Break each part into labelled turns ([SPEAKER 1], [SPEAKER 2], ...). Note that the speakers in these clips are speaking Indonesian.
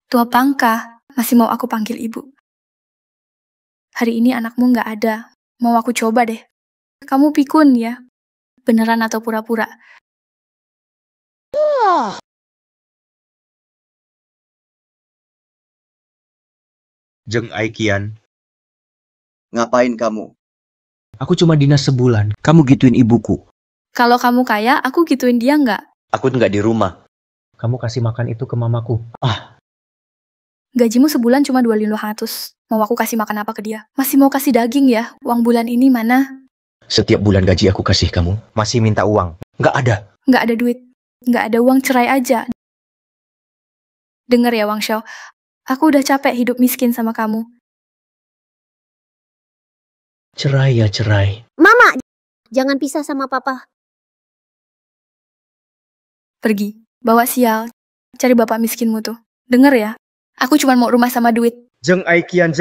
[SPEAKER 1] Tua Pangka, masih mau aku panggil ibu. Hari ini anakmu nggak ada. Mau aku coba deh. Kamu pikun ya. Beneran atau pura-pura?
[SPEAKER 2] Jeng Aikian.
[SPEAKER 3] Ngapain kamu?
[SPEAKER 2] Aku cuma dinas sebulan. Kamu gituin ibuku.
[SPEAKER 1] Kalau kamu kaya, aku gituin dia nggak?
[SPEAKER 3] Aku nggak di rumah.
[SPEAKER 2] Kamu kasih makan itu ke mamaku.
[SPEAKER 1] Gajimu sebulan cuma 2.500. Mau aku kasih makan apa ke dia? Masih mau kasih daging ya? Uang bulan ini mana?
[SPEAKER 2] Setiap bulan gaji aku kasih kamu. Masih minta uang. Nggak ada.
[SPEAKER 1] Nggak ada duit. Nggak ada uang, cerai aja. Dengar ya Wang Xiao, aku udah capek hidup miskin sama kamu.
[SPEAKER 2] Cerai ya cerai.
[SPEAKER 4] Mama, jangan pisah sama papa.
[SPEAKER 1] Pergi, bawa sial, cari bapak miskinmu tuh. Dengar ya, aku cuma mau rumah sama duit.
[SPEAKER 5] Jeng Aikian,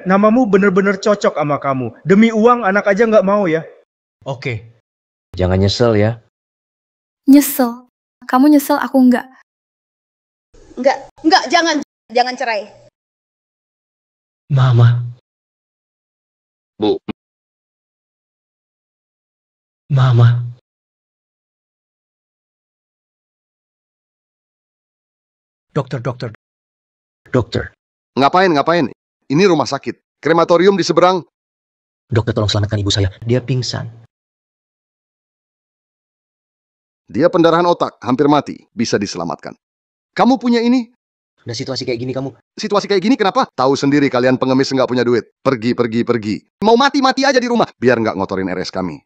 [SPEAKER 5] namamu bener-bener cocok sama kamu. Demi uang anak aja nggak mau ya.
[SPEAKER 2] Oke. Jangan nyesel ya.
[SPEAKER 1] Nyesel. Kamu nyesel, aku enggak.
[SPEAKER 6] Enggak, jangan cerai.
[SPEAKER 2] Mama.
[SPEAKER 3] Bu.
[SPEAKER 2] Mama. Dokter.
[SPEAKER 7] Ngapain? Ini rumah sakit. Krematorium di seberang.
[SPEAKER 2] Dokter tolong selamatkan ibu saya. Dia pingsan.
[SPEAKER 7] Dia pendarahan otak, hampir mati. Bisa diselamatkan. Kamu punya ini?
[SPEAKER 2] Udah situasi kayak gini kamu.
[SPEAKER 7] Situasi kayak gini kenapa? Tahu sendiri kalian pengemis nggak punya duit. Pergi. Mau mati aja di rumah. Biar nggak ngotorin RS kami.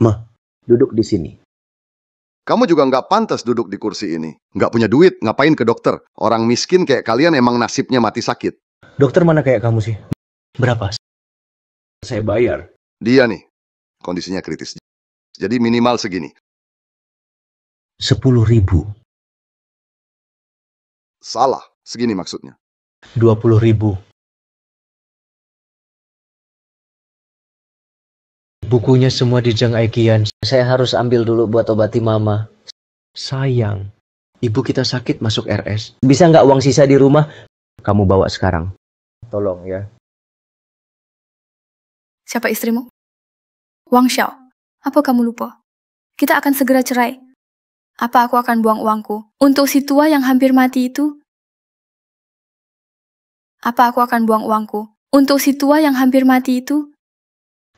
[SPEAKER 2] Ma, duduk di sini.
[SPEAKER 7] Kamu juga nggak pantas duduk di kursi ini. Nggak punya duit, ngapain ke dokter? Orang miskin kayak kalian emang nasibnya mati sakit.
[SPEAKER 2] Dokter mana kayak kamu sih? Berapa? Saya bayar.
[SPEAKER 7] Dia nih, kondisinya kritis. Jadi minimal segini.
[SPEAKER 2] 10.000.
[SPEAKER 7] Salah, segini maksudnya.
[SPEAKER 2] 20.000. Bukunya semua di Jeng Aikian. Saya harus ambil dulu buat obati mama. Sayang. Ibu kita sakit masuk RS. Bisa nggak uang sisa di rumah? Kamu bawa sekarang. Tolong ya.
[SPEAKER 1] Siapa istrimu? Wang Xiao. Apa kamu lupa? Kita akan segera cerai. Apa aku akan buang uangku untuk si tua yang hampir mati itu? Apa aku akan buang uangku untuk si tua yang hampir mati itu?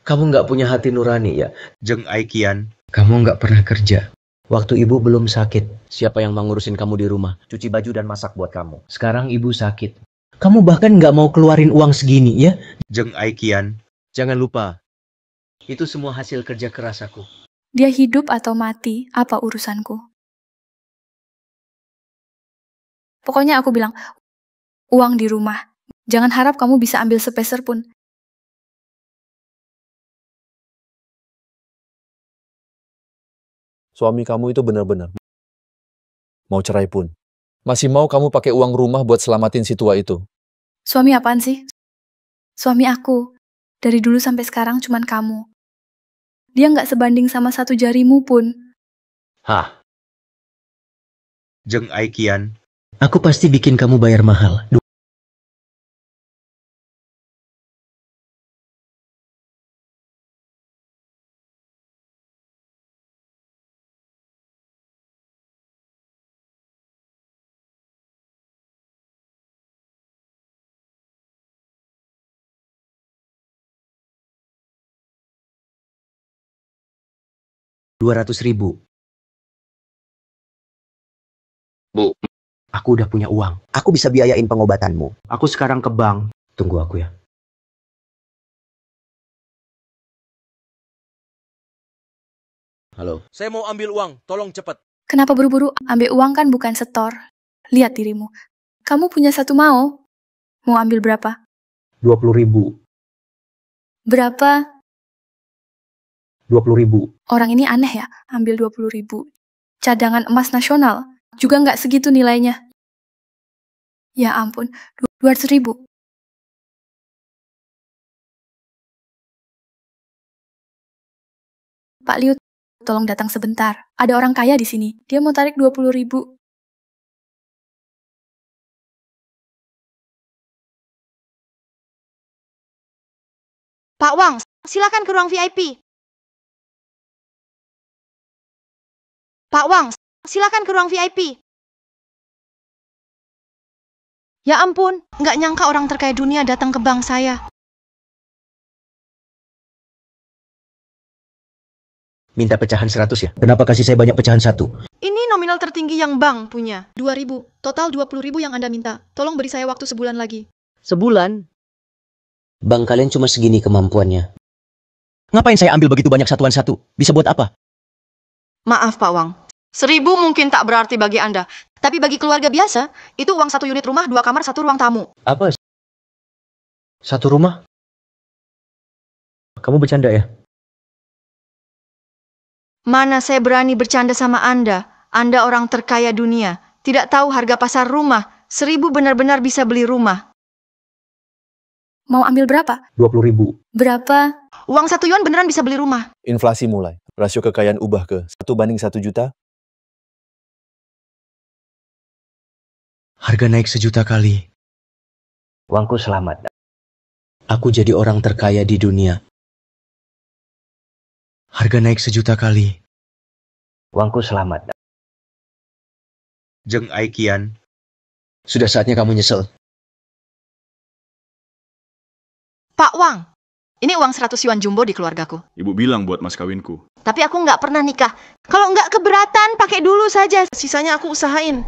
[SPEAKER 2] Kamu nggak punya hati nurani ya? Jeng Aikian. Kamu nggak pernah kerja. Waktu ibu belum sakit, siapa yang mau ngurusin kamu di rumah? Cuci baju dan masak buat kamu. Sekarang ibu sakit. Kamu bahkan nggak mau keluarin uang segini ya? Jeng Aikian. Jangan lupa, itu semua hasil kerja keras aku.
[SPEAKER 1] Dia hidup atau mati, apa urusanku? Pokoknya aku bilang, uang di rumah. Jangan harap kamu bisa ambil sepeser pun.
[SPEAKER 8] Suami kamu itu benar-benar mau cerai pun. Masih mau kamu pakai uang rumah buat selamatin si tua itu.
[SPEAKER 1] Suami apaan sih? Suami aku. Dari dulu sampai sekarang cuman kamu. Dia nggak sebanding sama satu jarimu pun.
[SPEAKER 2] Hah? Jeng Aikian. Aku pasti bikin kamu bayar mahal. $200.000.
[SPEAKER 3] Bu.
[SPEAKER 2] Aku udah punya uang. Aku bisa biayain pengobatanmu. Aku sekarang ke bank. Tunggu aku ya. Halo.
[SPEAKER 8] Saya mau ambil uang, tolong cepat.
[SPEAKER 1] Kenapa buru-buru? Ambil uang kan bukan setor. Lihat dirimu. Kamu punya satu mau? Mau ambil berapa?
[SPEAKER 2] 20.000.
[SPEAKER 1] Berapa?
[SPEAKER 2] 20.000.
[SPEAKER 1] Orang ini aneh ya, ambil 20.000. Cadangan emas nasional, juga nggak segitu nilainya. Ya ampun, 200.000. Pak Liu, tolong datang sebentar. Ada orang kaya di sini. Dia mau tarik 20.000.
[SPEAKER 6] Pak Wang, silakan ke ruang VIP. Pak Wang, silakan ke ruang VIP. Ya ampun, nggak nyangka orang terkaya dunia datang ke bank saya.
[SPEAKER 2] Minta pecahan 100 ya? Kenapa kasih saya banyak pecahan 1?
[SPEAKER 6] Ini nominal tertinggi yang bank punya. 2.000. Total 20.000 yang Anda minta. Tolong beri saya waktu sebulan lagi.
[SPEAKER 2] Sebulan? Bank kalian cuma segini kemampuannya. Ngapain saya ambil begitu banyak satuan 1? Bisa buat apa?
[SPEAKER 6] Maaf Pak Wang. 1.000 mungkin tak berarti bagi Anda. Tapi bagi keluarga biasa, itu uang 1 unit rumah, 2 kamar, 1 ruang tamu.
[SPEAKER 2] Apa? 1 rumah? Kamu bercanda ya?
[SPEAKER 6] Mana saya berani bercanda sama Anda. Anda orang terkaya dunia. Tidak tahu harga pasar rumah. 1.000 benar-benar bisa beli rumah.
[SPEAKER 1] Mau ambil berapa?
[SPEAKER 2] 20.000.
[SPEAKER 1] Berapa?
[SPEAKER 6] Uang 1 yuan beneran bisa beli rumah.
[SPEAKER 8] Inflasi mulai. Rasio kekayaan ubah ke 1:1 juta.
[SPEAKER 2] Harga naik 1 juta kali. Uangku selamat. Aku jadi orang terkaya di dunia. Harga naik 1 juta kali. Uangku selamat. Jeng Aikian. Sudah saatnya kamu nyesel.
[SPEAKER 6] Pak Wang, ini uang 100 yuan jumbo di keluargaku.
[SPEAKER 9] Ibu bilang buat mas kawinku.
[SPEAKER 6] Tapi aku nggak pernah nikah. Kalau nggak keberatan, pakai dulu saja. Sisanya aku usahain.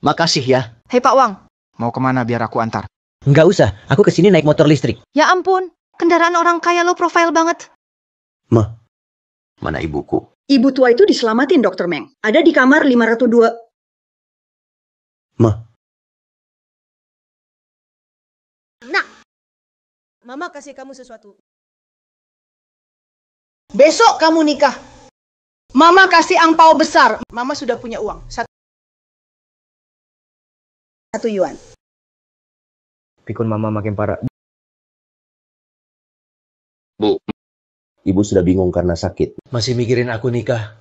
[SPEAKER 2] Makasih ya.
[SPEAKER 6] Hei Pak Wang.
[SPEAKER 5] Mau kemana biar aku antar?
[SPEAKER 2] Nggak usah, aku kesini naik motor listrik.
[SPEAKER 6] Ya ampun, kendaraan orang kaya low profile banget.
[SPEAKER 2] Mah, mana ibuku?
[SPEAKER 10] Ibu tua itu diselamatin, Dokter Meng. Ada di kamar 502.
[SPEAKER 2] Mah.
[SPEAKER 11] Nak, Mama kasih kamu sesuatu. Besok kamu nikah. Mama kasih angpau besar. Mama sudah punya uang. 1 yuan.
[SPEAKER 2] Pikun mama makin parah.
[SPEAKER 3] Bu.
[SPEAKER 2] Ibu sudah bingung karena sakit. Masih mikirin aku nikah.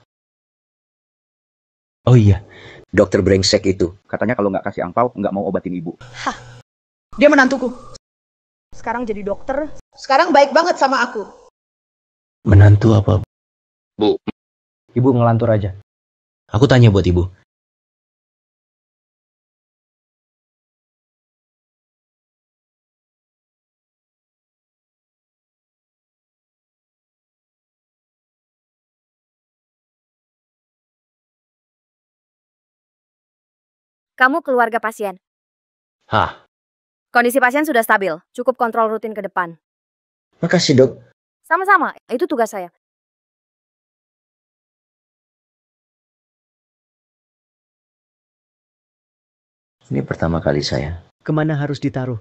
[SPEAKER 2] Oh iya, dokter brengsek itu.
[SPEAKER 5] Katanya kalau nggak kasih angpau, nggak mau obatin ibu.
[SPEAKER 11] Hah, dia menantuku. Sekarang jadi dokter. Sekarang baik banget sama aku.
[SPEAKER 2] Menantu apa?
[SPEAKER 3] Bu.
[SPEAKER 2] Ibu ngelantur aja. Aku tanya buat ibu.
[SPEAKER 12] Kamu keluarga pasien.
[SPEAKER 2] Hah?
[SPEAKER 12] Kondisi pasien sudah stabil. Cukup kontrol rutin ke depan.
[SPEAKER 2] Makasih dok.
[SPEAKER 12] Sama-sama, itu tugas saya.
[SPEAKER 2] Ini pertama kali saya. Kemana harus ditaruh?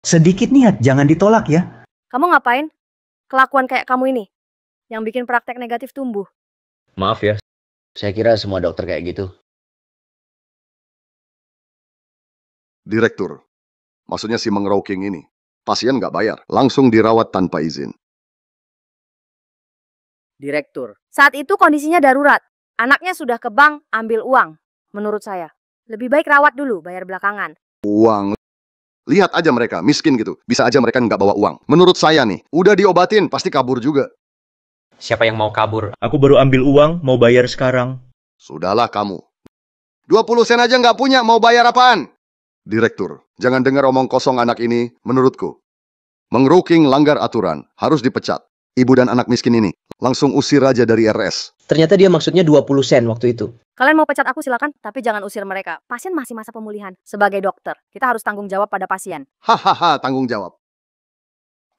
[SPEAKER 2] Sedikit niat, jangan ditolak ya.
[SPEAKER 12] Kamu ngapain? Kelakuan kayak kamu ini, yang bikin praktek negatif tumbuh.
[SPEAKER 2] Maaf ya, saya kira semua dokter kayak gitu.
[SPEAKER 7] Direktur, maksudnya si Meng Rauking ini, pasien nggak bayar, langsung dirawat tanpa izin.
[SPEAKER 12] Direktur. Saat itu kondisinya darurat. Anaknya sudah ke bank ambil uang, menurut saya. Lebih baik rawat dulu, bayar belakangan.
[SPEAKER 7] Uang. Lihat aja mereka, miskin gitu. Bisa aja mereka nggak bawa uang. Menurut saya nih, udah diobatin, pasti kabur juga.
[SPEAKER 2] Siapa yang mau kabur?
[SPEAKER 5] Aku baru ambil uang, mau bayar sekarang.
[SPEAKER 7] Sudahlah kamu. 20 sen aja nggak punya, mau bayar apaan? Direktur, jangan dengar omong kosong anak ini, menurutku. Meng Rauking langgar aturan, harus dipecat. Ibu dan anak miskin ini, langsung usir aja dari RS.
[SPEAKER 2] Ternyata dia maksudnya 20 sen waktu itu.
[SPEAKER 12] Kalian mau pecat aku silakan, tapi jangan usir mereka. Pasien masih masa pemulihan. Sebagai dokter, kita harus tanggung jawab pada pasien.
[SPEAKER 7] Hahaha, tanggung jawab.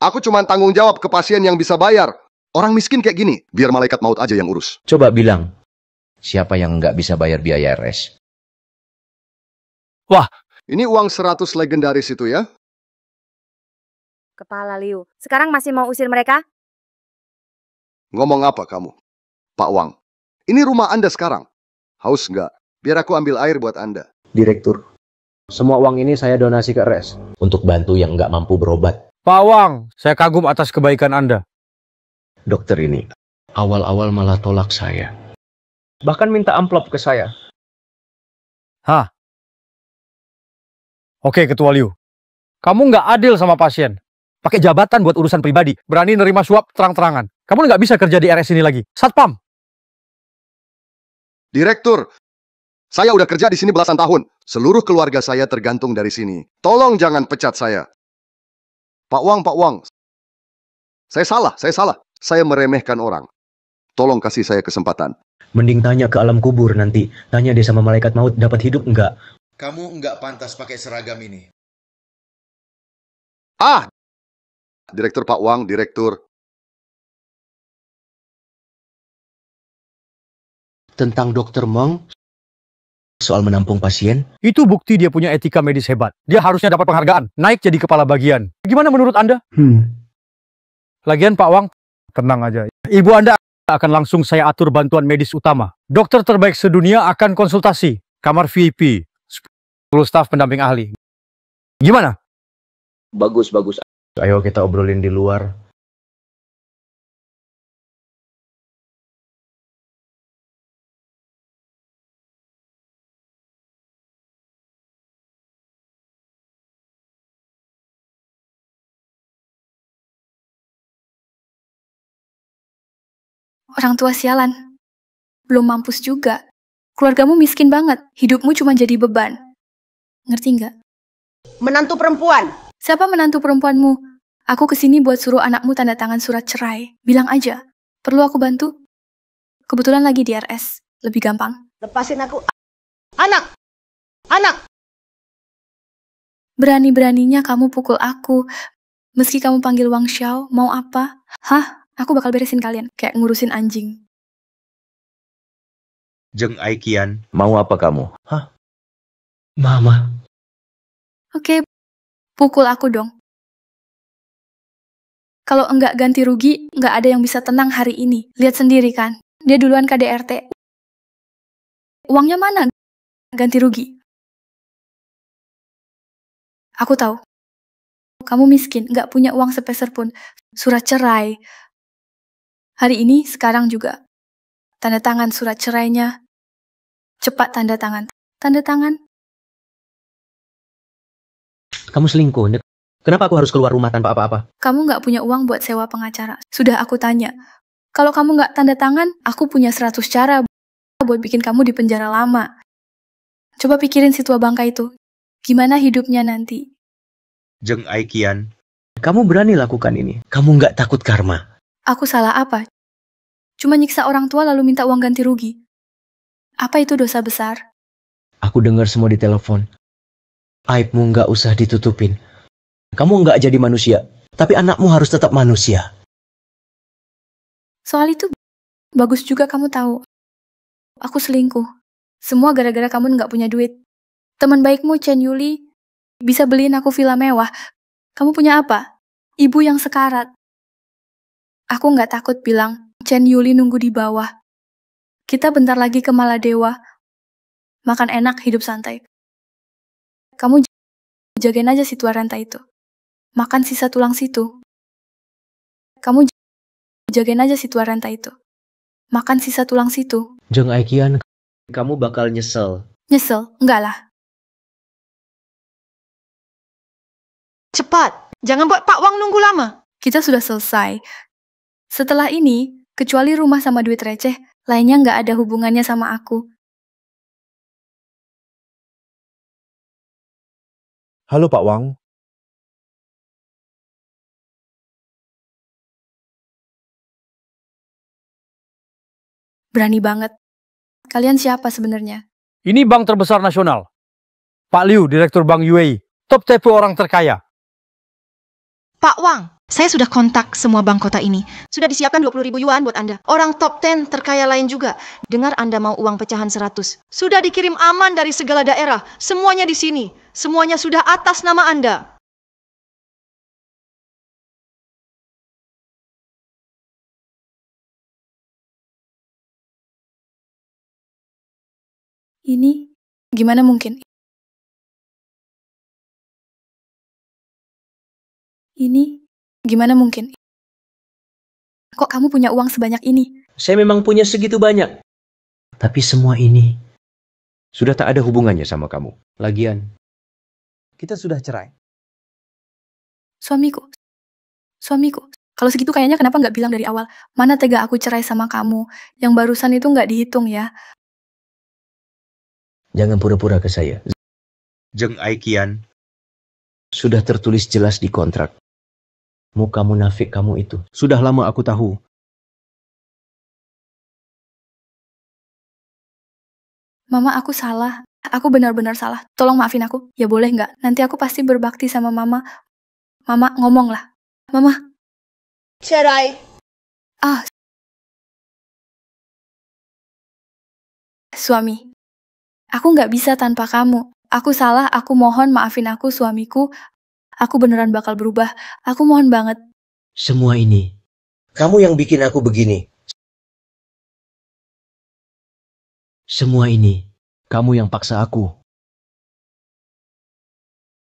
[SPEAKER 7] Aku cuma tanggung jawab ke pasien yang bisa bayar. Orang miskin kayak gini, biar malaikat maut aja yang urus.
[SPEAKER 2] Coba bilang, siapa yang nggak bisa bayar biaya RS?
[SPEAKER 7] Wah, ini uang 100 legendaris itu ya?
[SPEAKER 12] Kepala Liu, sekarang masih mau usir mereka?
[SPEAKER 7] Ngomong apa kamu? Pak Wang, ini rumah Anda sekarang. Haus nggak? Biar aku ambil air buat Anda.
[SPEAKER 2] Direktur, semua uang ini saya donasi ke RS. Untuk bantu yang nggak mampu berobat.
[SPEAKER 9] Pak Wang, saya kagum atas kebaikan Anda.
[SPEAKER 2] Dokter ini awal-awal malah tolak saya. Bahkan minta amplop ke saya.
[SPEAKER 9] Hah? Oke, Ketua Liu. Kamu nggak adil sama pasien. Pakai jabatan buat urusan pribadi. Berani nerima suap terang-terangan. Kamu nggak bisa kerja di RS ini lagi. Satpam.
[SPEAKER 7] Direktur, saya udah kerja di sini belasan tahun. Seluruh keluarga saya tergantung dari sini. Tolong jangan pecat saya. Pak Wang. Saya salah. Saya meremehkan orang. Tolong kasih saya kesempatan.
[SPEAKER 2] Mending tanya ke alam kubur nanti. Tanya deh sama malaikat maut, dapat hidup enggak?
[SPEAKER 13] Kamu nggak pantas pakai seragam ini.
[SPEAKER 7] Direktur Pak Wang, direktur.
[SPEAKER 2] Tentang Dokter Meng soal menampung pasien?
[SPEAKER 9] Itu bukti dia punya etika medis hebat. Dia harusnya dapat penghargaan. Naik jadi kepala bagian. Gimana menurut Anda? Lagian Pak Wang, tenang aja. Ibu Anda akan langsung saya atur bantuan medis utama. Dokter terbaik sedunia akan konsultasi. Kamar VIP. 10 staf pendamping ahli. Gimana?
[SPEAKER 2] Bagus. Ayo kita obrolin di luar.
[SPEAKER 1] Orang tua sialan. Belum mampus juga. Keluargamu miskin banget. Hidupmu cuma jadi beban. Ngerti nggak?
[SPEAKER 11] Menantu perempuan.
[SPEAKER 1] Siapa menantu perempuanmu? Aku kesini buat suruh anakmu tanda tangan surat cerai. Bilang aja. Perlu aku bantu? Kebetulan lagi di RS. Lebih gampang.
[SPEAKER 11] Lepasin aku. Anak.
[SPEAKER 1] Berani-beraninya kamu pukul aku. Meski kamu panggil Wang Xiao, mau apa? Hah? Aku bakal beresin kalian. Kayak ngurusin anjing.
[SPEAKER 2] Jeng Aikian, mau apa kamu? Hah? Mama.
[SPEAKER 1] Oke, pukul aku dong. Kalau enggak ganti rugi, enggak ada yang bisa tenang hari ini. Lihat sendiri kan, dia duluan KDRT. Uangnya mana? Ganti rugi. Aku tahu. Kamu miskin, enggak punya uang sepeser pun. Surat cerai. Hari ini, sekarang juga. Tanda tangan surat cerainya. Cepat tanda tangan. Tanda tangan.
[SPEAKER 2] Kamu selingkuh. Kenapa aku harus keluar rumah tanpa apa-apa?
[SPEAKER 1] Kamu nggak punya uang buat sewa pengacara. Sudah aku tanya. Kalau kamu nggak tanda tangan, aku punya 100 cara buat bikin kamu di penjara lama. Coba pikirin si tua bangka itu. Gimana hidupnya nanti?
[SPEAKER 2] Jeng Aikian, kamu berani lakukan ini. Kamu nggak takut karma.
[SPEAKER 1] Aku salah apa? Cuma nyiksa orang tua lalu minta uang ganti rugi. Apa itu dosa besar?
[SPEAKER 2] Aku dengar semua di telepon. Aibmu nggak usah ditutupin. Kamu nggak jadi manusia, tapi anakmu harus tetap manusia.
[SPEAKER 1] Soal itu, bagus juga kamu tahu. Aku selingkuh. Semua gara-gara kamu nggak punya duit. Teman baikmu, Chen Yuli, bisa beliin aku villa mewah. Kamu punya apa? Ibu yang sekarat. Aku nggak takut bilang, Chen Yuli nunggu di bawah. Kita bentar lagi ke Maladewa. Makan enak, hidup santai. Kamu jagain aja si tua renta itu. Makan sisa tulang situ. Kamu jagain aja si tua renta itu. Makan sisa tulang situ.
[SPEAKER 2] Jeng Aikian, kamu bakal nyesel.
[SPEAKER 1] Nyesel? Enggak lah.
[SPEAKER 6] Cepat, jangan buat Pak Wang nunggu lama.
[SPEAKER 1] Kita sudah selesai. Setelah ini, kecuali rumah sama duit receh, lainnya nggak ada hubungannya sama aku.
[SPEAKER 8] Halo Pak Wang.
[SPEAKER 1] Berani banget. Kalian siapa sebenarnya?
[SPEAKER 9] Ini bank terbesar nasional. Pak Liu, Direktur Bank UAE. Top tipe orang terkaya.
[SPEAKER 6] Pak Wang, saya sudah kontak semua bank kota ini. Sudah disiapkan 20.000 yuan buat Anda. Orang top 10 terkaya lain juga. Dengar Anda mau uang pecahan 100. Sudah dikirim aman dari segala daerah. Semuanya di sini. Semuanya sudah atas nama Anda.
[SPEAKER 1] Ini gimana mungkin? Ini gimana mungkin? Kok kamu punya uang sebanyak ini?
[SPEAKER 2] Saya memang punya segitu banyak. Tapi semua ini sudah tak ada hubungannya sama kamu. Lagian, kita sudah cerai.
[SPEAKER 1] Suamiku. Kalau segitu kayaknya kenapa nggak bilang dari awal? Mana tega aku cerai sama kamu. Yang barusan itu nggak dihitung ya.
[SPEAKER 2] Jangan pura-pura ke saya.
[SPEAKER 13] Jeng Aikian,
[SPEAKER 2] Sudah tertulis jelas di kontrak. Muka munafik kamu itu. Sudah lama aku tahu.
[SPEAKER 1] Mama, aku salah. Aku benar-benar salah. Tolong maafin aku. Ya boleh nggak? Nanti aku pasti berbakti sama Mama. Mama, ngomonglah. Mama.
[SPEAKER 11] Cerai.
[SPEAKER 1] Suami. Aku nggak bisa tanpa kamu. Aku salah, aku mohon maafin aku, suamiku. Aku beneran bakal berubah. Aku mohon banget.
[SPEAKER 2] Semua ini, kamu yang bikin aku begini. Semua ini, kamu yang paksa aku.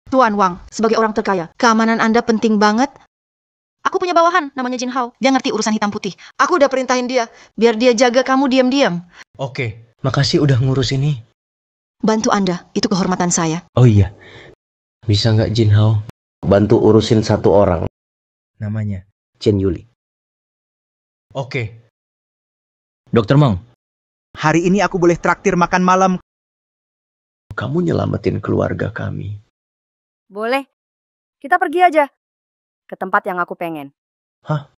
[SPEAKER 6] Tuan Wang, sebagai orang terkaya, keamanan Anda penting banget. Aku punya bawahan, namanya Jin Hao. Dia ngerti urusan hitam putih. Aku udah perintahin dia, biar dia jaga kamu diam-diam.
[SPEAKER 2] Oke, makasih udah ngurus ini.
[SPEAKER 6] Bantu Anda, itu kehormatan saya.
[SPEAKER 2] Oh iya, bisa nggak Jin Hao bantu urusin satu orang? Namanya Chen Yuli.
[SPEAKER 5] Oke.
[SPEAKER 2] Dokter Mang,
[SPEAKER 5] Hari ini aku boleh traktir makan malam.
[SPEAKER 2] kamu nyelamatin keluarga kami.
[SPEAKER 12] Boleh. Kita pergi aja. Ke tempat yang aku pengen.
[SPEAKER 2] Hah?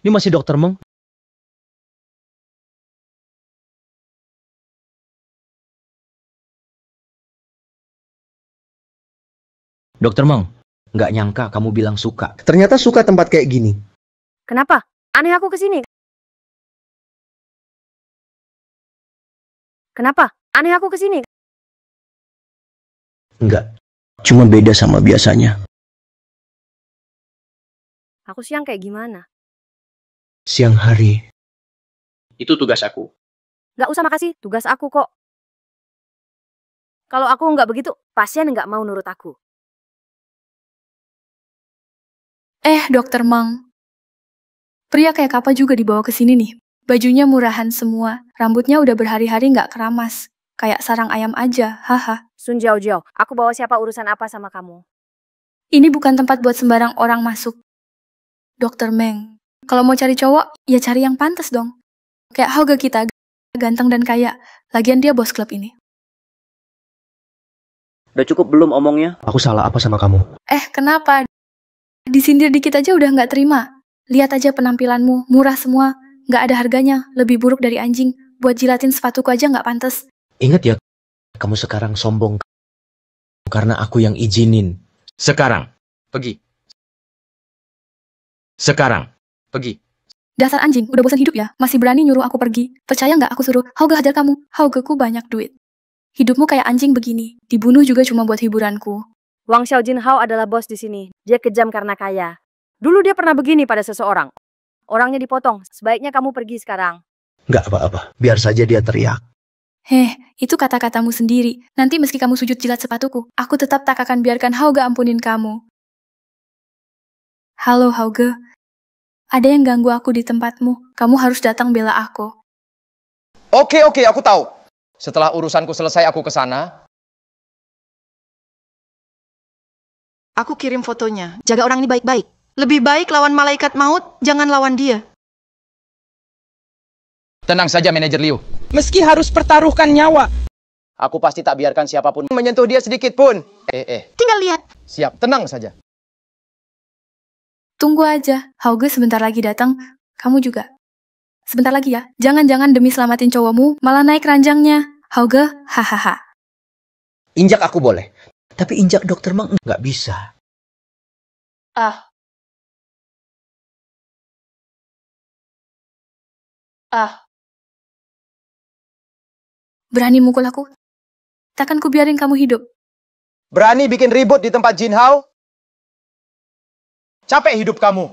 [SPEAKER 2] Ini masih Dokter Meng? Dokter Meng, nggak nyangka kamu bilang suka. Ternyata suka tempat kayak gini.
[SPEAKER 12] Kenapa? Aneh aku kesini. Kenapa? Aneh aku kesini.
[SPEAKER 2] Enggak, cuma beda sama biasanya.
[SPEAKER 12] Aku siang kayak gimana?
[SPEAKER 2] Siang hari. Itu tugas aku.
[SPEAKER 12] Gak usah makasih, tugas aku kok. Kalau aku nggak begitu, pasien nggak mau nurut aku.
[SPEAKER 1] Dokter Mang. Pria kayak Kapa juga dibawa ke sini nih. Bajunya murahan semua. Rambutnya udah berhari-hari nggak keramas. Kayak sarang ayam aja, haha.
[SPEAKER 12] Sun Jiao Jiao, aku bawa siapa urusan apa sama kamu?
[SPEAKER 1] Ini bukan tempat buat sembarang orang masuk. Dokter Meng, kalau mau cari cowok, ya cari yang pantas dong. Kayak Hauge kita, ganteng dan kaya. Lagian dia bos klub ini.
[SPEAKER 2] Udah cukup belum omongnya? Aku salah apa sama kamu?
[SPEAKER 1] Kenapa? Disindir dikit aja udah nggak terima. Lihat aja penampilanmu, murah semua. Nggak ada harganya, lebih buruk dari anjing. Buat jilatin sepatuku aja nggak pantas.
[SPEAKER 2] Ingat ya, kamu sekarang sombong. Karena aku yang izinin. Sekarang, pergi. Sekarang, pergi.
[SPEAKER 1] Dasar anjing, udah bosan hidup ya? Masih berani nyuruh aku pergi. Percaya nggak aku suruh, Hauge hajar kamu. Haugeku banyak duit. Hidupmu kayak anjing begini. Dibunuh juga cuma buat hiburanku.
[SPEAKER 12] Wang Xiaojin Hao adalah bos di sini. Dia kejam karena kaya. Dulu dia pernah begini pada seseorang. Orangnya dipotong. Sebaiknya kamu pergi sekarang.
[SPEAKER 2] Nggak apa-apa, biar saja dia teriak.
[SPEAKER 1] Itu kata-katamu sendiri. Nanti meski kamu sujud jilat sepatuku, aku tetap tak akan biarkan Hauge ampunin kamu. Halo Hauge. Ada yang ganggu aku di tempatmu. Kamu harus datang bela aku.
[SPEAKER 14] Oke, aku tahu. Setelah urusanku selesai, aku ke sana.
[SPEAKER 6] Aku kirim fotonya. Jaga orang ini baik-baik. Lebih baik lawan malaikat maut, jangan lawan dia.
[SPEAKER 14] Tenang saja, manajer Liu.
[SPEAKER 15] Meski harus pertaruhkan nyawa.
[SPEAKER 14] Aku pasti tak biarkan siapapun menyentuh dia sedikit pun.
[SPEAKER 6] Tinggal lihat.
[SPEAKER 14] Siap, tenang saja.
[SPEAKER 1] Tunggu aja. Hauge sebentar lagi datang. Kamu juga. Sebentar lagi ya. Jangan-jangan demi selamatin cowokmu, malah naik ranjangnya. Hauge, hahaha.
[SPEAKER 2] Injak aku boleh. Tapi injak Dokter Mang nggak bisa.
[SPEAKER 1] Berani mukul aku? Takkan ku biarin kamu hidup.
[SPEAKER 14] Berani bikin ribut di tempat Jin Hao? Capek hidup kamu.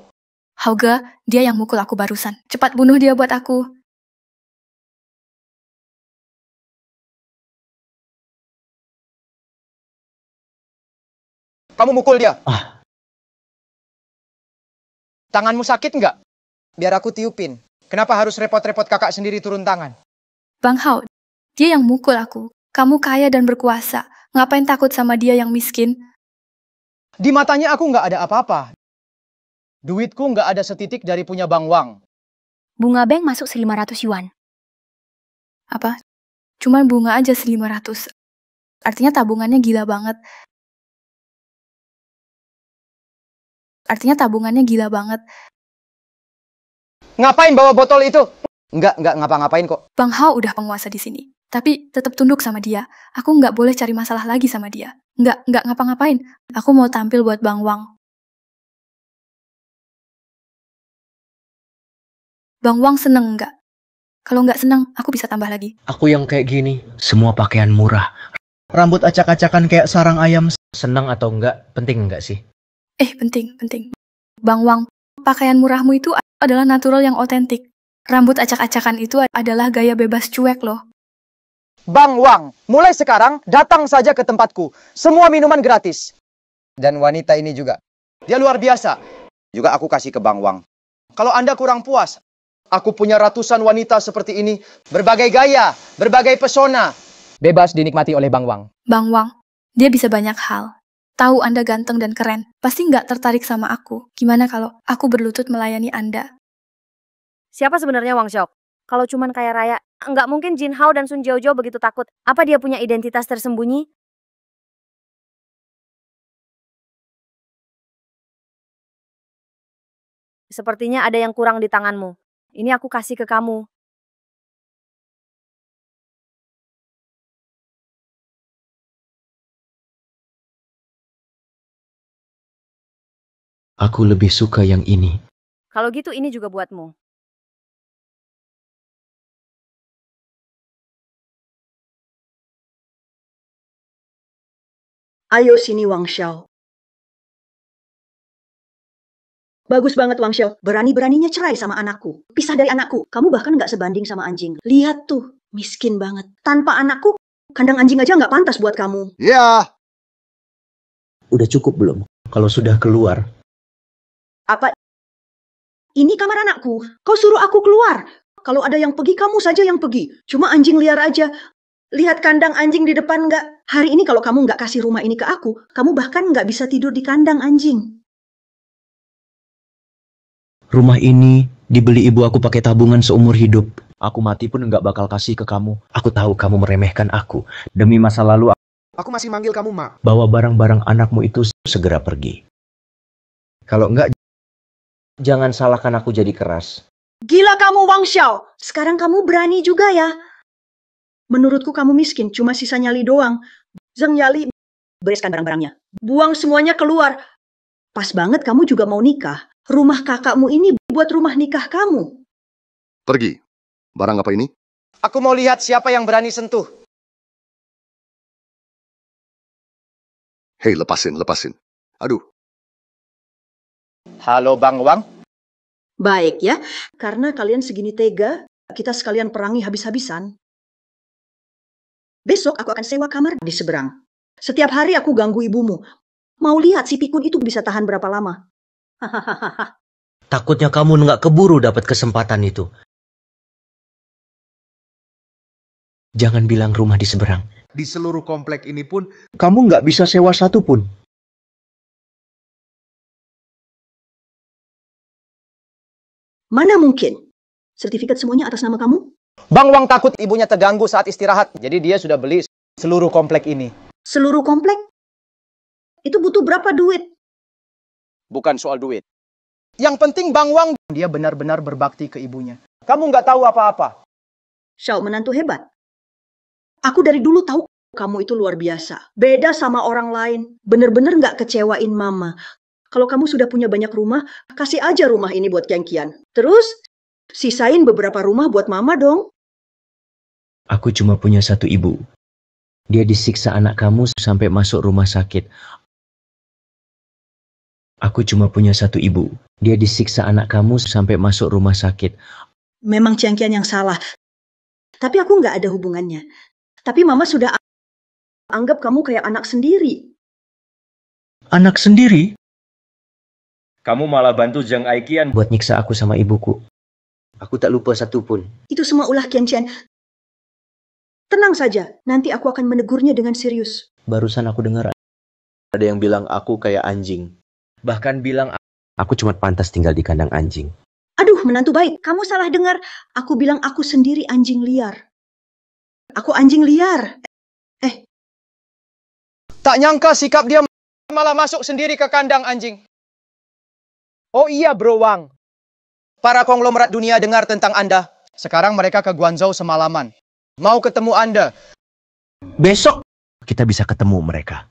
[SPEAKER 1] Hauge, dia yang mukul aku barusan. Cepat bunuh dia buat aku.
[SPEAKER 14] Kamu mukul dia. Tanganmu sakit nggak? Biar aku tiupin. Kenapa harus repot-repot kakak sendiri turun tangan?
[SPEAKER 1] Bang Hao, dia yang mukul aku. Kamu kaya dan berkuasa. Ngapain takut sama dia yang miskin?
[SPEAKER 14] Di matanya aku nggak ada apa-apa. Duitku nggak ada setitik dari punya Bang Wang.
[SPEAKER 16] Bunga bank masuk 1.500 yuan.
[SPEAKER 1] Apa? Cuman bunga aja 1.500. Artinya tabungannya gila banget.
[SPEAKER 14] Ngapain bawa botol itu? Nggak ngapa-ngapain kok.
[SPEAKER 1] Bang Hao udah penguasa di sini. Tapi tetap tunduk sama dia. Aku nggak boleh cari masalah lagi sama dia. Nggak ngapa-ngapain. Aku mau tampil buat Bang Wang. Bang Wang seneng nggak? Kalau nggak seneng, aku bisa tambah lagi.
[SPEAKER 2] Aku yang kayak gini, semua pakaian murah.
[SPEAKER 5] Rambut acak-acakan kayak sarang ayam.
[SPEAKER 2] Senang atau enggak, penting enggak sih?
[SPEAKER 1] Penting. Bang Wang, pakaian murahmu itu adalah natural yang otentik. Rambut acak-acakan itu adalah gaya bebas cuek loh.
[SPEAKER 14] Bang Wang, mulai sekarang datang saja ke tempatku. Semua minuman gratis. Dan wanita ini juga. Dia luar biasa. Juga aku kasih ke Bang Wang. Kalau Anda kurang puas, aku punya ratusan wanita seperti ini. Berbagai gaya, berbagai pesona. Bebas dinikmati oleh Bang Wang.
[SPEAKER 1] Bang Wang, dia bisa banyak hal. Tahu Anda ganteng dan keren, pasti nggak tertarik sama aku. Gimana kalau aku berlutut melayani Anda?
[SPEAKER 12] Siapa sebenarnya Wang Xiao? Kalau cuman kaya raya, nggak mungkin Jin Hao dan Sun Jiaozhou begitu takut. Apa dia punya identitas tersembunyi? Sepertinya ada yang kurang di tanganmu. Ini aku kasih ke kamu.
[SPEAKER 2] Aku lebih suka yang ini.
[SPEAKER 12] Kalau gitu ini juga buatmu.
[SPEAKER 10] Ayo sini Wang Xiao. Bagus banget Wang Xiao. Berani-beraninya cerai sama anakku. Pisah dari anakku. Kamu bahkan nggak sebanding sama anjing. Lihat tuh, miskin banget. Tanpa anakku, kandang anjing aja nggak pantas buat kamu.
[SPEAKER 7] Ya.
[SPEAKER 2] Udah cukup belum? Kalau sudah keluar.
[SPEAKER 10] Apa? Ini kamar anakku. Kau suruh aku keluar. Kalau ada yang pergi, kamu saja yang pergi. Cuma anjing liar aja. Lihat kandang anjing di depan nggak? Hari ini kalau kamu nggak kasih rumah ini ke aku, kamu bahkan nggak bisa tidur di kandang anjing.
[SPEAKER 2] Rumah ini dibeli ibu aku pakai tabungan seumur hidup. Aku mati pun nggak bakal kasih ke kamu. Aku tahu kamu meremehkan aku. Demi masa lalu,
[SPEAKER 17] aku masih manggil kamu, Mak.
[SPEAKER 2] bawa barang-barang anakmu itu segera pergi. Kalau enggak, jangan salahkan aku jadi keras.
[SPEAKER 10] Gila kamu Wang Xiao. Sekarang kamu berani juga ya. Menurutku kamu miskin, cuma sisa nyali doang. Zheng Yali, bereskan barang-barangnya. Buang semuanya keluar. Pas banget kamu juga mau nikah. Rumah kakakmu ini buat rumah nikah kamu.
[SPEAKER 7] Pergi. Barang apa ini?
[SPEAKER 14] Aku mau lihat siapa yang berani sentuh.
[SPEAKER 7] Hei, lepasin. Aduh.
[SPEAKER 14] Halo Bang Wang.
[SPEAKER 10] Baik ya, karena kalian segini tega, kita sekalian perangi habis-habisan. Besok aku akan sewa kamar di seberang. Setiap hari aku ganggu ibumu. Mau lihat si pikun itu bisa tahan berapa lama.
[SPEAKER 2] Takutnya kamu nggak keburu dapat kesempatan itu. Jangan bilang rumah di seberang.
[SPEAKER 17] Di seluruh komplek ini pun,
[SPEAKER 2] Kamu nggak bisa sewa satu pun.
[SPEAKER 10] Mana mungkin? Sertifikat semuanya atas nama kamu?
[SPEAKER 14] Bang Wang takut ibunya terganggu saat istirahat. Jadi dia sudah beli seluruh komplek ini.
[SPEAKER 10] Seluruh komplek? Itu butuh berapa duit?
[SPEAKER 14] Bukan soal duit. Yang penting Bang Wang, dia benar-benar berbakti ke ibunya. Kamu nggak tahu apa-apa.
[SPEAKER 10] Xiao menantu hebat. Aku dari dulu tahu kamu itu luar biasa. Beda sama orang lain. Bener-bener nggak kecewain mama. Kalau kamu sudah punya banyak rumah, kasih aja rumah ini buat Kian. Terus, sisain beberapa rumah buat mama dong.
[SPEAKER 2] Aku cuma punya satu ibu. Dia disiksa anak kamu sampai masuk rumah sakit. Aku cuma punya satu ibu. Dia disiksa anak kamu sampai masuk rumah sakit.
[SPEAKER 10] Memang Ciangkian yang salah. Tapi aku nggak ada hubungannya. Tapi Mama sudah anggap kamu kayak anak sendiri.
[SPEAKER 2] Anak sendiri?
[SPEAKER 5] Kamu malah bantu Zhang Aikian
[SPEAKER 2] Buat nyiksa aku sama ibuku. Aku tak lupa satupun.
[SPEAKER 10] Itu semua ulah Qianqian. Tenang saja, nanti aku akan menegurnya dengan serius.
[SPEAKER 2] Barusan aku dengar ada yang bilang aku kayak anjing. Bahkan bilang aku cuma pantas tinggal di kandang anjing.
[SPEAKER 10] Aduh, menantu baik, kamu salah dengar. Aku bilang aku sendiri anjing liar. Aku anjing liar.
[SPEAKER 14] Tak nyangka sikap dia malah masuk sendiri ke kandang anjing. Oh iya Bro Wang. Para konglomerat dunia dengar tentang Anda. Sekarang mereka ke Guangzhou semalaman. Mau ketemu Anda.
[SPEAKER 2] Besok kita bisa ketemu mereka.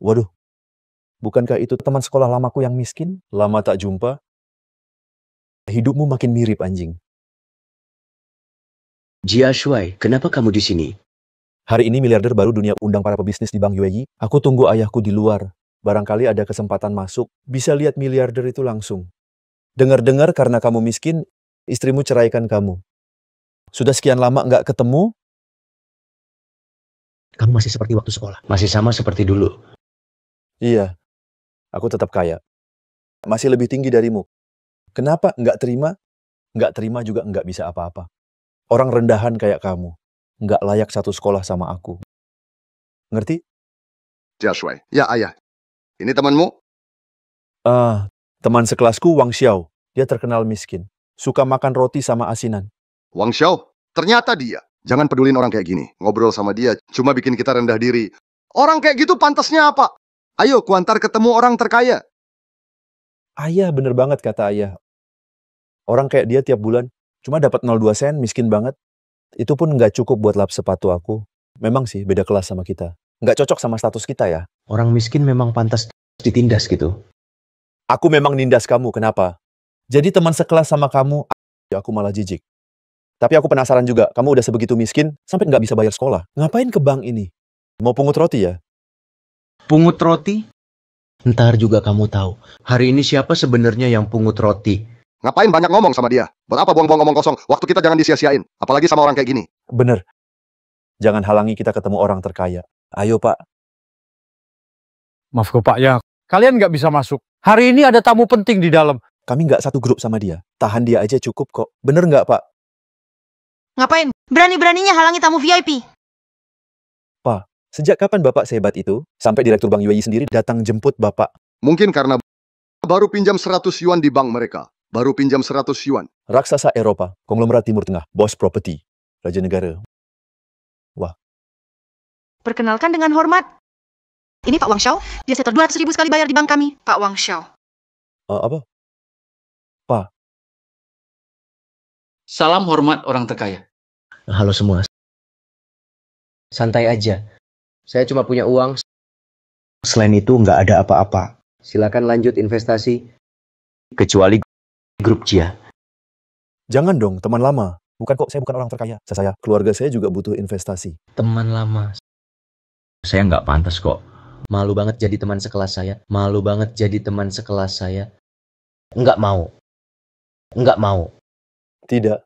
[SPEAKER 8] Waduh, bukankah itu teman sekolah lamaku yang miskin? Lama tak jumpa. Hidupmu makin mirip anjing.
[SPEAKER 2] Jia Shuai, kenapa kamu di sini?
[SPEAKER 8] Hari ini miliarder baru dunia undang para pebisnis di Bank UAE. Aku tunggu ayahku di luar. Barangkali ada kesempatan masuk, bisa lihat miliarder itu langsung. Dengar-dengar karena kamu miskin, istrimu ceraikan kamu. Sudah sekian lama nggak ketemu?
[SPEAKER 2] Kamu masih seperti waktu sekolah. Masih sama seperti dulu.
[SPEAKER 8] Iya, aku tetap kaya. Masih lebih tinggi darimu. Kenapa nggak terima? Nggak terima juga nggak bisa apa-apa. Orang rendahan kayak kamu. Nggak layak satu sekolah sama aku. Ngerti?
[SPEAKER 7] Jia Shuai. Ya, ayah. Ini temanmu?
[SPEAKER 8] Teman sekelasku Wang Xiao. Dia terkenal miskin. Suka makan roti sama asinan.
[SPEAKER 7] Wang Xiao? Ternyata dia. Jangan pedulin orang kayak gini. Ngobrol sama dia cuma bikin kita rendah diri. Orang kayak gitu pantasnya apa? Ayo, kuantar ketemu orang terkaya.
[SPEAKER 8] Ayah, bener banget kata ayah. Orang kayak dia tiap bulan cuma dapat 0,2 sen, miskin banget. Itu pun nggak cukup buat lap sepatu aku. Memang sih beda kelas sama kita. Nggak cocok sama status kita ya.
[SPEAKER 2] Orang miskin memang pantas ditindas gitu.
[SPEAKER 8] Aku memang nindas kamu, kenapa? Jadi teman sekelas sama kamu, aku malah jijik. Tapi aku penasaran juga, kamu udah sebegitu miskin, sampai nggak bisa bayar sekolah. Ngapain ke bank ini? Mau pungut roti ya?
[SPEAKER 5] pungut roti?
[SPEAKER 2] Ntar juga kamu tahu. Hari ini siapa sebenarnya yang pungut roti?
[SPEAKER 7] Ngapain banyak ngomong sama dia? Buat apa buang-buang ngomong kosong? Waktu kita jangan disia-siain. Apalagi sama orang kayak gini.
[SPEAKER 8] Bener. Jangan halangi kita ketemu orang terkaya. Ayo, Pak.
[SPEAKER 9] Maaf kok, Pak, ya. Kalian nggak bisa masuk. Hari ini ada tamu penting di dalam.
[SPEAKER 8] Kami nggak satu grup sama dia. Tahan dia aja cukup kok. Bener nggak, Pak?
[SPEAKER 6] Ngapain? Berani-beraninya halangi tamu VIP.
[SPEAKER 8] Pak, sejak kapan Bapak sehebat itu? Sampai Direktur Bank UAE sendiri datang jemput Bapak.
[SPEAKER 7] Mungkin karena baru pinjam 100 yuan di bank mereka. Baru pinjam 100 yuan.
[SPEAKER 8] Raksasa Eropa, konglomerat Timur Tengah, bos properti, raja negara. Wah.
[SPEAKER 6] Perkenalkan dengan hormat. Ini Pak Wang Xiao. Dia setor 200.000 sekali bayar di bank kami. Pak Wang Xiao.
[SPEAKER 8] Apa? Pak.
[SPEAKER 18] Salam hormat orang terkaya.
[SPEAKER 2] Halo semua. Santai aja. Saya cuma punya uang. Selain itu nggak ada apa-apa. Silakan lanjut investasi. Kecuali grup Jia.
[SPEAKER 8] Jangan dong, teman lama. Bukan kok, saya bukan orang terkaya. Keluarga saya juga butuh investasi.
[SPEAKER 2] Teman lama. Saya nggak pantas kok. Malu banget jadi teman sekelas saya. Malu banget jadi teman sekelas saya. Nggak mau. Nggak mau.
[SPEAKER 8] Tidak.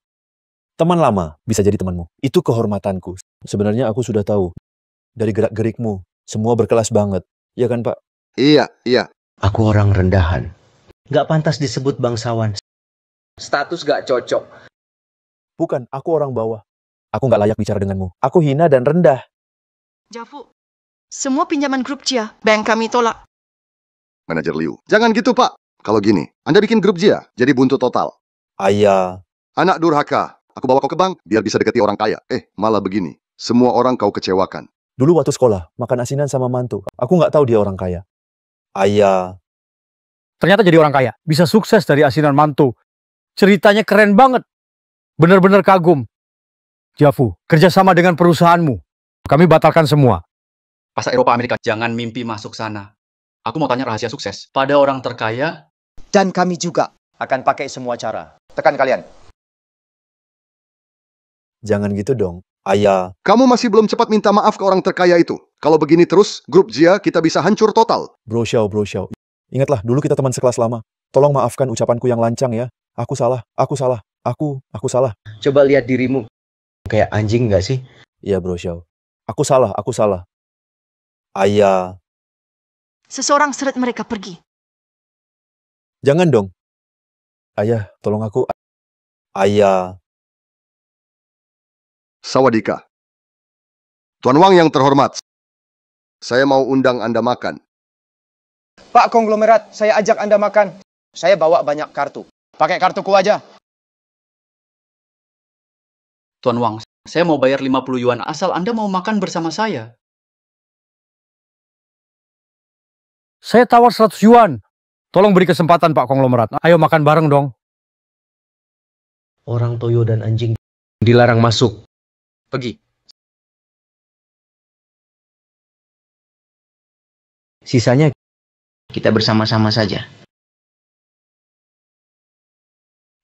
[SPEAKER 8] Teman lama bisa jadi temanmu. Itu kehormatanku. Sebenarnya aku sudah tahu. Dari gerak-gerikmu, semua berkelas banget. Iya kan, Pak?
[SPEAKER 7] Iya.
[SPEAKER 2] Aku orang rendahan. Nggak pantas disebut bangsawan. Status nggak cocok.
[SPEAKER 8] Bukan, aku orang bawah. Aku nggak layak bicara denganmu. Aku hina dan rendah.
[SPEAKER 6] Jafu, semua pinjaman grup Jia, bank kami tolak.
[SPEAKER 7] Manajer Liu. Jangan gitu, Pak. Kalau gini, Anda bikin grup Jia, jadi buntu total.
[SPEAKER 8] Ayah.
[SPEAKER 7] Anak durhaka. Aku bawa kau ke bank, biar bisa deketi orang kaya. Malah begini. Semua orang kau kecewakan.
[SPEAKER 8] Dulu waktu sekolah, makan asinan sama mantu. Aku nggak tahu dia orang kaya. Ayah.
[SPEAKER 9] Ternyata jadi orang kaya. Bisa sukses dari asinan mantu. Ceritanya keren banget. Bener-bener kagum. Jafu, kerjasama dengan perusahaanmu. Kami batalkan semua.
[SPEAKER 18] Pasar Eropa Amerika, jangan mimpi masuk sana. Aku mau tanya rahasia sukses. Pada orang terkaya.
[SPEAKER 14] Dan kami juga akan pakai semua cara. Tekan kalian.
[SPEAKER 8] Jangan gitu dong. Ayah.
[SPEAKER 7] Kamu masih belum cepat minta maaf ke orang terkaya itu. Kalau begini terus, grup Jia kita bisa hancur total.
[SPEAKER 8] Bro Xiao. Ingatlah, dulu kita teman sekelas lama. Tolong maafkan ucapanku yang lancang ya. Aku salah. Aku salah.
[SPEAKER 2] Coba lihat dirimu. Kayak anjing nggak sih?
[SPEAKER 8] Iya Bro Xiao. Aku salah. Ayah.
[SPEAKER 6] Seseorang seret mereka pergi.
[SPEAKER 8] Jangan dong. Ayah, tolong aku. Ayah.
[SPEAKER 7] Sawadika. Tuan Wang yang terhormat, saya mau undang Anda makan.
[SPEAKER 14] Pak konglomerat, saya ajak Anda makan. Saya bawa banyak kartu. Pakai kartuku aja.
[SPEAKER 18] Tuan Wang, saya mau bayar 50 yuan asal Anda mau makan bersama saya.
[SPEAKER 9] Saya tawar 100 yuan. Tolong beri kesempatan Pak Konglomerat. Ayo makan bareng dong.
[SPEAKER 2] Orang toyo dan anjing dilarang masuk.
[SPEAKER 18] Pergi.
[SPEAKER 2] Sisanya kita bersama-sama saja.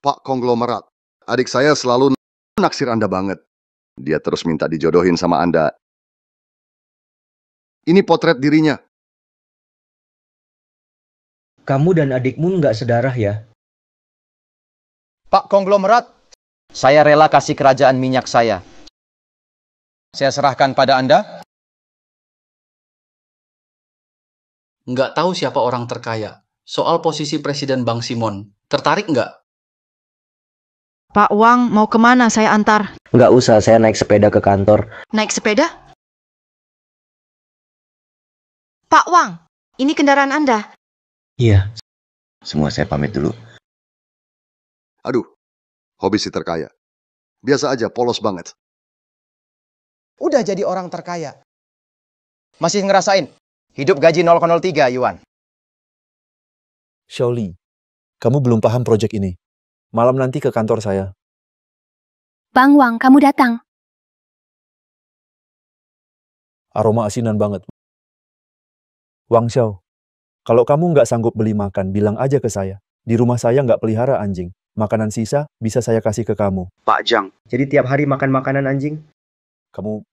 [SPEAKER 7] Pak konglomerat, adik saya selalu naksir Anda banget. Dia terus minta dijodohin sama Anda. Ini potret dirinya.
[SPEAKER 2] Kamu dan adikmu nggak sedarah ya?
[SPEAKER 14] Pak konglomerat, saya rela kasih kerajaan minyak saya. Saya serahkan pada Anda.
[SPEAKER 18] Nggak tahu siapa orang terkaya. Soal posisi Presiden Bang Simon. Tertarik nggak?
[SPEAKER 6] Pak Wang, mau kemana saya antar?
[SPEAKER 2] Nggak usah, saya naik sepeda ke kantor.
[SPEAKER 6] Naik sepeda? Pak Wang, ini kendaraan Anda.
[SPEAKER 2] Iya, semua saya pamit dulu.
[SPEAKER 7] Aduh, hobi si terkaya. Biasa aja, polos banget.
[SPEAKER 14] Udah jadi orang terkaya. Masih ngerasain hidup gaji 0,03 yuan.
[SPEAKER 8] Xiaoli, kamu belum paham proyek ini. Malam nanti ke kantor saya.
[SPEAKER 16] Bang Wang, kamu datang.
[SPEAKER 8] Aroma asinan banget. Wang Xiao, kalau kamu nggak sanggup beli makan, bilang aja ke saya. Di rumah saya nggak pelihara anjing. Makanan sisa bisa saya kasih ke kamu.
[SPEAKER 13] Pak Jang, jadi tiap hari makan makanan anjing?
[SPEAKER 8] Kamu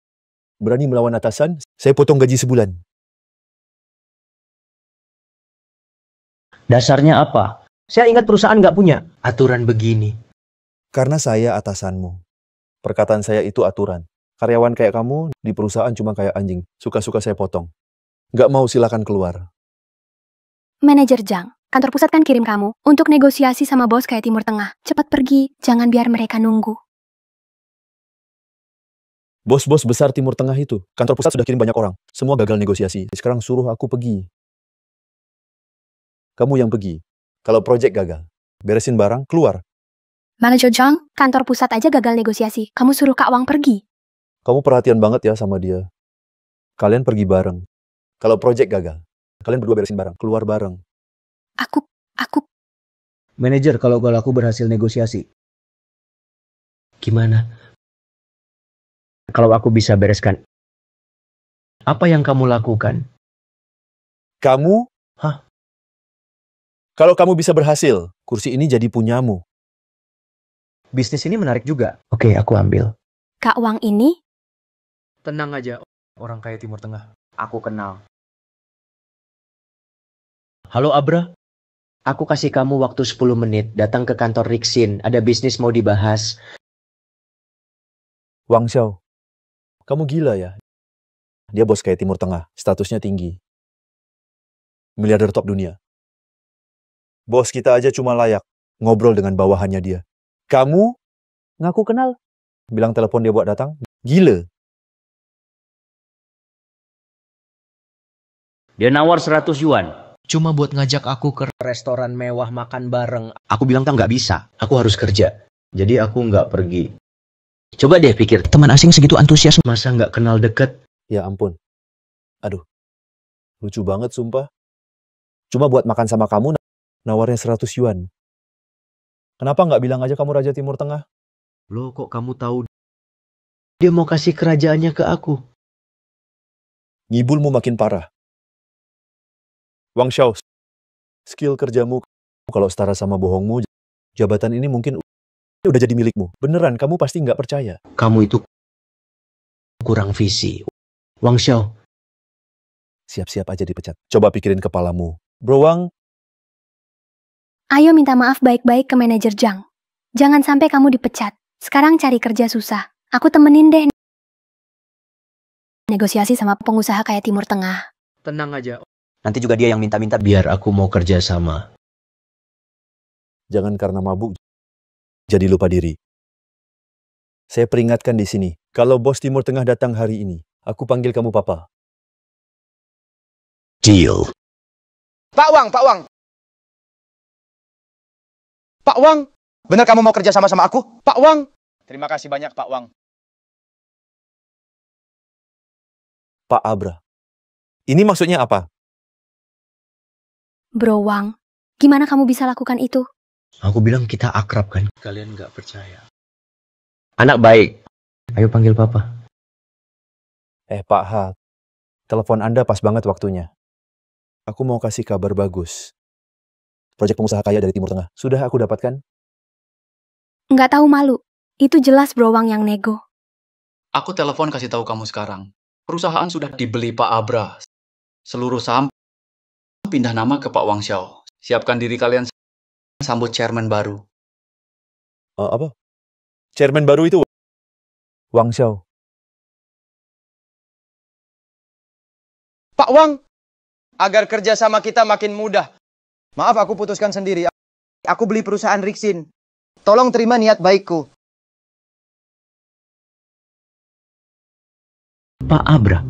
[SPEAKER 8] berani melawan atasan, saya potong gaji sebulan.
[SPEAKER 2] Dasarnya apa? Saya ingat perusahaan nggak punya aturan begini.
[SPEAKER 8] Karena saya atasanmu. Perkataan saya itu aturan. Karyawan kayak kamu di perusahaan cuma kayak anjing. Suka-suka saya potong. Nggak mau silakan keluar.
[SPEAKER 16] Manajer Jang, kantor pusat kan kirim kamu untuk negosiasi sama bos kayak Timur Tengah. Cepat pergi, jangan biar mereka nunggu.
[SPEAKER 8] Bos-bos besar Timur Tengah itu, kantor pusat sudah kirim banyak orang. Semua gagal negosiasi. Sekarang suruh aku pergi. Kamu yang pergi. Kalau proyek gagal, beresin barang, keluar.
[SPEAKER 16] Manajer Jang, kantor pusat aja gagal negosiasi. Kamu suruh Kak Wang pergi.
[SPEAKER 8] Kamu perhatian banget ya sama dia. Kalian pergi bareng. Kalau proyek gagal, kalian berdua beresin barang, keluar bareng.
[SPEAKER 16] Aku...
[SPEAKER 2] Manajer, kalau aku berhasil negosiasi, gimana? Kalau aku bisa bereskan, apa yang kamu lakukan?
[SPEAKER 8] Kamu?
[SPEAKER 2] Hah?
[SPEAKER 8] Kalau kamu bisa berhasil, kursi ini jadi punyamu.
[SPEAKER 2] Bisnis ini menarik juga. Oke, aku ambil.
[SPEAKER 16] Kak Wang ini?
[SPEAKER 13] Tenang aja, orang kaya Timur Tengah.
[SPEAKER 2] Aku kenal. Halo Abra, aku kasih kamu waktu 10 menit. Datang ke kantor Rixin, ada bisnis mau dibahas.
[SPEAKER 8] Wang Xiao, kamu gila ya? Dia bos kayak Timur Tengah, statusnya tinggi. Miliarder top dunia. Bos kita aja cuma layak ngobrol dengan bawahannya dia. Kamu ngaku kenal? Bilang telepon dia buat datang? Gila.
[SPEAKER 2] Dia nawar 100 yuan. Cuma buat ngajak aku ke restoran mewah makan bareng. Aku bilang nggak bisa. Aku harus kerja. Jadi aku nggak pergi. Coba deh pikir, teman asing segitu antusias. Masa nggak kenal deket?
[SPEAKER 8] Ya ampun. Aduh. Lucu banget sumpah. Cuma buat makan sama kamu, nawarnya 100 yuan. Kenapa nggak bilang aja kamu Raja Timur Tengah?
[SPEAKER 2] Loh, kok kamu tahu? Dia mau kasih kerajaannya ke aku.
[SPEAKER 8] Ngibulmu makin parah. Wang Xiao, skill kerjamu kalau setara sama bohongmu, jabatan ini mungkin udah jadi milikmu. Beneran, kamu pasti nggak percaya.
[SPEAKER 2] Kamu itu kurang visi. Wang Xiao.
[SPEAKER 8] Siap-siap aja dipecat. Coba pikirin kepalamu. Bro Wang,
[SPEAKER 16] Ayo minta maaf baik-baik ke manajer Jang. Jangan sampai kamu dipecat. Sekarang cari kerja susah. Aku temenin deh negosiasi sama pengusaha kayak Timur Tengah.
[SPEAKER 13] Tenang aja.
[SPEAKER 2] Nanti juga dia yang minta-minta biar aku mau kerja sama.
[SPEAKER 8] jangan karena mabuk jadi lupa diri. Saya peringatkan di sini, kalau bos Timur Tengah datang hari ini, aku panggil kamu papa.
[SPEAKER 2] Deal.
[SPEAKER 14] Pak Wang, Pak Wang. Pak Wang, benar kamu mau kerja sama aku? Pak Wang. Terima kasih banyak, Pak Wang.
[SPEAKER 8] Pak Abra. Ini maksudnya apa?
[SPEAKER 16] Bro Wang, gimana kamu bisa lakukan itu?
[SPEAKER 2] Aku bilang kita akrab kan? Kalian nggak percaya. Anak baik. Ayo panggil papa.
[SPEAKER 8] Pak H, telepon Anda pas banget waktunya. Aku mau kasih kabar bagus. Proyek pengusaha kaya dari Timur Tengah. Sudah aku dapatkan?
[SPEAKER 16] Nggak tahu malu. Itu jelas Bro Wang yang nego.
[SPEAKER 18] Aku telepon kasih tahu kamu sekarang. Perusahaan sudah dibeli Pak Abra. Seluruh saham pindah nama ke Pak Wang Xiao. Siapkan diri kalian sambut chairman baru.
[SPEAKER 8] Apa? Chairman baru itu Wang Xiao.
[SPEAKER 14] Pak Wang, agar kerjasama kita makin mudah. Maaf, aku putuskan sendiri. Aku beli perusahaan Rixin. Tolong terima niat baikku.
[SPEAKER 2] Pak Abra,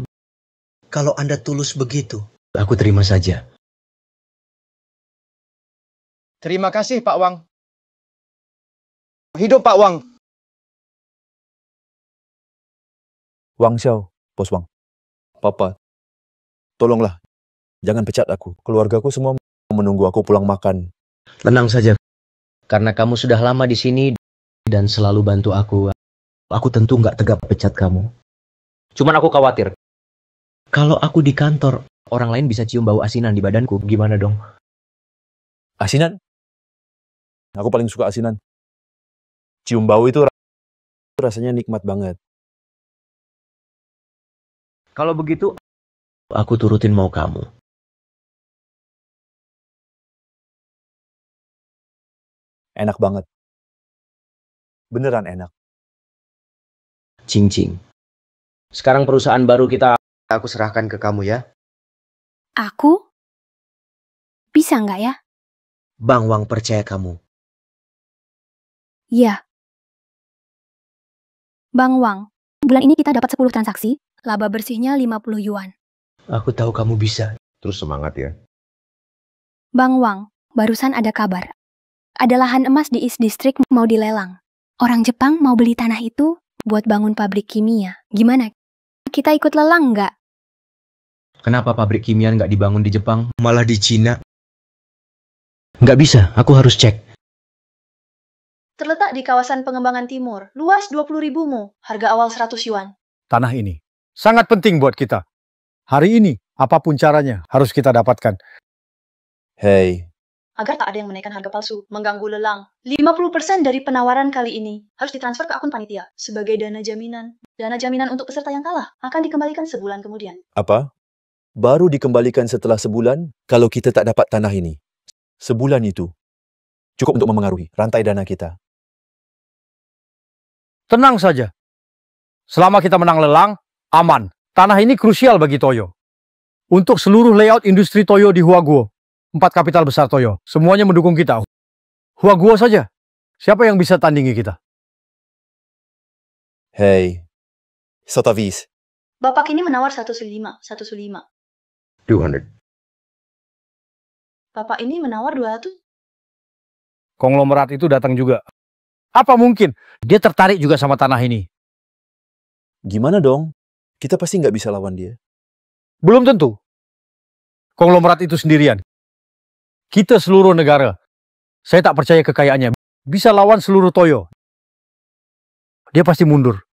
[SPEAKER 2] kalau Anda tulus begitu, aku terima saja.
[SPEAKER 14] Terima kasih, Pak Wang. Hidup Pak Wang.
[SPEAKER 8] Wang Xiao, Bos Wang. Papa, tolonglah. Jangan pecat aku. Keluargaku semua menunggu aku pulang makan.
[SPEAKER 2] Tenang saja. Karena kamu sudah lama di sini dan selalu bantu aku tentu nggak tegak pecat kamu. Cuman aku khawatir. Kalau aku di kantor, orang lain bisa cium bau asinan di badanku. Gimana dong?
[SPEAKER 8] Asinan? Aku paling suka asinan. Cium bau itu rasanya nikmat banget.
[SPEAKER 2] Kalau begitu, aku turutin mau kamu.
[SPEAKER 8] Enak banget. Beneran enak.
[SPEAKER 2] Cing-cing. Sekarang perusahaan baru aku serahkan ke kamu ya.
[SPEAKER 16] Aku? Bisa nggak ya?
[SPEAKER 2] Bang Wang percaya kamu.
[SPEAKER 16] Iya. Bang Wang, bulan ini kita dapat 10 transaksi, laba bersihnya 50 yuan.
[SPEAKER 2] Aku tahu kamu bisa.
[SPEAKER 7] Terus semangat ya.
[SPEAKER 16] Bang Wang, barusan ada kabar. Ada lahan emas di East District mau dilelang. Orang Jepang mau beli tanah itu buat bangun pabrik kimia. Gimana? Kita ikut lelang nggak?
[SPEAKER 2] Kenapa pabrik kimia nggak dibangun di Jepang, malah di Cina? Nggak bisa, aku harus cek.
[SPEAKER 1] Terletak di kawasan pengembangan timur, luas 20.000 mu, harga awal 100 yuan.
[SPEAKER 9] Tanah ini sangat penting buat kita. Hari ini, apapun caranya, harus kita dapatkan.
[SPEAKER 8] Hey,
[SPEAKER 1] Agar tak ada yang menaikkan harga palsu, mengganggu lelang. 50% dari penawaran kali ini harus ditransfer ke akun panitia sebagai dana jaminan. Dana jaminan untuk peserta yang kalah akan dikembalikan sebulan kemudian.
[SPEAKER 8] apa? Baru dikembalikan setelah sebulan kalau kita tak dapat tanah ini. Sebulan itu cukup untuk memengaruhi rantai dana kita.
[SPEAKER 9] Tenang saja. Selama kita menang lelang, aman. Tanah ini krusial bagi Toyo. Untuk seluruh layout industri Toyo di Huaguo, 4 kapital besar Toyo, semuanya mendukung kita. Huaguo saja. Siapa yang bisa tandingi kita?
[SPEAKER 8] Hey, Sotavis.
[SPEAKER 1] Bapak ini menawar 115.
[SPEAKER 2] 200.
[SPEAKER 1] Bapak ini menawar 200.
[SPEAKER 9] Konglomerat itu datang juga. Apa mungkin dia tertarik juga sama tanah ini?
[SPEAKER 8] Gimana dong? Kita pasti nggak bisa lawan dia.
[SPEAKER 9] Belum tentu. Konglomerat itu sendirian. Kita seluruh negara. Saya tak percaya kekayaannya. Bisa lawan seluruh Toyo. Dia pasti mundur.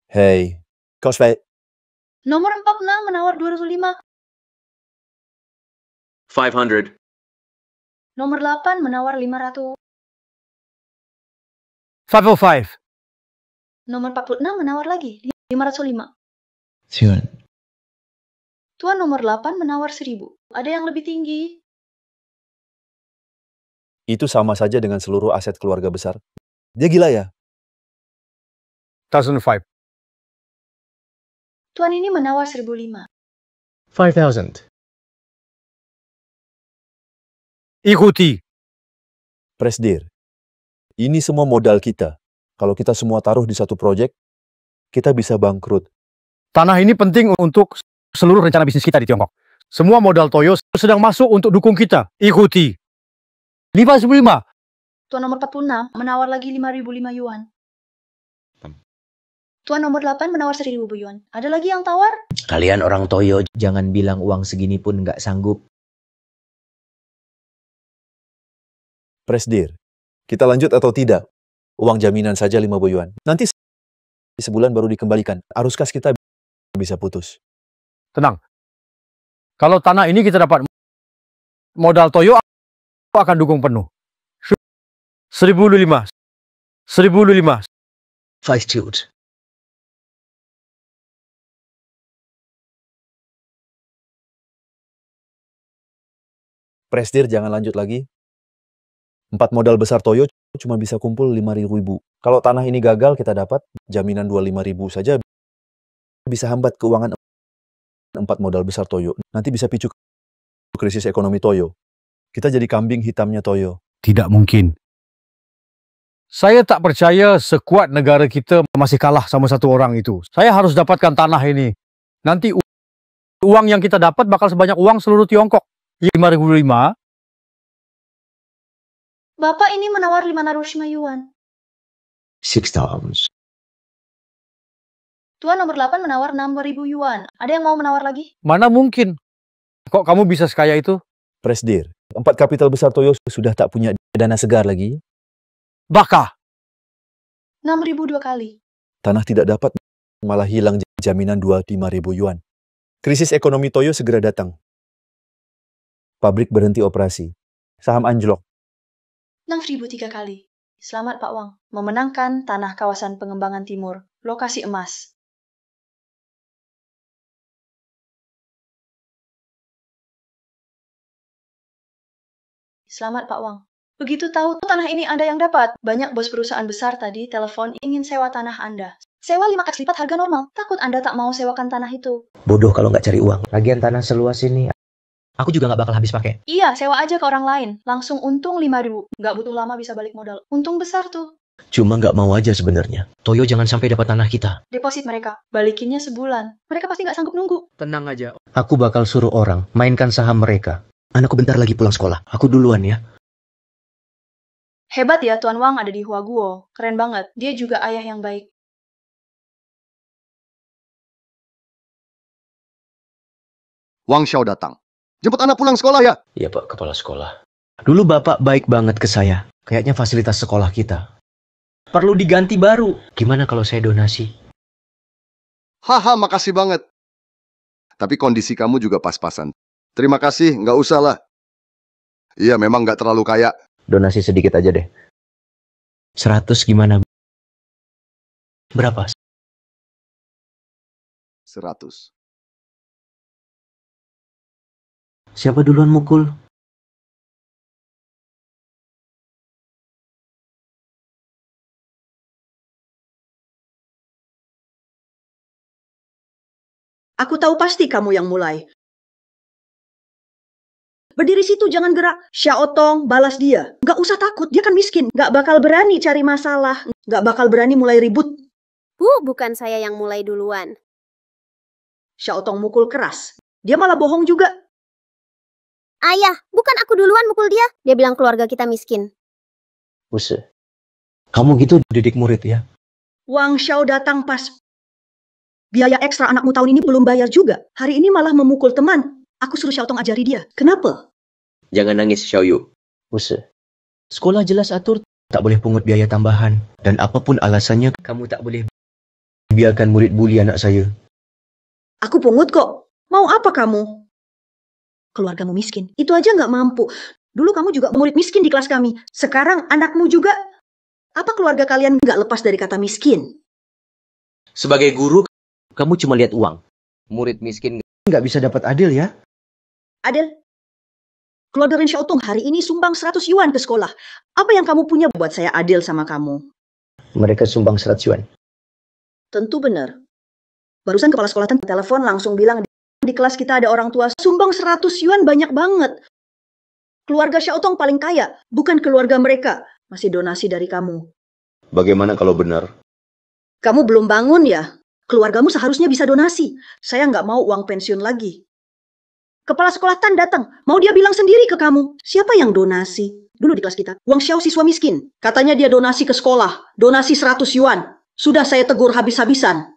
[SPEAKER 8] Hey, Kosvei.
[SPEAKER 1] Nomor 46 menawar 205.
[SPEAKER 3] 500.
[SPEAKER 1] Nomor 8 menawar 500.
[SPEAKER 9] 505.
[SPEAKER 1] Nomor 46 menawar lagi
[SPEAKER 10] 505.
[SPEAKER 2] Siun.
[SPEAKER 10] Tuan nomor 8 menawar 1000. Ada yang lebih tinggi.
[SPEAKER 8] Itu sama saja dengan seluruh aset keluarga besar. Dia gila ya?
[SPEAKER 9] 1005.
[SPEAKER 10] Tuan ini menawar 1005.
[SPEAKER 13] 5,000.
[SPEAKER 9] Ikuti.
[SPEAKER 8] Presdir, ini semua modal kita. Kalau kita semua taruh di satu proyek, kita bisa bangkrut.
[SPEAKER 9] Tanah ini penting untuk seluruh rencana bisnis kita di Tiongkok. Semua modal Toyo sedang masuk untuk dukung kita. Ikuti. 515.
[SPEAKER 10] Tuan nomor 46 menawar lagi 5.005 yuan. Tuan nomor 8 menawar 1.000 yuan. Ada lagi yang tawar?
[SPEAKER 2] Kalian orang Toyo, jangan bilang uang segini pun nggak sanggup.
[SPEAKER 8] Presdir, kita lanjut atau tidak? Uang jaminan saja 5 yuan. Nanti sebulan baru dikembalikan. Arus kas kita bisa putus.
[SPEAKER 9] Tenang. Kalau tanah ini kita dapat modal Toyo, aku akan dukung penuh. 1.005. 1.005.
[SPEAKER 2] 5 juta.
[SPEAKER 8] Presdir, jangan lanjut lagi. 4 modal besar Toyo cuma bisa kumpul 5.000. Kalau tanah ini gagal, kita dapat jaminan 25.000 saja bisa hambat keuangan 4 modal besar Toyo. Nanti bisa picu krisis ekonomi Toyo. Kita jadi kambing hitamnya Toyo.
[SPEAKER 9] Tidak mungkin. Saya tak percaya sekuat negara kita masih kalah sama satu orang itu. Saya harus dapatkan tanah ini. Nanti uang yang kita dapat bakal sebanyak uang seluruh Tiongkok. 5.005.
[SPEAKER 10] Bapak ini menawar 505 yuan.
[SPEAKER 2] 6,000.
[SPEAKER 10] Tuan nomor 8 menawar 6.000 yuan. Ada yang mau menawar lagi?
[SPEAKER 9] Mana mungkin? Kok kamu bisa sekaya itu?
[SPEAKER 8] Presdir, 4 kapital besar Toyo sudah tak punya dana segar lagi.
[SPEAKER 9] Baka.
[SPEAKER 10] 6.000 2 kali.
[SPEAKER 8] Tanah tidak dapat, malah hilang jaminan 25.000 yuan. Krisis ekonomi Toyo segera datang. Pabrik berhenti operasi. Saham anjlok.
[SPEAKER 10] 6.000 3 kali. Selamat Pak Wang, memenangkan tanah kawasan pengembangan timur, lokasi emas. Selamat Pak Wang. Begitu tahu tanah ini Anda yang dapat, banyak bos perusahaan besar tadi telepon ingin sewa tanah Anda. Sewa 5 kali lipat harga normal, takut Anda tak mau sewakan tanah itu.
[SPEAKER 2] Bodoh kalau nggak cari uang. Lagian tanah seluas ini, aku juga nggak bakal habis pakai.
[SPEAKER 10] Iya, sewa aja ke orang lain. Langsung untung 5.000. Nggak butuh lama bisa balik modal. Untung besar tuh.
[SPEAKER 2] Cuma nggak mau aja sebenarnya. Toyo jangan sampai dapat tanah kita.
[SPEAKER 10] Deposit mereka. Balikinnya sebulan. Mereka pasti nggak sanggup nunggu.
[SPEAKER 13] Tenang aja.
[SPEAKER 2] Aku bakal suruh orang mainkan saham mereka. Anakku bentar lagi pulang sekolah. Aku duluan ya.
[SPEAKER 10] Hebat ya Tuan Wang ada di Huaguo. Keren banget. Dia juga ayah yang baik.
[SPEAKER 7] Wang Xiao datang. Jemput anak pulang sekolah ya?
[SPEAKER 2] Iya Pak, kepala sekolah. Dulu Bapak baik banget ke saya. Kayaknya fasilitas sekolah kita perlu diganti baru. Gimana kalau saya donasi?
[SPEAKER 7] Haha, makasih banget. Tapi kondisi kamu juga pas-pasan. Terima kasih, nggak usah lah. Iya, memang nggak terlalu kaya.
[SPEAKER 2] Donasi sedikit aja deh. 100 gimana? Berapa?
[SPEAKER 7] 100.
[SPEAKER 2] Siapa duluan mukul?
[SPEAKER 10] Aku tahu pasti kamu yang mulai. Berdiri situ, jangan gerak. Xiao Tong, balas dia. Nggak usah takut, dia kan miskin. Nggak bakal berani cari masalah. Nggak bakal berani mulai ribut.
[SPEAKER 4] Bukan saya yang mulai duluan.
[SPEAKER 10] Xiao Tong mukul keras. Dia malah bohong juga.
[SPEAKER 4] Ayah, bukan aku duluan mukul dia. Dia bilang keluarga kita miskin.
[SPEAKER 2] Buset. Kamu gitu didik murid ya?
[SPEAKER 10] Wang Xiao datang pas. Biaya ekstra anakmu tahun ini belum bayar juga. Hari ini malah memukul teman. Aku suruh Xiao Tong ajari dia. Kenapa?
[SPEAKER 2] Jangan nangis, Xiaoyu. Buset. Sekolah jelas atur, tak boleh pungut biaya tambahan. Dan apapun alasannya, kamu tak boleh biarkan murid bully anak saya.
[SPEAKER 10] Aku pungut kok. Mau apa kamu? Keluargamu miskin. Itu aja nggak mampu. Dulu kamu juga murid miskin di kelas kami. Sekarang anakmu juga. Apa keluarga kalian nggak lepas dari kata miskin?
[SPEAKER 2] Sebagai guru, Kamu cuma lihat uang. Murid miskin nggak bisa dapat adil ya.
[SPEAKER 10] Adil, keluarga Ren Xiaotung hari ini sumbang 100 yuan ke sekolah. Apa yang kamu punya buat saya adil sama kamu?
[SPEAKER 2] Mereka sumbang 100 yuan.
[SPEAKER 10] Tentu benar. Barusan kepala sekolah telepon langsung bilang di kelas kita ada orang tua sumbang 100 yuan, banyak banget. Keluarga Xiaotong paling kaya, bukan keluarga mereka. Masih donasi dari kamu.
[SPEAKER 2] Bagaimana kalau benar?
[SPEAKER 10] Kamu belum bangun ya? Keluargamu seharusnya bisa donasi. Saya nggak mau uang pensiun lagi. Kepala sekolah Tan datang. Mau dia bilang sendiri ke kamu. Siapa yang donasi? Dulu di kelas kita. Wang Xiao siswa miskin. Katanya dia donasi ke sekolah. Donasi 100 yuan. Sudah saya tegur habis-habisan.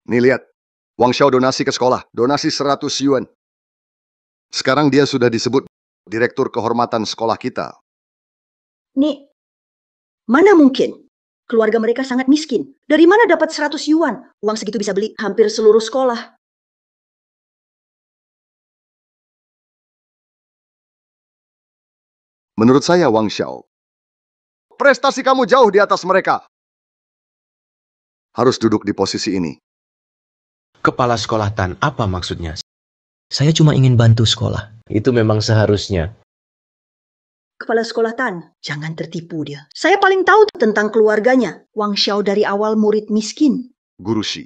[SPEAKER 7] Nih lihat, Wang Xiao donasi ke sekolah, donasi 100 yuan. Sekarang dia sudah disebut Direktur Kehormatan sekolah kita.
[SPEAKER 10] Nih, mana mungkin? Keluarga mereka sangat miskin. Dari mana dapat 100 yuan? Uang segitu bisa beli hampir seluruh sekolah.
[SPEAKER 7] Menurut saya, Wang Xiao, prestasi kamu jauh di atas mereka. Harus duduk di posisi ini.
[SPEAKER 2] Kepala sekolah Tan, apa maksudnya? Saya cuma ingin bantu sekolah. Itu memang seharusnya.
[SPEAKER 10] Kepala sekolah Tan, jangan tertipu dia. Saya paling tahu tentang keluarganya. Wang Xiao dari awal murid miskin.
[SPEAKER 7] Guru Shi,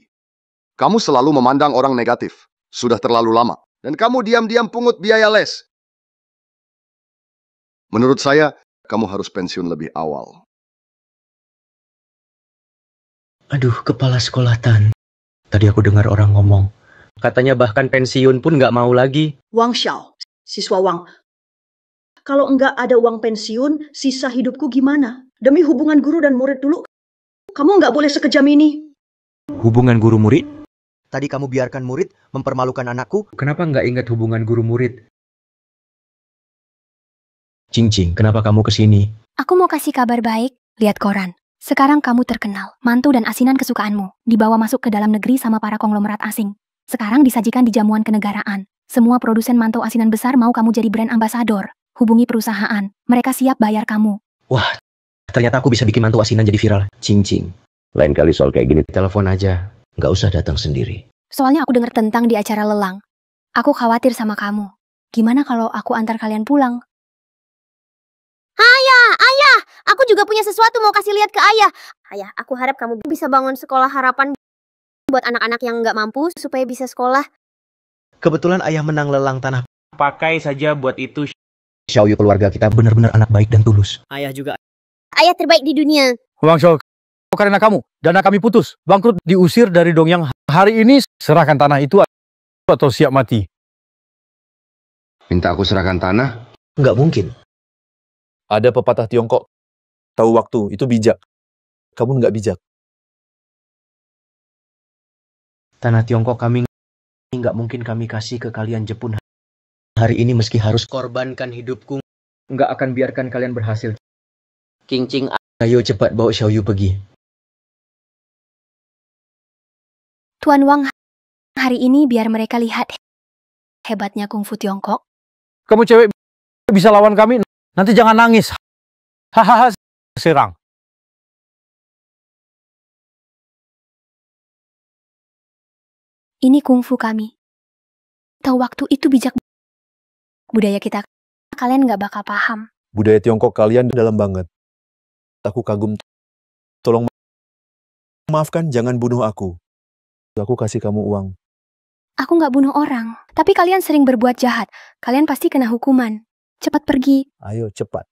[SPEAKER 7] kamu selalu memandang orang negatif. Sudah terlalu lama. Dan kamu diam-diam pungut biaya les. Menurut saya, kamu harus pensiun lebih awal.
[SPEAKER 2] Aduh, kepala sekolah Tan. Tadi aku dengar orang ngomong. Katanya bahkan pensiun pun nggak mau lagi.
[SPEAKER 10] Wang Xiao, siswa Wang. Kalau enggak ada uang pensiun, sisa hidupku gimana? Demi hubungan guru dan murid dulu, kamu nggak boleh sekejam ini.
[SPEAKER 2] Hubungan guru-murid?
[SPEAKER 19] Tadi kamu biarkan murid mempermalukan anakku.
[SPEAKER 13] Kenapa nggak ingat hubungan guru-murid?
[SPEAKER 2] Cincing, kenapa kamu kesini?
[SPEAKER 16] Aku mau kasih kabar baik, lihat koran. Sekarang kamu terkenal, mantu dan asinan kesukaanmu, dibawa masuk ke dalam negeri sama para konglomerat asing. Sekarang disajikan di jamuan kenegaraan. Semua produsen mantu asinan besar mau kamu jadi brand ambasador. Hubungi perusahaan, mereka siap bayar kamu.
[SPEAKER 2] Wah, ternyata aku bisa bikin mantu asinan jadi viral. Cincing, lain kali soal kayak gini, telepon aja. Nggak usah datang sendiri.
[SPEAKER 16] Soalnya aku dengar tentang di acara lelang. Aku khawatir sama kamu. Gimana kalau aku antar kalian pulang?
[SPEAKER 4] Ayah, aku juga punya sesuatu mau kasih lihat ke ayah. Ayah, aku harap kamu bisa bangun sekolah harapan buat anak-anak yang nggak mampu supaya bisa sekolah.
[SPEAKER 2] Kebetulan ayah menang lelang tanah.
[SPEAKER 13] Pakai saja buat itu.
[SPEAKER 2] Xiaoyu keluarga kita benar-benar anak baik dan tulus.
[SPEAKER 19] Ayah juga.
[SPEAKER 4] Ayah terbaik di dunia.
[SPEAKER 9] Wang Xiao, karena kamu, dana kami putus. Bangkrut, diusir dari Dongyang. Hari ini serahkan tanah itu atau siap mati.
[SPEAKER 3] Minta aku serahkan tanah?
[SPEAKER 2] Nggak mungkin.
[SPEAKER 8] Ada pepatah Tiongkok, tahu waktu, itu bijak. Kamu nggak bijak.
[SPEAKER 2] Tanah Tiongkok kami nggak mungkin kami kasih ke kalian Jepun. Hari ini meski harus korbankan hidupku, nggak akan biarkan kalian berhasil. Cincing, ayo cepat bawa Xiaoyu pergi.
[SPEAKER 16] Tuan Wang, hari ini biar mereka lihat hebatnya kungfu Tiongkok.
[SPEAKER 9] Kamu cewek bisa lawan kami? Nanti jangan nangis. Hahaha, serang.
[SPEAKER 16] Ini kungfu kami. Tahu waktu itu bijak. Budaya kita, kalian nggak bakal paham.
[SPEAKER 8] Budaya Tiongkok kalian dalam banget. Aku kagum. Tolong maafkan, jangan bunuh aku. Aku kasih kamu uang.
[SPEAKER 16] Aku nggak bunuh orang, tapi kalian sering berbuat jahat. Kalian pasti kena hukuman. Cepat pergi.
[SPEAKER 8] Ayo, cepat.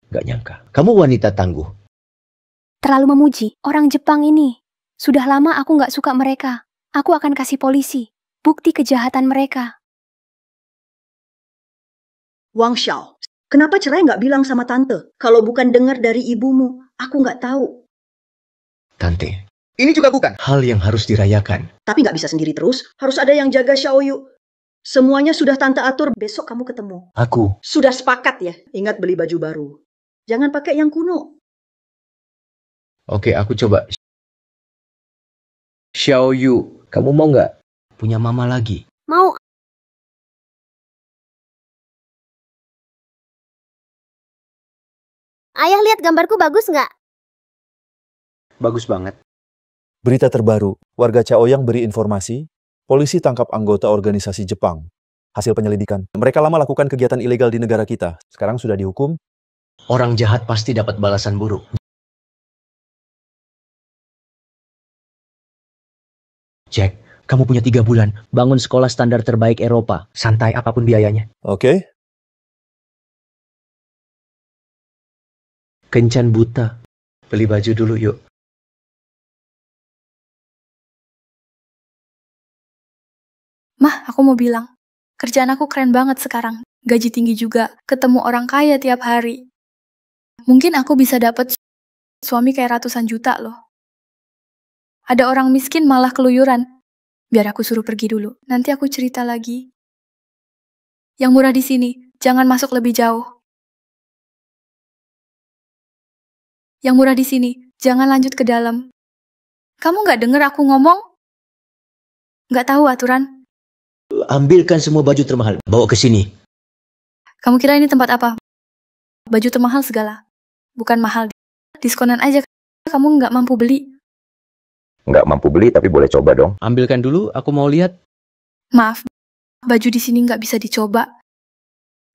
[SPEAKER 2] Gak nyangka, kamu wanita tangguh.
[SPEAKER 16] Terlalu memuji. Orang Jepang ini. Sudah lama aku nggak suka mereka. Aku akan kasih polisi. Bukti kejahatan mereka.
[SPEAKER 10] Wang Xiao, kenapa cerai nggak bilang sama tante? Kalau bukan dengar dari ibumu, aku nggak tahu.
[SPEAKER 2] Tante,
[SPEAKER 19] ini juga bukan
[SPEAKER 2] hal yang harus dirayakan.
[SPEAKER 10] Tapi nggak bisa sendiri terus. Harus ada yang jaga Xiaoyu. Semuanya sudah tante atur. Besok kamu ketemu.
[SPEAKER 2] Aku.
[SPEAKER 10] Sudah sepakat ya? Ingat beli baju baru. Jangan pakai yang kuno.
[SPEAKER 2] Oke, aku coba. Xiaoyu, kamu mau nggak punya mama lagi?
[SPEAKER 4] Mau. Ayah lihat gambarku bagus nggak?
[SPEAKER 2] Bagus banget.
[SPEAKER 8] Berita terbaru, warga Chaoyang beri informasi, polisi tangkap anggota organisasi Jepang. Hasil penyelidikan, mereka lama lakukan kegiatan ilegal di negara kita. Sekarang sudah dihukum.
[SPEAKER 2] Orang jahat pasti dapat balasan buruk. Jack, kamu punya 3 bulan. Bangun sekolah standar terbaik Eropa. Santai apapun biayanya.
[SPEAKER 8] Oke.
[SPEAKER 2] Kencan buta. Beli baju dulu yuk.
[SPEAKER 1] Mah, aku mau bilang, kerjaan aku keren banget sekarang. Gaji tinggi juga, ketemu orang kaya tiap hari. Mungkin aku bisa dapat suami kayak ratusan juta loh. Ada orang miskin malah keluyuran. Biar aku suruh pergi dulu, nanti aku cerita lagi. Yang murah di sini, jangan masuk lebih jauh. Yang murah di sini, jangan lanjut ke dalam. Kamu nggak denger aku ngomong? Nggak tahu aturan?
[SPEAKER 2] Ambilkan semua baju termahal. Bawa ke sini.
[SPEAKER 1] Kamu kira ini tempat apa? Baju termahal segala. Bukan mahal. Diskonan aja. Kamu nggak mampu beli.
[SPEAKER 3] Nggak mampu beli tapi boleh coba dong.
[SPEAKER 2] Ambilkan dulu, aku mau lihat.
[SPEAKER 1] Maaf, baju di sini nggak bisa dicoba.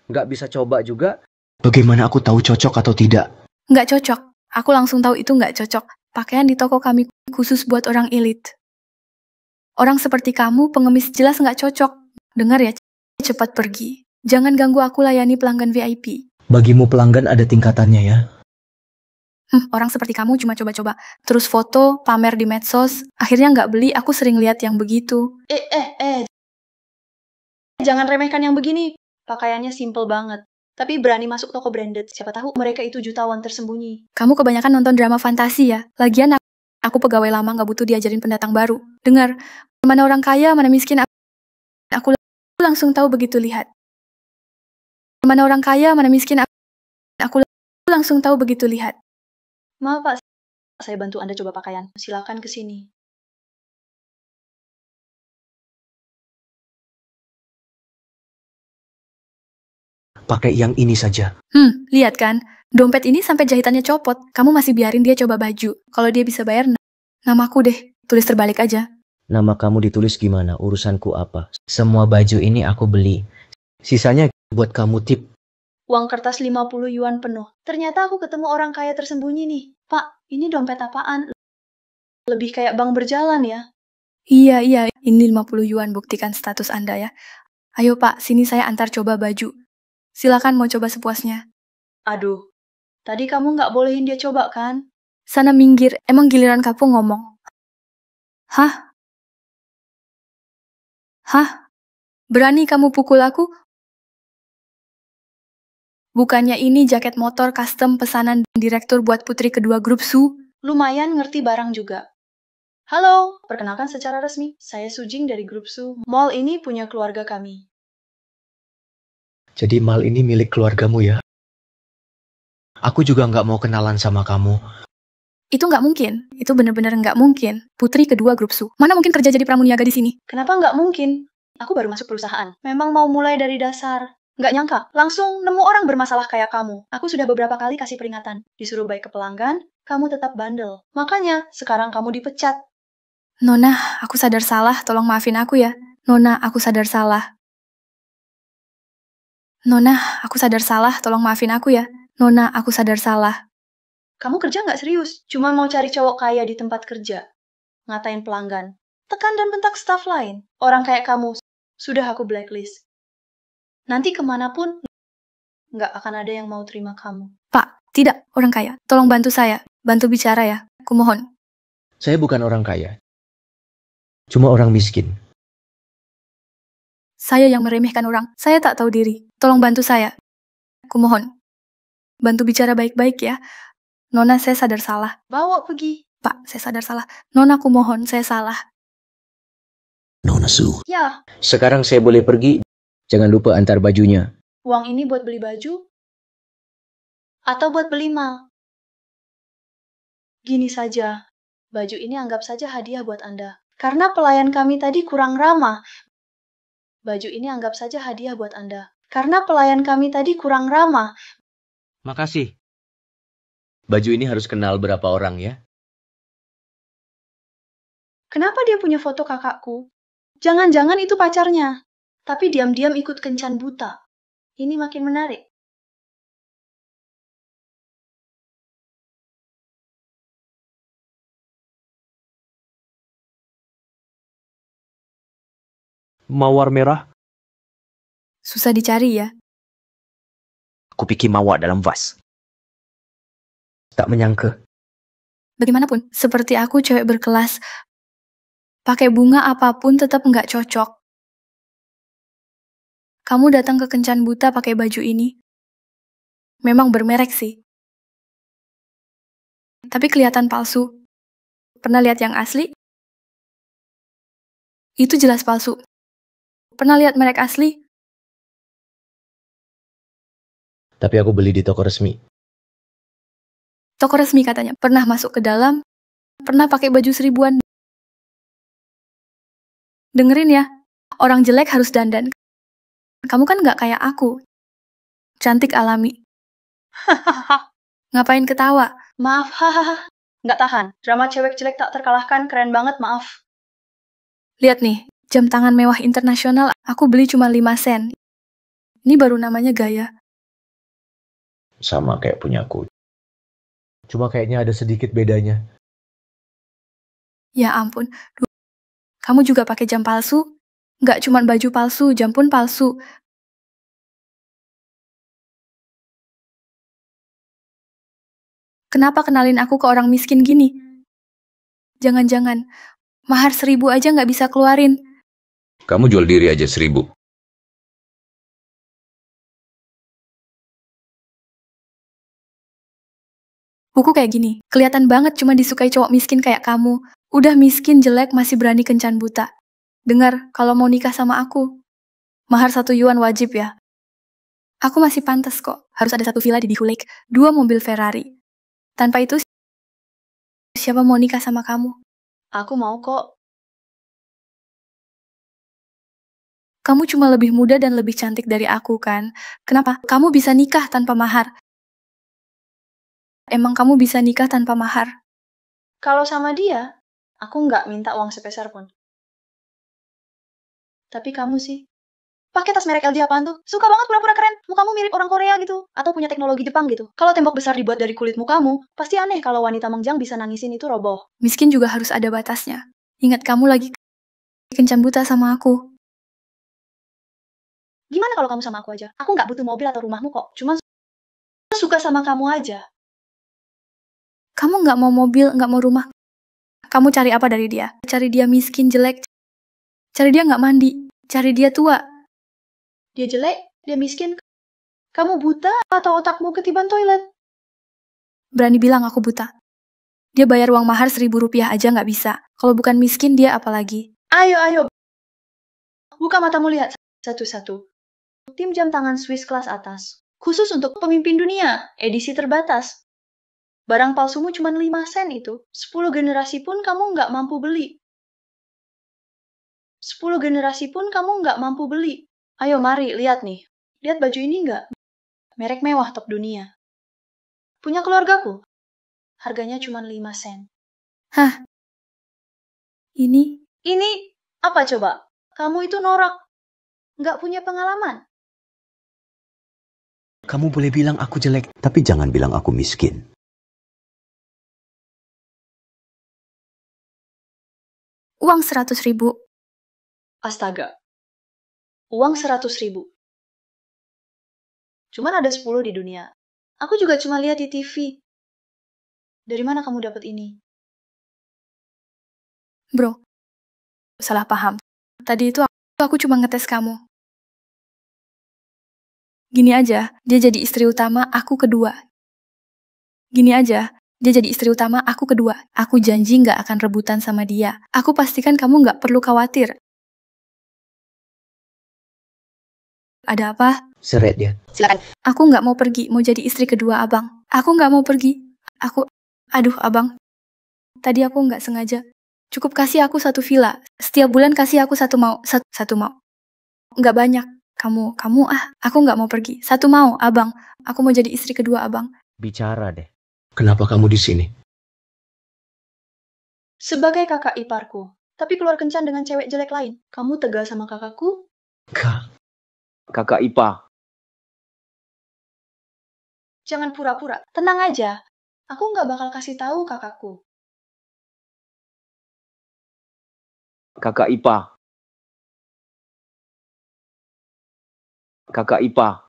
[SPEAKER 2] Nggak bisa coba juga. Bagaimana aku tahu cocok atau tidak?
[SPEAKER 1] Nggak cocok. Aku langsung tahu itu nggak cocok. Pakaian di toko kami khusus buat orang elit. Orang seperti kamu, pengemis jelas nggak cocok. Dengar ya, cepat pergi. Jangan ganggu aku layani pelanggan VIP.
[SPEAKER 2] Bagimu pelanggan ada tingkatannya ya.
[SPEAKER 1] Orang seperti kamu cuma coba-coba. Terus foto, pamer di medsos. Akhirnya nggak beli, aku sering lihat yang begitu.
[SPEAKER 10] Jangan remehkan yang begini. Pakaiannya simple banget. Tapi berani masuk toko branded. Siapa tahu mereka itu jutawan tersembunyi.
[SPEAKER 1] Kamu kebanyakan nonton drama fantasi ya. Lagian aku pegawai lama nggak butuh diajarin pendatang baru. Dengar, mana orang kaya, mana miskin. Aku langsung tahu begitu lihat. Mana orang kaya, mana miskin. Aku langsung tahu begitu lihat.
[SPEAKER 10] Maaf Pak, saya bantu Anda coba pakaian. Silakan ke sini.
[SPEAKER 2] Pakai yang ini saja.
[SPEAKER 1] Lihat kan? Dompet ini sampai jahitannya copot. Kamu masih biarin dia coba baju. Kalau dia bisa bayar, namaku deh. Tulis terbalik aja.
[SPEAKER 2] Nama kamu ditulis gimana? Urusanku apa? Semua baju ini aku beli. Sisanya buat kamu tip.
[SPEAKER 10] Uang kertas 50 yuan penuh. Ternyata aku ketemu orang kaya tersembunyi nih. Pak, ini dompet apaan? Lebih kayak bank berjalan ya?
[SPEAKER 1] Iya. Ini 50 yuan, buktikan status Anda ya. Ayo Pak, sini saya antar coba baju. Silakan mau coba sepuasnya.
[SPEAKER 10] Aduh, tadi kamu nggak bolehin dia coba kan?
[SPEAKER 1] Sana minggir, emang giliran kamu ngomong. Hah? Berani kamu pukul aku? Bukannya ini jaket motor custom pesanan direktur buat putri kedua grup Su?
[SPEAKER 10] Lumayan ngerti barang juga. Halo, perkenalkan secara resmi. Saya Sujing dari grup Su. Mall ini punya keluarga kami.
[SPEAKER 2] Jadi mal ini milik keluargamu ya? Aku juga nggak mau kenalan sama kamu.
[SPEAKER 1] Itu nggak mungkin. Itu bener-bener nggak mungkin. Putri kedua grup Su. Mana mungkin kerja jadi pramuniaga di sini?
[SPEAKER 10] Kenapa nggak mungkin? Aku baru masuk perusahaan. Memang mau mulai dari dasar. Nggak nyangka, langsung nemu orang bermasalah kayak kamu. Aku sudah beberapa kali kasih peringatan. Disuruh baik ke pelanggan, kamu tetap bandel. Makanya, sekarang kamu dipecat.
[SPEAKER 1] Nona, aku sadar salah. Tolong maafin aku ya. Nona, aku sadar salah. Nona, aku sadar salah. Tolong maafin aku ya. Nona, aku sadar salah.
[SPEAKER 10] Kamu kerja nggak serius? Cuma mau cari cowok kaya di tempat kerja. Ngatain pelanggan. Tekan dan bentak staf lain. Orang kayak kamu, sudah aku blacklist. Nanti kemanapun, nggak akan ada yang mau terima kamu.
[SPEAKER 1] Pak, tidak, orang kaya. Tolong bantu saya. Bantu bicara ya. Kumohon.
[SPEAKER 2] Saya bukan orang kaya. Cuma orang miskin.
[SPEAKER 1] Saya yang meremehkan orang. Saya tak tahu diri. Tolong bantu saya. Kumohon. Bantu bicara baik-baik ya. Nona, saya sadar salah.
[SPEAKER 10] Bawa pergi.
[SPEAKER 1] Pak, saya sadar salah. Nona, kumohon, saya salah.
[SPEAKER 2] Nona Su.
[SPEAKER 10] Ya,
[SPEAKER 2] Sekarang saya boleh pergi. Jangan lupa antar bajunya.
[SPEAKER 10] uang ini buat beli baju? Atau buat beli mal? Gini saja. Baju ini anggap saja hadiah buat Anda. Karena pelayan kami tadi kurang ramah. Baju ini anggap saja hadiah buat Anda. Karena pelayan kami tadi kurang ramah.
[SPEAKER 2] Makasih. Baju ini harus kenal berapa orang ya?
[SPEAKER 10] Kenapa dia punya foto kakakku? Jangan-jangan itu pacarnya. Tapi diam-diam ikut kencan buta. Ini makin menarik.
[SPEAKER 2] Mawar merah?
[SPEAKER 1] Susah dicari ya.
[SPEAKER 2] Aku pikir mawar dalam vas. Tak menyangka.
[SPEAKER 1] Bagaimanapun, seperti aku cewek berkelas, pakai bunga apapun tetap nggak cocok. Kamu datang ke kencan buta pakai baju ini. Memang bermerek sih. Tapi kelihatan palsu. Pernah lihat yang asli? Itu jelas palsu. Pernah lihat merek asli?
[SPEAKER 2] Tapi aku beli di toko resmi.
[SPEAKER 1] Toko resmi katanya. Pernah masuk ke dalam, pernah pakai baju 1000-an. Dengerin ya, orang jelek harus dandan. Kamu kan nggak kayak aku. Cantik alami. Ngapain ketawa?
[SPEAKER 10] Maaf, hahaha. Nggak tahan. Drama cewek jelek tak terkalahkan, keren banget, maaf.
[SPEAKER 1] Lihat nih, jam tangan mewah internasional aku beli cuma 5 sen. Ini baru namanya gaya.
[SPEAKER 2] Sama kayak punyaku. Cuma kayaknya ada sedikit bedanya.
[SPEAKER 1] Ya ampun, kamu juga pakai jam palsu? Nggak cuma baju palsu, jam pun palsu. Kenapa kenalin aku ke orang miskin gini? Jangan-jangan, mahar 1000 aja nggak bisa keluarin.
[SPEAKER 3] Kamu jual diri aja 1000.
[SPEAKER 1] Buku kayak gini, kelihatan banget cuma disukai cowok miskin kayak kamu. Udah miskin jelek masih berani kencan buta. Dengar, kalau mau nikah sama aku, mahar 1 yuan wajib ya. Aku masih pantas kok, harus ada 1 villa di Bihun Lake, 2 mobil Ferrari. Tanpa itu, siapa mau nikah sama kamu?
[SPEAKER 10] Aku mau kok.
[SPEAKER 1] Kamu cuma lebih muda dan lebih cantik dari aku kan? Kenapa? Kamu bisa nikah tanpa mahar. Emang kamu bisa nikah tanpa mahar?
[SPEAKER 10] Kalau sama dia, aku nggak minta uang sepeser pun. Tapi kamu sih, pakai tas merek LG apaan tuh? Suka banget pura-pura keren, mukamu mirip orang Korea gitu. Atau punya teknologi Jepang gitu. Kalau tembok besar dibuat dari kulit mukamu, pasti aneh kalau wanita mengjang bisa nangisin itu roboh.
[SPEAKER 1] Miskin juga harus ada batasnya. Ingat kamu lagi kencan buta sama aku.
[SPEAKER 10] Gimana kalau kamu sama aku aja? Aku nggak butuh mobil atau rumahmu kok. Cuma suka sama kamu aja.
[SPEAKER 1] Kamu nggak mau mobil, nggak mau rumah. Kamu cari apa dari dia? Cari dia miskin, jelek. Cari dia nggak mandi. Cari dia tua.
[SPEAKER 10] Dia jelek, dia miskin. Kamu buta atau otakmu ketiban toilet?
[SPEAKER 1] Berani bilang aku buta. Dia bayar uang mahar 1000 rupiah aja nggak bisa. Kalau bukan miskin, dia apalagi.
[SPEAKER 10] Ayo. Buka matamu lihat satu-satu. Tim jam tangan Swiss kelas atas. Khusus untuk pemimpin dunia. Edisi terbatas. Barang palsumu cuma 5 sen itu. 10 generasi pun kamu nggak mampu beli. 10 generasi pun kamu nggak mampu beli. Ayo mari, lihat nih. Lihat baju ini nggak? Merek mewah top dunia. Punya keluargaku. Harganya cuma 5 sen.
[SPEAKER 1] Hah?
[SPEAKER 10] Ini apa coba? Kamu itu norak. Nggak punya pengalaman.
[SPEAKER 2] Kamu boleh bilang aku jelek,
[SPEAKER 3] Tapi jangan bilang aku miskin.
[SPEAKER 1] Uang 100.000.
[SPEAKER 10] Astaga. Uang 100.000. Cuman ada 10 di dunia. Aku juga cuma lihat di TV. Dari mana kamu dapat ini?
[SPEAKER 1] Bro, salah paham. Tadi itu aku cuma ngetes kamu. Gini aja, dia jadi istri utama, aku kedua. Gini aja, dia jadi istri utama, aku kedua. Aku janji nggak akan rebutan sama dia. Aku pastikan kamu nggak perlu khawatir. Ada apa?
[SPEAKER 2] seret dia.
[SPEAKER 10] Silakan.
[SPEAKER 1] Aku nggak mau pergi, mau jadi istri kedua abang. Aku nggak mau pergi. Aduh abang. Tadi aku nggak sengaja. Cukup kasih aku 1 villa. Setiap bulan kasih aku satu mau. Nggak banyak. Kamu, aku nggak mau pergi. 1 mau, abang. Aku mau jadi istri kedua abang.
[SPEAKER 2] Bicara deh. Kenapa kamu di sini?
[SPEAKER 10] Sebagai kakak iparku, tapi keluar kencan dengan cewek jelek lain. Kamu tegas sama kakakku?
[SPEAKER 2] Kakak Ipa.
[SPEAKER 10] Jangan pura-pura. Tenang aja. Aku nggak bakal kasih tahu kakakku.
[SPEAKER 2] Kakak Ipa. Kakak Ipa.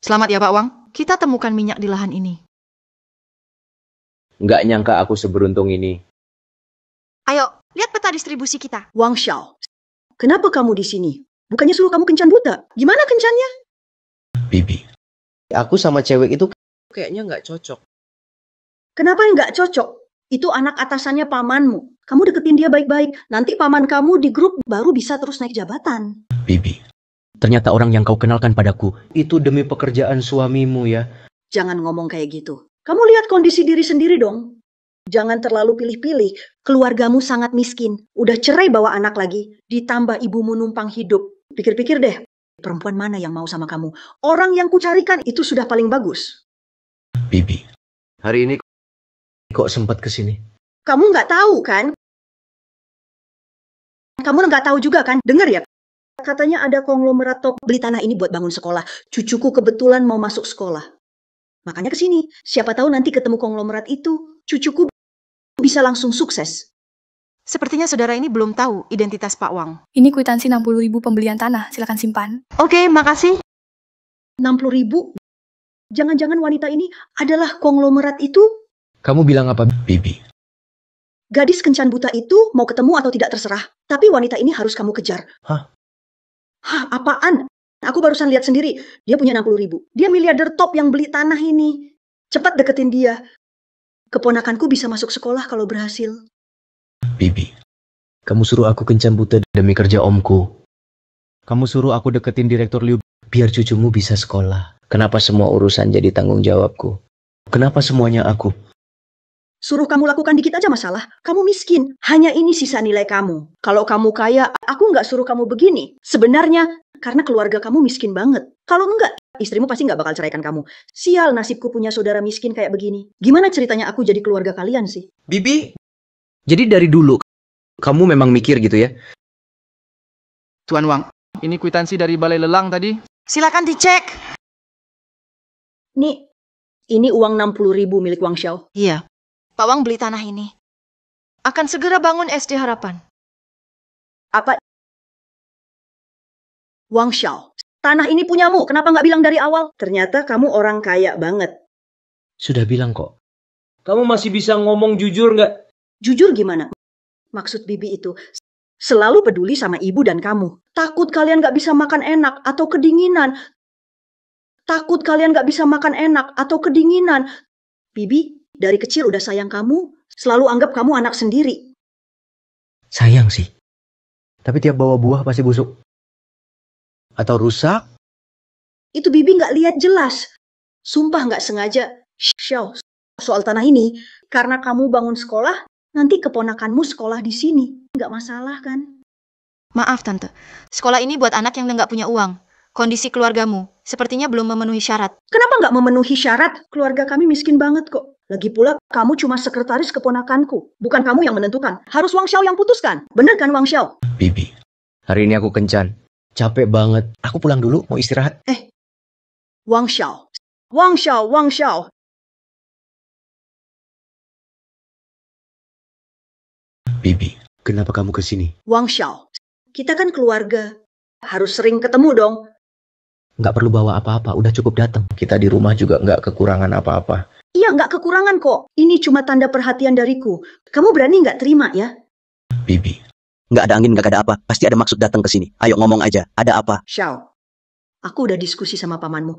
[SPEAKER 6] Selamat ya Pak Wang, kita temukan minyak di lahan ini.
[SPEAKER 2] Nggak nyangka aku seberuntung ini.
[SPEAKER 6] Ayo, lihat peta distribusi kita.
[SPEAKER 10] Wang Xiao, kenapa kamu di sini? Bukannya suruh kamu kencan buta? Gimana kencannya?
[SPEAKER 3] Bibi.
[SPEAKER 2] Aku sama cewek itu kayaknya nggak cocok.
[SPEAKER 10] Kenapa nggak cocok? Itu anak atasannya pamanmu. Kamu deketin dia baik-baik. Nanti paman kamu di grup baru bisa terus naik jabatan.
[SPEAKER 3] Bibi.
[SPEAKER 2] Ternyata orang yang kau kenalkan padaku itu demi pekerjaan suamimu ya.
[SPEAKER 10] Jangan ngomong kayak gitu. Kamu lihat kondisi diri sendiri dong. Jangan terlalu pilih-pilih. Keluargamu sangat miskin. Udah cerai bawa anak lagi. Ditambah ibumu numpang hidup. Pikir-pikir deh. Perempuan mana yang mau sama kamu? Orang yang kucarikan itu sudah paling bagus.
[SPEAKER 3] Bibi.
[SPEAKER 2] Hari ini kok sempat kesini?
[SPEAKER 10] Kamu nggak tahu kan? Kamu nggak tahu juga kan? Dengar ya. Katanya ada konglomerat top beli tanah ini buat bangun sekolah. Cucuku kebetulan mau masuk sekolah. Makanya ke sini. Siapa tahu nanti ketemu konglomerat itu, cucuku bisa langsung sukses.
[SPEAKER 6] Sepertinya saudara ini belum tahu identitas Pak Wang.
[SPEAKER 1] Ini kwitansi 60.000 pembelian tanah, silakan simpan.
[SPEAKER 6] Oke, makasih.
[SPEAKER 10] 60.000? Jangan-jangan wanita ini adalah konglomerat itu?
[SPEAKER 2] Kamu bilang apa,
[SPEAKER 3] Bibi?
[SPEAKER 10] Gadis kencan buta itu mau ketemu atau tidak terserah. Tapi wanita ini harus kamu kejar.
[SPEAKER 2] Hah?
[SPEAKER 10] Hah, apaan? Aku barusan lihat sendiri. Dia punya 60.000. Dia miliarder top yang beli tanah ini. Cepat deketin dia. Keponakanku bisa masuk sekolah kalau berhasil.
[SPEAKER 3] Bibi.
[SPEAKER 2] Kamu suruh aku kencan buta demi kerja omku. Kamu suruh aku deketin Direktur Liu biar cucumu bisa sekolah. Kenapa semua urusan jadi tanggung jawabku? Kenapa semuanya aku?
[SPEAKER 10] Suruh kamu lakukan dikit aja masalah. Kamu miskin. Hanya ini sisa nilai kamu. Kalau kamu kaya, aku nggak suruh kamu begini. Sebenarnya, karena keluarga kamu miskin banget. Kalau enggak, istrimu pasti nggak bakal ceraikan kamu. Sial, nasibku punya saudara miskin kayak begini. Gimana ceritanya aku jadi keluarga kalian sih?
[SPEAKER 2] Bibi, jadi dari dulu kamu memang mikir gitu ya?
[SPEAKER 14] Tuan Wang, ini kwitansi dari Balai Lelang tadi.
[SPEAKER 6] Silakan dicek.
[SPEAKER 10] Ini uang 60.000 milik Wang Xiao.
[SPEAKER 6] Iya. Pak Wang beli tanah ini. Akan segera bangun SD Harapan.
[SPEAKER 10] Apa? Wang Xiao, tanah ini punyamu. Kenapa nggak bilang dari awal? Ternyata kamu orang kaya banget.
[SPEAKER 2] Sudah bilang kok. Kamu masih bisa ngomong jujur nggak?
[SPEAKER 10] Jujur gimana? Maksud Bibi itu, selalu peduli sama ibu dan kamu. Takut kalian nggak bisa makan enak atau kedinginan. Takut kalian nggak bisa makan enak atau kedinginan. Bibi, dari kecil udah sayang kamu, selalu anggap kamu anak sendiri.
[SPEAKER 2] Sayang sih. Tapi tiap bawa buah pasti busuk. Atau rusak.
[SPEAKER 10] Itu Bibi nggak lihat jelas. Sumpah nggak sengaja. Xiao, soal tanah ini, karena kamu bangun sekolah, nanti keponakanmu sekolah di sini. Nggak masalah kan?
[SPEAKER 6] Maaf Tante, sekolah ini buat anak yang nggak punya uang. Kondisi keluargamu sepertinya belum memenuhi syarat.
[SPEAKER 10] Kenapa nggak memenuhi syarat? Keluarga kami miskin banget kok. Lagi pula, kamu cuma sekretaris keponakanku. Bukan kamu yang menentukan. Harus Wang Xiao yang putuskan. Bener kan Wang Xiao?
[SPEAKER 3] Bibi.
[SPEAKER 2] Hari ini aku kencan. Capek banget. Aku pulang dulu, mau istirahat.
[SPEAKER 10] Wang Xiao. Wang Xiao, Wang Xiao.
[SPEAKER 3] Bibi.
[SPEAKER 2] Kenapa kamu kesini?
[SPEAKER 10] Wang Xiao. Kita kan keluarga. Harus sering ketemu dong.
[SPEAKER 2] Nggak perlu bawa apa-apa, udah cukup datang. Kita di rumah juga nggak kekurangan apa-apa.
[SPEAKER 10] Iya, nggak kekurangan kok. Ini cuma tanda perhatian dariku. Kamu berani nggak terima ya?
[SPEAKER 3] Bibi.
[SPEAKER 19] Nggak ada angin, nggak ada apa. Pasti ada maksud datang ke sini. Ayo ngomong aja. Ada apa?
[SPEAKER 10] Xiao, aku udah diskusi sama pamanmu.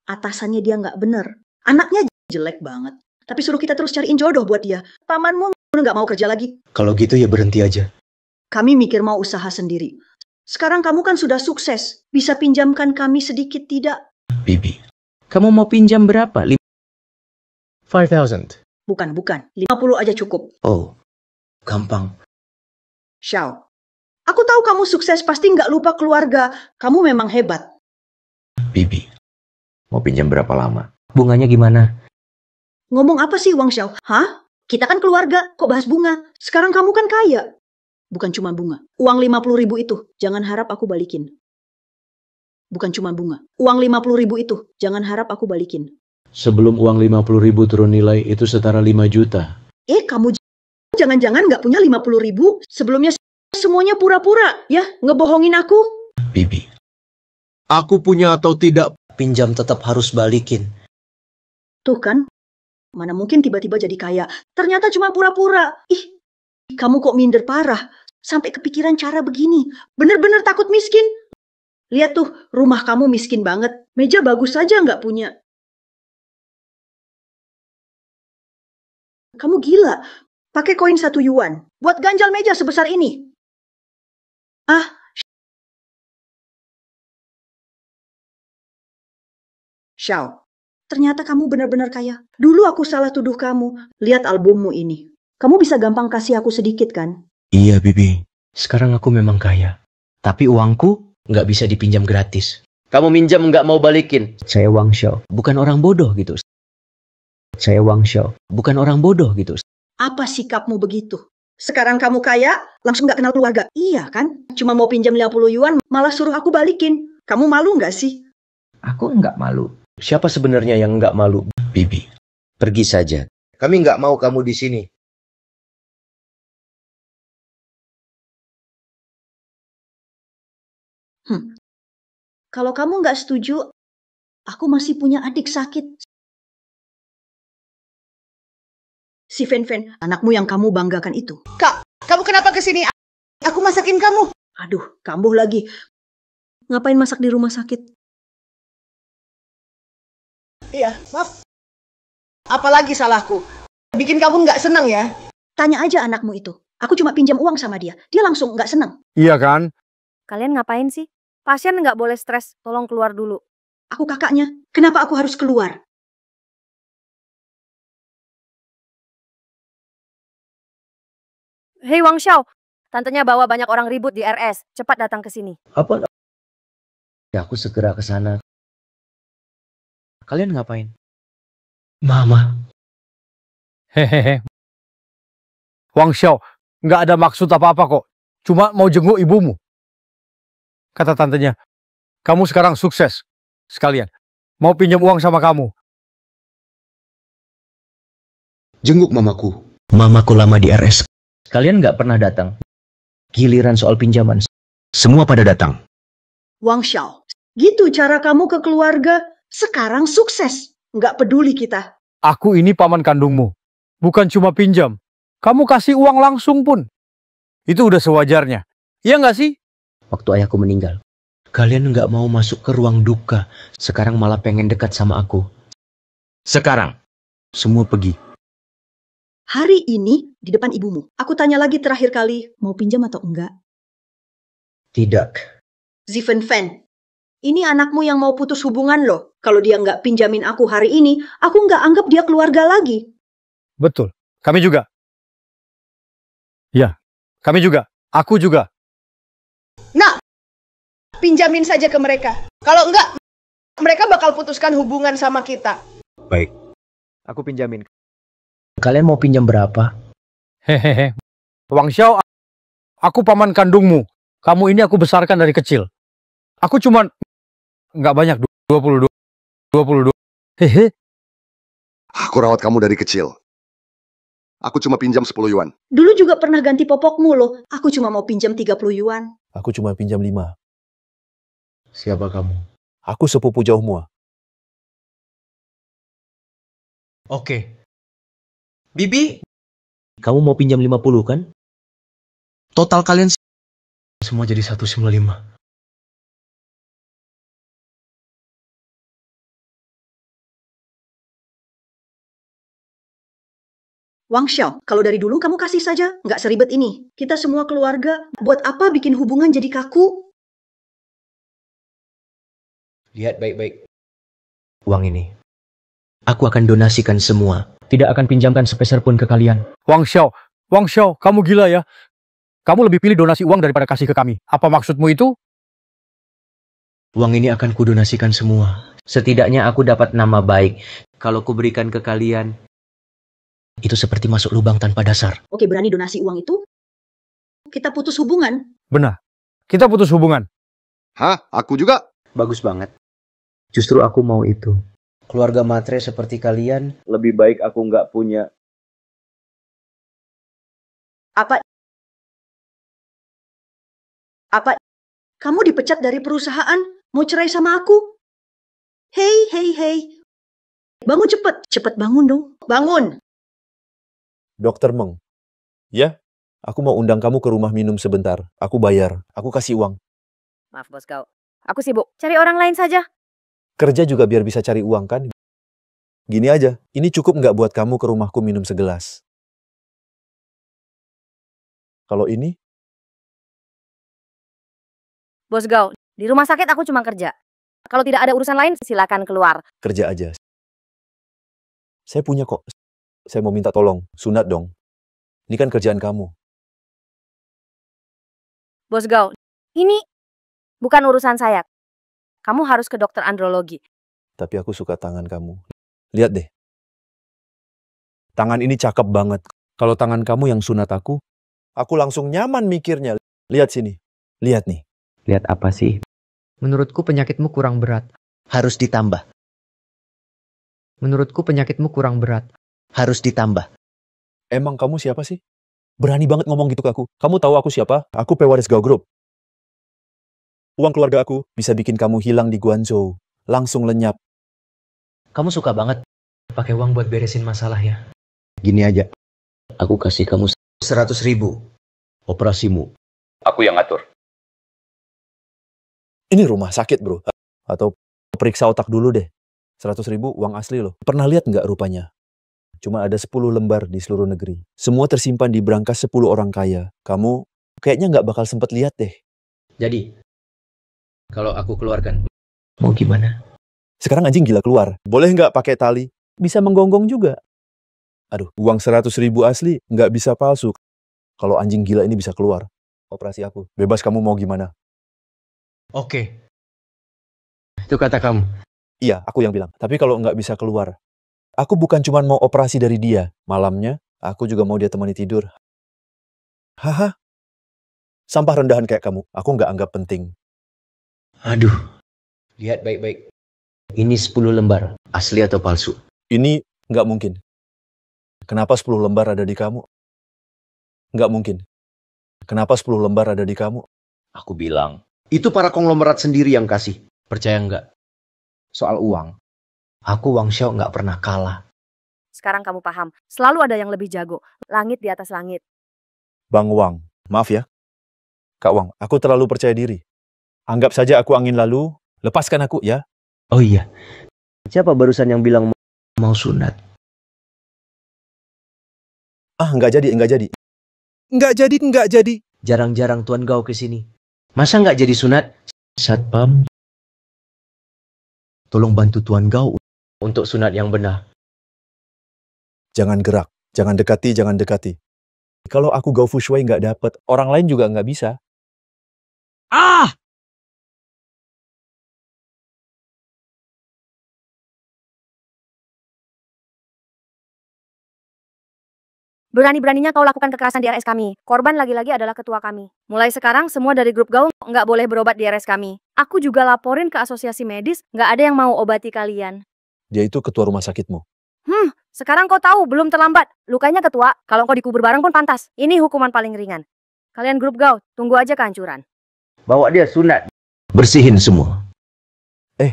[SPEAKER 10] Atasannya dia nggak bener. Anaknya jelek banget. Tapi suruh kita terus cariin jodoh buat dia. Pamanmu nggak mau kerja lagi.
[SPEAKER 2] Kalau gitu ya berhenti aja.
[SPEAKER 10] Kami mikir mau usaha sendiri. Sekarang kamu kan sudah sukses. Bisa pinjamkan kami sedikit tidak?
[SPEAKER 3] Bibi.
[SPEAKER 2] Kamu mau pinjam berapa? 5,000.
[SPEAKER 10] Bukan. 50 aja cukup.
[SPEAKER 2] Oh, gampang.
[SPEAKER 10] Xiao, aku tahu kamu sukses pasti nggak lupa keluarga. Kamu memang hebat.
[SPEAKER 3] Bibi. Mau pinjam berapa lama?
[SPEAKER 2] Bunganya gimana?
[SPEAKER 10] Ngomong apa sih Wang Xiao? Hah? Kita kan keluarga, kok bahas bunga? Sekarang kamu kan kaya. Bukan cuma bunga. Uang 50.000 itu, jangan harap aku balikin. Bukan cuma bunga. Uang 50.000 itu, jangan harap aku balikin.
[SPEAKER 2] Sebelum uang 50.000 turun nilai, itu setara 5 juta.
[SPEAKER 10] Kamu jangan-jangan nggak punya 50.000? Sebelumnya semuanya pura-pura, ya? Ngebohongin aku?
[SPEAKER 3] Bibi.
[SPEAKER 17] Aku punya atau tidak?
[SPEAKER 19] Pinjam tetap harus balikin.
[SPEAKER 10] Tuh kan, mana mungkin tiba-tiba jadi kaya. Ternyata cuma pura-pura. Kamu kok minder parah. Sampai kepikiran cara begini. Bener-bener takut miskin. Lihat tuh, rumah kamu miskin banget. Meja bagus saja nggak punya. Kamu gila. Pakai koin 1 yuan. Buat ganjal meja sebesar ini. Xiao, ternyata kamu benar-benar kaya. Dulu aku salah tuduh kamu. Lihat albummu ini. Kamu bisa gampang kasih aku sedikit kan?
[SPEAKER 2] Iya, Bibi. Sekarang aku memang kaya. Tapi uangku nggak bisa dipinjam gratis. Kamu minjam nggak mau balikin. Saya Wang Xiao, bukan orang bodoh gitu. Saya Wang Xiao, bukan orang bodoh gitu.
[SPEAKER 10] Apa sikapmu begitu? Sekarang kamu kaya, langsung nggak kenal keluarga. Iya kan? Cuma mau pinjam 50 yuan, malah suruh aku balikin. Kamu malu nggak sih?
[SPEAKER 2] Aku nggak malu. Siapa sebenarnya yang nggak malu?
[SPEAKER 3] Bibi.
[SPEAKER 2] Pergi saja. Kami nggak mau kamu di sini.
[SPEAKER 10] Kalau kamu nggak setuju, aku masih punya adik sakit. Si Fen Fen, anakmu yang kamu banggakan itu.
[SPEAKER 11] Kak, kamu kenapa kesini? Aku masakin kamu.
[SPEAKER 10] Aduh, kambuh lagi. Ngapain masak di rumah sakit?
[SPEAKER 11] Iya, maaf. Apalagi salahku? Bikin kamu nggak senang ya?
[SPEAKER 10] Tanya aja anakmu itu. Aku cuma pinjam uang sama dia. Dia langsung nggak senang.
[SPEAKER 9] Iya kan?
[SPEAKER 12] Kalian ngapain sih? Pasien nggak boleh stres, tolong keluar dulu.
[SPEAKER 10] Aku kakaknya, kenapa aku harus keluar?
[SPEAKER 12] Hei Wang Xiao, tantenya bawa banyak orang ribut di RS. Cepat datang ke sini.
[SPEAKER 2] Apa? Ya, aku segera ke sana. Kalian ngapain? Mama.
[SPEAKER 9] Hehehe. Wang Xiao, nggak ada maksud apa-apa kok. Cuma mau jenguk ibumu. Kata tantenya, kamu sekarang sukses. Sekalian, mau pinjam uang sama kamu.
[SPEAKER 2] Jenguk mamaku. Mamaku lama di RS. Kalian nggak pernah datang. Giliran soal pinjaman, semua pada datang.
[SPEAKER 10] Wang Xiao, gitu cara kamu ke keluarga. Sekarang sukses. Nggak peduli kita.
[SPEAKER 9] Aku ini paman kandungmu. Bukan cuma pinjam. Kamu kasih uang langsung pun. Itu udah sewajarnya. Iya nggak sih?
[SPEAKER 2] Waktu ayahku meninggal, kalian nggak mau masuk ke ruang duka. Sekarang malah pengen dekat sama aku. Sekarang, semua pergi.
[SPEAKER 10] Hari ini di depan ibumu. Aku tanya lagi terakhir kali, mau pinjam atau enggak?
[SPEAKER 2] Tidak.
[SPEAKER 10] Zifen Fan, ini anakmu yang mau putus hubungan loh. Kalau dia nggak pinjamin aku hari ini, aku nggak anggap dia keluarga lagi.
[SPEAKER 9] Betul. Kami juga. Ya, kami juga. Aku juga.
[SPEAKER 11] Nah, pinjamin saja ke mereka. Kalau enggak, mereka bakal putuskan hubungan sama kita.
[SPEAKER 2] Baik. Aku pinjamin. Kalian mau pinjam berapa?
[SPEAKER 9] Hehehe. Wang Xiao, aku paman kandungmu. Kamu ini aku besarkan dari kecil. Aku cuman nggak banyak, 22. Hehe.
[SPEAKER 7] Aku rawat kamu dari kecil. Aku cuma pinjam 10 yuan.
[SPEAKER 10] Dulu juga pernah ganti popokmu loh. Aku cuma mau pinjam 30 yuan.
[SPEAKER 8] Aku cuma pinjam 5.
[SPEAKER 2] Siapa kamu?
[SPEAKER 8] Aku sepupu jauhmu.
[SPEAKER 2] Oke. Bibi, kamu mau pinjam 50 kan? Total kalian semua jadi 195.
[SPEAKER 10] Wang Xiao, kalau dari dulu kamu kasih saja, nggak seribet ini. Kita semua keluarga, buat apa bikin hubungan jadi kaku?
[SPEAKER 2] Lihat baik-baik. Uang ini, aku akan donasikan semua. Tidak akan pinjamkan sepeser pun ke kalian.
[SPEAKER 9] Wang Xiao, kamu gila ya? Kamu lebih pilih donasi uang daripada kasih ke kami. Apa maksudmu itu?
[SPEAKER 2] Uang ini akan kudonasikan semua. Setidaknya aku dapat nama baik. Kalau kuberikan ke kalian, itu seperti masuk lubang tanpa dasar.
[SPEAKER 10] Oke, berani donasi uang itu? kita putus hubungan.
[SPEAKER 9] Benar. Kita putus hubungan.
[SPEAKER 7] Hah? Aku juga?
[SPEAKER 2] Bagus banget. Justru aku mau itu. Keluarga matre seperti kalian, lebih baik aku nggak punya.
[SPEAKER 10] Apa? Kamu dipecat dari perusahaan? Mau cerai sama aku? Hei. Bangun cepet. Cepet bangun dong. Bangun.
[SPEAKER 8] Dokter Meng. Ya, aku mau undang kamu ke rumah minum sebentar. Aku bayar. Aku kasih uang.
[SPEAKER 12] Maaf bos kau. Aku sibuk. Cari orang lain saja.
[SPEAKER 8] Kerja juga biar bisa cari uang kan? Gini aja, ini cukup nggak buat kamu ke rumahku minum segelas? Kalau ini?
[SPEAKER 12] Bos Gau, di rumah sakit aku cuma kerja. Kalau tidak ada urusan lain, silakan keluar.
[SPEAKER 8] Kerja aja. Saya punya kok. Saya mau minta tolong, sunat dong. Ini kan kerjaan kamu.
[SPEAKER 12] Bos Gau, ini bukan urusan saya. Kamu harus ke dokter andrologi.
[SPEAKER 8] Tapi aku suka tangan kamu. Lihat deh. Tangan ini cakep banget. Kalau tangan kamu yang sunat aku langsung nyaman mikirnya. Lihat sini. Lihat nih.
[SPEAKER 2] Lihat apa sih?
[SPEAKER 13] Menurutku penyakitmu kurang berat.
[SPEAKER 2] Harus ditambah.
[SPEAKER 13] Menurutku penyakitmu kurang berat.
[SPEAKER 2] Harus ditambah.
[SPEAKER 8] Emang kamu siapa sih? Berani banget ngomong gitu ke aku. Kamu tahu aku siapa? Aku pewaris Gau Group. Uang keluarga aku bisa bikin kamu hilang di Guangzhou. Langsung lenyap.
[SPEAKER 13] Kamu suka banget pakai uang buat beresin masalah ya.
[SPEAKER 2] Gini aja. Aku kasih kamu 100.000. Operasimu. Aku yang atur.
[SPEAKER 8] Ini rumah sakit bro. Atau periksa otak dulu deh. 100.000 uang asli loh. Pernah lihat nggak rupanya? Cuma ada 10 lembar di seluruh negeri. Semua tersimpan di brankas 10 orang kaya. Kamu kayaknya nggak bakal sempet lihat deh.
[SPEAKER 13] Jadi, kalau aku keluarkan, mau gimana?
[SPEAKER 8] Sekarang anjing gila keluar. Boleh nggak pakai tali? Bisa menggonggong juga. Aduh, uang 100.000 asli nggak bisa palsu. Kalau anjing gila ini bisa keluar. Operasi aku. Bebas kamu mau gimana.
[SPEAKER 13] Oke. Itu kata kamu.
[SPEAKER 8] Iya, aku yang bilang. Tapi kalau nggak bisa keluar. Aku bukan cuma mau operasi dari dia. Malamnya, aku juga mau dia temani tidur. Haha. Sampah rendahan kayak kamu. Aku nggak anggap penting.
[SPEAKER 2] Aduh. Lihat baik-baik. Ini 10 lembar. Asli atau palsu?
[SPEAKER 8] Ini nggak mungkin. Kenapa 10 lembar ada di kamu? Nggak mungkin. Kenapa 10 lembar ada di kamu?
[SPEAKER 2] Aku bilang. Itu para konglomerat sendiri yang kasih. Percaya nggak? Soal uang. Aku Wang Xiao nggak pernah kalah.
[SPEAKER 12] Sekarang kamu paham. Selalu ada yang lebih jago. Langit di atas langit.
[SPEAKER 8] Bang Wang, maaf ya. Kak Wang, aku terlalu percaya diri. Anggap saja aku angin lalu. Lepaskan aku ya.
[SPEAKER 2] Oh iya. Siapa barusan yang bilang mau sunat?
[SPEAKER 8] Nggak jadi. Nggak jadi.
[SPEAKER 2] Jarang-jarang Tuan Gau kesini. Masa nggak jadi sunat? Satpam. Tolong bantu Tuan Gau untuk sunat yang benar.
[SPEAKER 8] Jangan gerak. Jangan dekati. Kalau aku Gau Fushui nggak dapet, orang lain juga nggak bisa.
[SPEAKER 12] Berani-beraninya kau lakukan kekerasan di RS kami. Korban lagi-lagi adalah ketua kami. Mulai sekarang semua dari grup Gau nggak boleh berobat di RS kami. Aku juga laporin ke asosiasi medis, nggak ada yang mau obati kalian.
[SPEAKER 8] Dia itu ketua rumah sakitmu.
[SPEAKER 12] Sekarang kau tahu, belum terlambat. Lukanya ketua, kalau kau dikubur bareng pun pantas. Ini hukuman paling ringan. Kalian grup Gau, tunggu aja kehancuran.
[SPEAKER 2] Bawa dia sunat. Bersihin semua.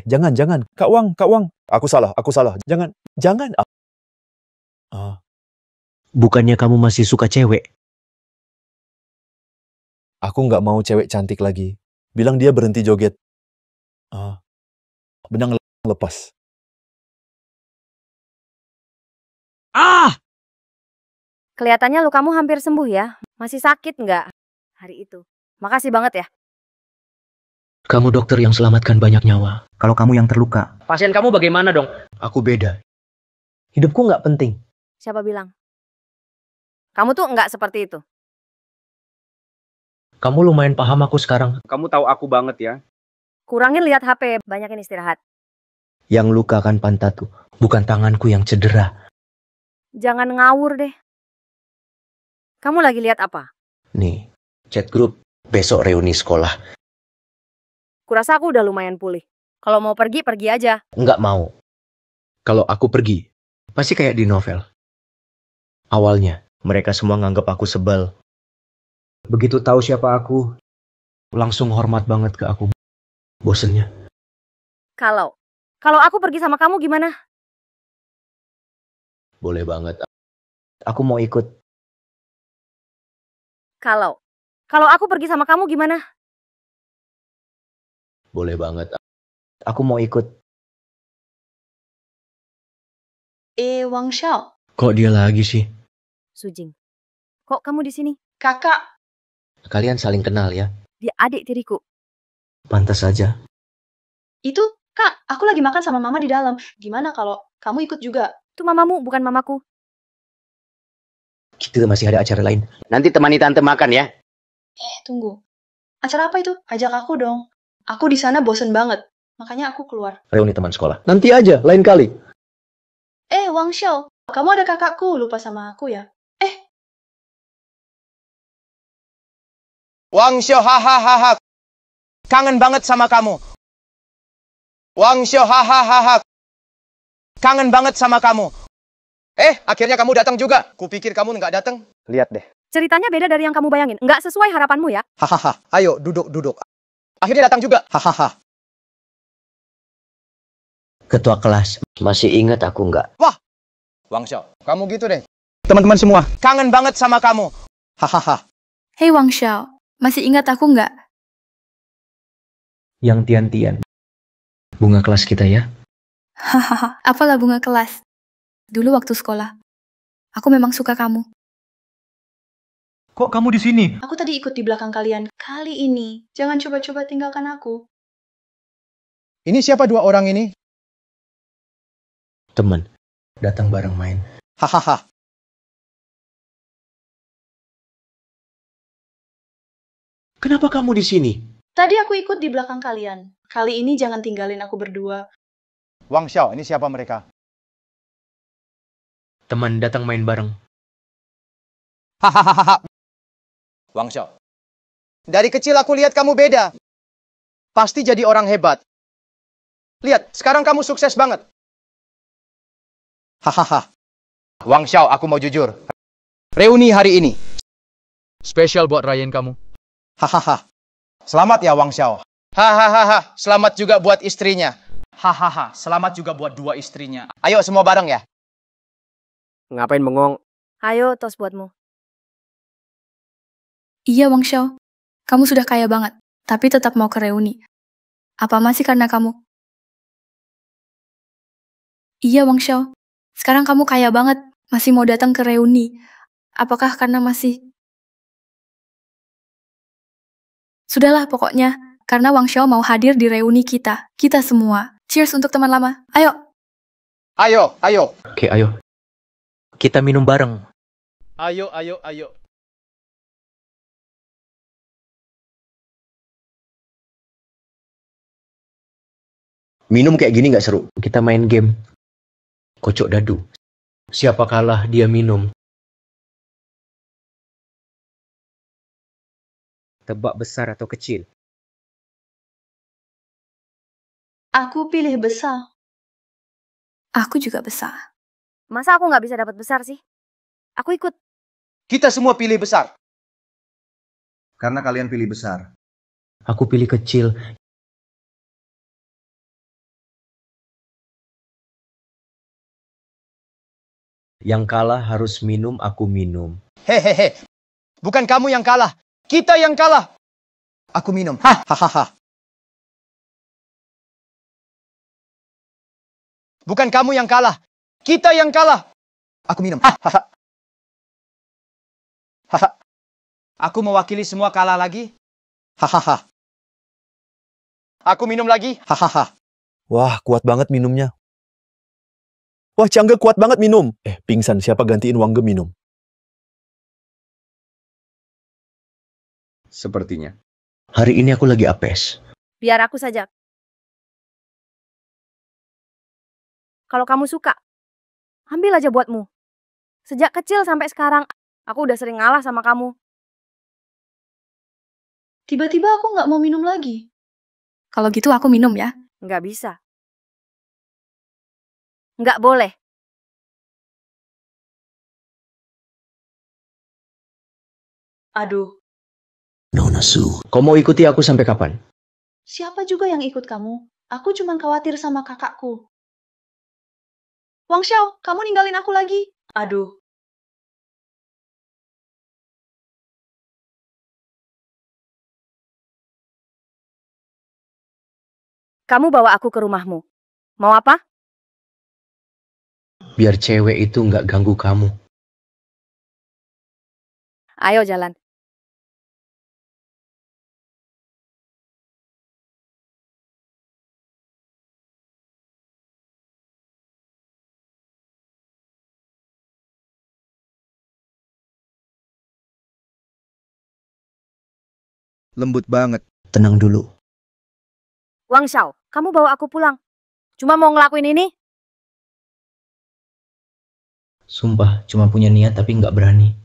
[SPEAKER 8] Jangan. Kak Wang. Aku salah. Jangan.
[SPEAKER 2] Bukannya kamu masih suka cewek?
[SPEAKER 8] Aku nggak mau cewek cantik lagi. Bilang dia berhenti joget. Benang lepas.
[SPEAKER 12] Kelihatannya lukamu hampir sembuh ya. Masih sakit nggak hari itu? Makasih banget ya.
[SPEAKER 2] Kamu dokter yang selamatkan banyak nyawa.
[SPEAKER 19] Kalau kamu yang terluka.
[SPEAKER 13] Pasien kamu bagaimana dong?
[SPEAKER 2] Aku beda. Hidupku nggak penting.
[SPEAKER 12] Siapa bilang? Kamu tuh nggak seperti itu.
[SPEAKER 2] Kamu lumayan paham aku sekarang.
[SPEAKER 5] Kamu tahu aku banget ya.
[SPEAKER 12] Kurangin lihat HP, banyakin istirahat.
[SPEAKER 2] Yang luka kan pantatku, bukan tanganku yang cedera.
[SPEAKER 12] Jangan ngawur deh. Kamu lagi lihat apa?
[SPEAKER 2] Nih, Chat grup, besok reuni sekolah.
[SPEAKER 12] Kurasa aku udah lumayan pulih. Kalau mau pergi, pergi aja.
[SPEAKER 2] Nggak mau. Kalau aku pergi, pasti kayak di novel. Awalnya, mereka semua nganggap aku sebel. Begitu tahu siapa aku, langsung hormat banget ke aku. Bosennya.
[SPEAKER 12] Kalau aku pergi sama kamu gimana?
[SPEAKER 2] Boleh banget. Aku mau ikut.
[SPEAKER 12] Kalau aku pergi sama kamu gimana?
[SPEAKER 2] Boleh banget. Aku mau ikut.
[SPEAKER 10] Wang Xiao.
[SPEAKER 2] Kok dia lagi sih?
[SPEAKER 12] Sujing. Kok kamu di sini?
[SPEAKER 10] Kakak.
[SPEAKER 2] Kalian saling kenal ya?
[SPEAKER 12] Dia adik tiriku.
[SPEAKER 2] Pantas saja.
[SPEAKER 10] Itu, Kak, aku lagi makan sama Mama di dalam. Gimana kalau kamu ikut juga?
[SPEAKER 12] Itu mamamu, bukan mamaku.
[SPEAKER 2] Kita masih ada acara lain.
[SPEAKER 19] Nanti temani tante makan ya.
[SPEAKER 10] Tunggu. Acara apa itu? Ajak aku dong. Aku di sana bosen banget. Makanya aku keluar.
[SPEAKER 2] Reuni teman sekolah. Nanti aja, lain kali.
[SPEAKER 10] Wang Xiao, kamu ada kakakku, lupa sama aku ya?
[SPEAKER 14] Wang Xiao, hahaha. Kangen banget sama kamu. Wang Xiao, hahaha. Kangen banget sama kamu. Akhirnya kamu datang juga. Kupikir kamu nggak datang. Lihat deh.
[SPEAKER 12] Ceritanya beda dari yang kamu bayangin. Nggak sesuai harapanmu ya.
[SPEAKER 14] Hahaha. Ayo, duduk. Akhirnya datang juga. Hahaha.
[SPEAKER 2] Ketua kelas, masih ingat aku nggak?
[SPEAKER 14] Wah, Wang Xiao, kamu gitu deh. Teman-teman semua, kangen banget sama kamu. Hahaha.
[SPEAKER 1] Hei Wang Xiao, masih ingat aku nggak?
[SPEAKER 2] Yang Tian-Tian. Bunga kelas kita ya?
[SPEAKER 1] Hahaha, apalah bunga kelas. Dulu waktu sekolah, aku memang suka kamu.
[SPEAKER 9] Kok kamu di sini?
[SPEAKER 10] Aku tadi ikut di belakang kalian. Kali ini, jangan coba-coba tinggalkan aku.
[SPEAKER 14] Ini siapa dua orang ini?
[SPEAKER 2] Teman, datang bareng main.
[SPEAKER 14] Hahaha.
[SPEAKER 2] Kenapa kamu di sini?
[SPEAKER 10] Tadi aku ikut di belakang kalian. Kali ini jangan tinggalin aku berdua.
[SPEAKER 14] Wang Xiao, ini siapa mereka?
[SPEAKER 2] Teman datang main bareng.
[SPEAKER 14] Hahaha. Wang Xiao. Dari kecil aku lihat kamu beda. Pasti jadi orang hebat. Lihat, sekarang kamu sukses banget. Hahaha. Wang Xiao, aku mau jujur. Reuni hari ini.
[SPEAKER 13] Spesial buat Ryan kamu.
[SPEAKER 14] Hahaha. Selamat ya Wang Xiao. Hahaha. Selamat juga buat istrinya. Hahaha. Selamat juga buat dua istrinya. Ayo semua bareng ya.
[SPEAKER 19] Ngapain bengong?
[SPEAKER 12] Ayo, tos buatmu.
[SPEAKER 1] Iya Wang Xiao, kamu sudah kaya banget, tapi tetap mau ke reuni. Apa masih karena kamu? Iya Wang Xiao, sekarang kamu kaya banget, masih mau datang ke reuni. Apakah karena masih... Sudahlah pokoknya, karena Wang Xiao mau hadir di reuni kita semua. Cheers untuk teman lama, ayo!
[SPEAKER 14] Ayo.
[SPEAKER 2] Oke, ayo. Kita minum bareng.
[SPEAKER 14] Ayo.
[SPEAKER 2] Minum kayak gini nggak seru. Kita main game. Kocok dadu. Siapa kalah, dia minum. Tebak besar atau kecil?
[SPEAKER 10] Aku pilih besar.
[SPEAKER 1] Aku juga besar.
[SPEAKER 12] Masa aku nggak bisa dapat besar sih? Aku ikut.
[SPEAKER 14] Kita semua pilih besar.
[SPEAKER 7] Karena kalian pilih besar.
[SPEAKER 2] Aku pilih kecil. Yang kalah harus minum, aku minum.
[SPEAKER 14] Hehehe. Bukan kamu yang kalah. Kita yang kalah. Aku minum. Hahaha. Bukan kamu yang kalah. Kita yang kalah. Aku minum. Hahaha. Aku mewakili semua kalah lagi. Hahaha. Aku minum lagi. Hahaha.
[SPEAKER 8] Wah, kuat banget minumnya. Wah, Cangge kuat banget minum. Pingsan, siapa gantiin Wangge minum?
[SPEAKER 2] Sepertinya. Hari ini aku lagi apes.
[SPEAKER 12] Biar aku saja. Kalau kamu suka, ambil aja buatmu. Sejak kecil sampai sekarang, aku udah sering ngalah sama kamu.
[SPEAKER 1] Tiba-tiba aku nggak mau minum lagi. Kalau gitu aku minum ya.
[SPEAKER 12] Nggak bisa. Nggak boleh.
[SPEAKER 10] Aduh,
[SPEAKER 2] Nona Su. Kau mau ikuti aku sampai kapan?
[SPEAKER 1] Siapa juga yang ikut kamu? Aku cuma khawatir sama kakakku. Wang Xiao, kamu ninggalin aku lagi.
[SPEAKER 10] aduh.
[SPEAKER 12] Kamu bawa aku ke rumahmu. Mau apa?
[SPEAKER 2] Biar cewek itu nggak ganggu kamu.
[SPEAKER 12] Ayo jalan.
[SPEAKER 3] Lembut banget.
[SPEAKER 2] Tenang dulu.
[SPEAKER 12] Wang Xiao, kamu bawa aku pulang. Cuma mau ngelakuin ini?
[SPEAKER 2] Sumpah, cuma punya niat tapi nggak berani.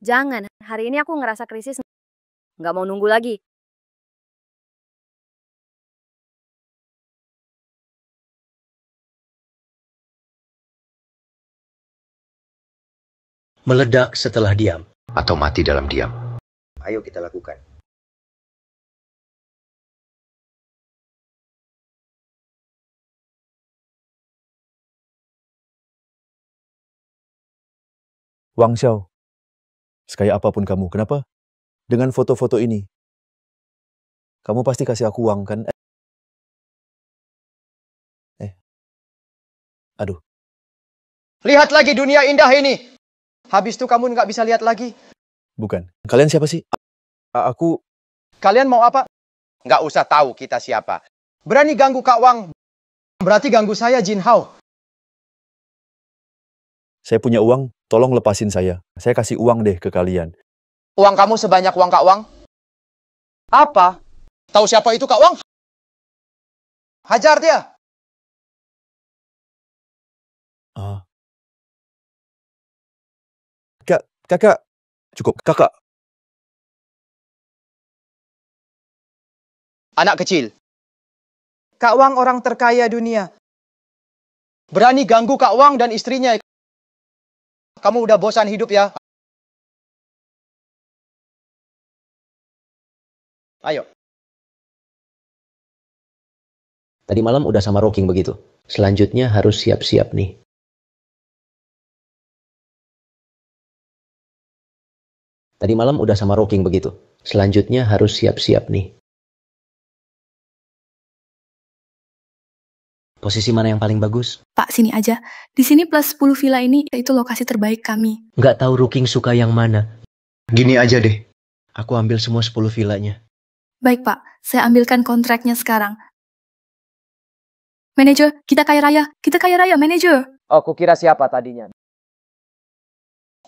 [SPEAKER 12] Jangan, hari ini aku ngerasa krisis. Nggak mau nunggu lagi.
[SPEAKER 2] Meledak setelah diam.
[SPEAKER 3] Atau mati dalam diam.
[SPEAKER 2] Ayo kita lakukan.
[SPEAKER 8] Wang Xiao, sekaya apapun kamu, kenapa? Dengan foto-foto ini, kamu pasti kasih aku uang, kan? Aduh.
[SPEAKER 14] Lihat lagi dunia indah ini. Habis itu kamu nggak bisa lihat lagi.
[SPEAKER 8] Bukan. Kalian siapa sih? Aku...
[SPEAKER 14] Kalian mau apa? Nggak usah tahu kita siapa. Berani ganggu Kak Wang, berarti ganggu saya, Jin Hao.
[SPEAKER 8] Saya punya uang, tolong lepasin saya. Saya kasih uang deh ke kalian.
[SPEAKER 14] Uang kamu sebanyak uang Kak Wang? Apa? Tahu siapa itu Kak Wang? Hajar dia.
[SPEAKER 8] Kakak. Cukup, kakak.
[SPEAKER 14] Anak kecil. Kak Wang orang terkaya dunia. Berani ganggu Kak Wang dan istrinya. Kamu udah bosan hidup ya? Ayo.
[SPEAKER 2] Tadi malam udah sama Rocking begitu. Selanjutnya harus siap-siap nih. Tadi malam udah sama Rocking begitu. Selanjutnya harus siap-siap nih. Posisi mana yang paling bagus?
[SPEAKER 1] Pak, sini aja. Di sini plus 10 villa ini itu lokasi terbaik kami.
[SPEAKER 2] Nggak tahu Rocking suka yang mana. Gini aja deh. Aku ambil semua 10 villanya.
[SPEAKER 1] Baik, Pak. Saya ambilkan kontraknya sekarang. Manajer, kita kaya raya. Kita kaya raya, manajer.
[SPEAKER 14] Aku kira siapa tadinya.